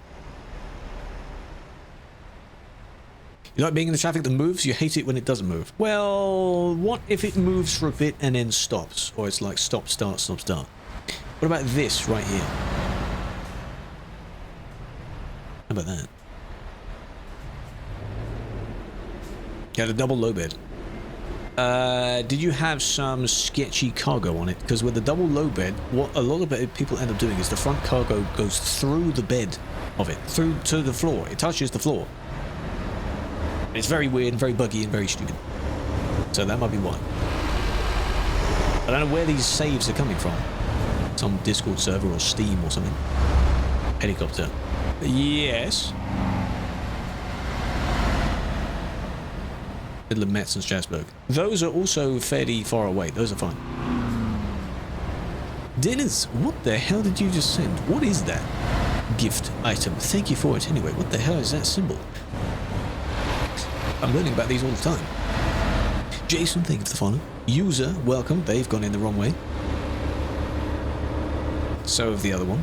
You like being in the traffic that moves? You hate it when it doesn't move. Well, what if it moves for a bit and then stops? Or it's like stop, start, stop, start. What about this right here? How about that? You had a double low bed. Did you have some sketchy cargo on it? Because with the double low bed, what a lot of people end up doing is the front cargo goes through the bed of it, through to the floor. It touches the floor. It's very weird, very buggy, and very stupid. So that might be why. I don't know where these saves are coming from. Some Discord server or Steam or something. Helicopter. Yes. Middle of Metz and Strasbourg. Those are also fairly far away. Those are fine. Dinners. What the hell did you just send? What is that? Gift item. Thank you for it anyway. What the hell is that symbol? I'm learning about these all the time. Jason, thank you for the follow. User, welcome. They've gone in the wrong way. So have the other one.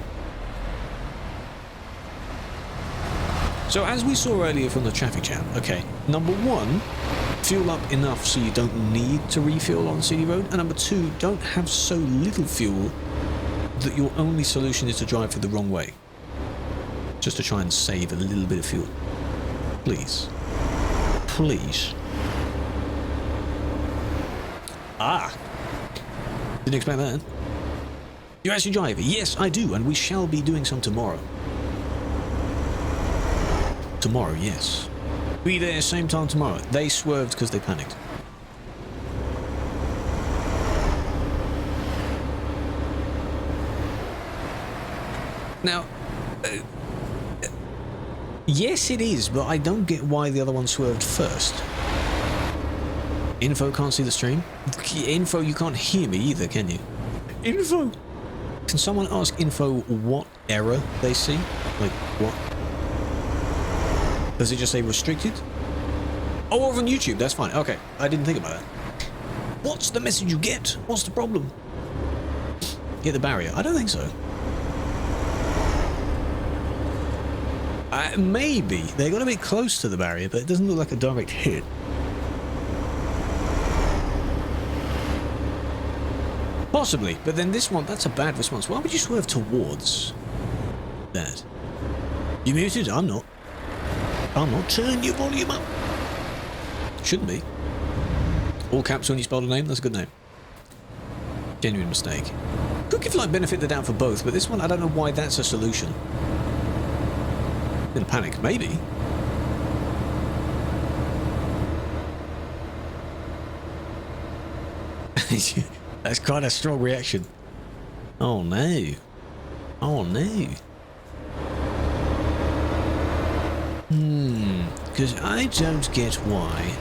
So as we saw earlier from the traffic jam, okay, number one, fuel up enough so you don't need to refuel on city road, and number two, don't have so little fuel that your only solution is to drive through the wrong way. Just to try and save a little bit of fuel. Please. Please. Ah! Didn't expect that. You actually drive? Yes, I do, and we shall be doing some tomorrow. Tomorrow, yes. Be there same time tomorrow. They swerved because they panicked. Now, yes it is, but I don't get why the other one swerved first. Info can't see the stream? Info, you can't hear me either, can you? Info! Can someone ask Info what error they see? Like, what? Does it just say restricted? Oh, over on YouTube, that's fine. Okay, I didn't think about that. What's the message you get? What's the problem? Hit the barrier? I don't think so. Maybe. They got a bit close to the barrier, but it doesn't look like a direct hit. Possibly, but then this one, that's a bad response. Why would you swerve towards that? You muted? I'm not. I'm not. Turn your volume up. Shouldn't be. All caps when you spell a name, that's a good name. Genuine mistake. Could give like benefit the doubt for both, but this one, I don't know why that's a solution. In a panic, maybe. That's quite a strong reaction. Oh no. Oh no. Because I don't get why.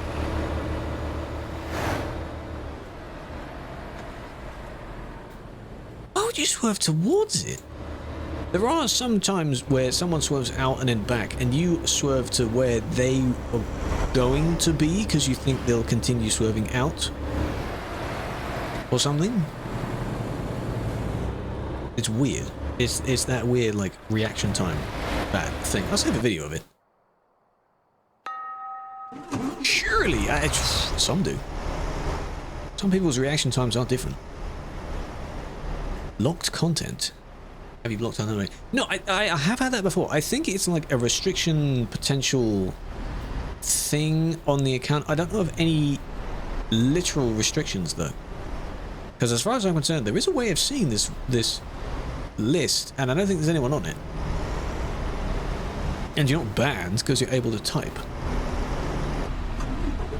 Why would you swerve towards it? There are some times where someone swerves out and then back, and you swerve to where they are going to be because you think they'll continue swerving out. Or something. It's weird. It's that weird, like, reaction time. That thing. I'll save a video of it. Surely, some do. Some people's reaction times are different. Locked content. Have you blocked another way? No, I have had that before. I think it's like a restriction potential thing on the account. I don't know of any literal restrictions though. Because as far as I'm concerned, there is a way of seeing this list, and I don't think there's anyone on it. And you're not banned because you're able to type.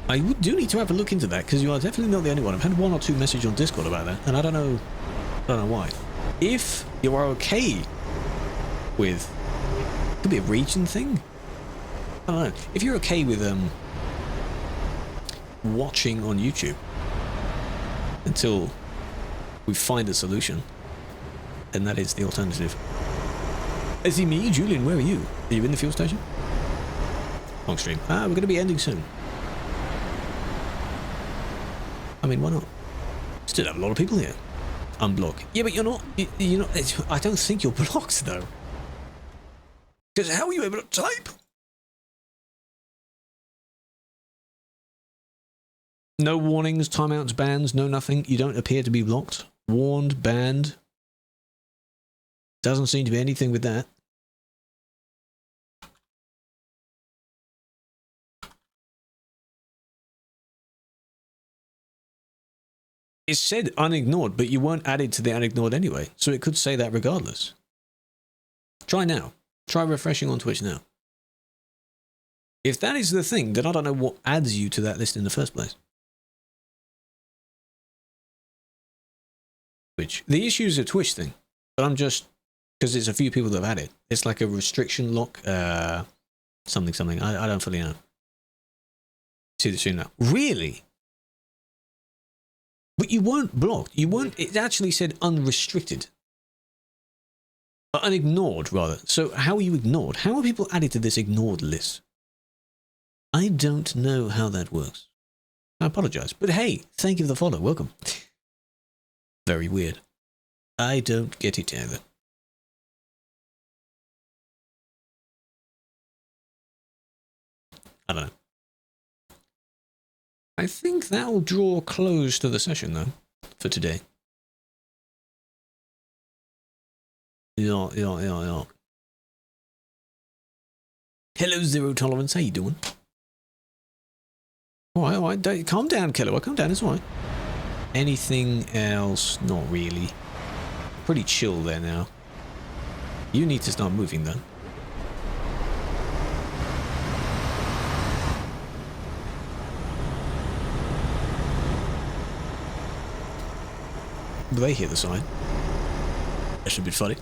I do need to have a look into that, because you are definitely not the only one. I've had one or two messages on Discord about that, and I don't know why. If you are okay with, could be a region thing. I don't know. If you're okay with watching on YouTube until we find a solution, then that is the alternative. Is it me, Julian? Where are you? Are you in the fuel station? Long stream. We're going to be ending soon. I mean, why not? Still have a lot of people here. Unblock. Yeah, but you're not. You're not. I don't think you're blocked though. Because how are you able to type? No warnings, timeouts, bans, no nothing. You don't appear to be blocked. Warned, banned. Doesn't seem to be anything with that. It said unignored, but you weren't added to the unignored anyway, so it could say that regardless. Try now. Try refreshing on Twitch now. If that is the thing, then I don't know what adds you to that list in the first place. Twitch. The issue is a Twitch thing, but I'm just, because there's a few people that have had it. It's like a restriction lock, something. I don't fully know. See the stream now. Really? But you weren't blocked. You weren't. It actually said unrestricted. Unignored, rather. So how are you ignored? How are people added to this ignored list? I don't know how that works. I apologize. But hey, thank you for the follow. Welcome. Very weird. I don't get it either. I don't know. I think that'll draw close to the session, though, for today. Yeah. Hello, Zero Tolerance. How you doing? All right. Calm down, Killer. Calm down. It's all right. Anything else? Not really. Pretty chill there now. You need to start moving, though. They hear the sign. That should be funny.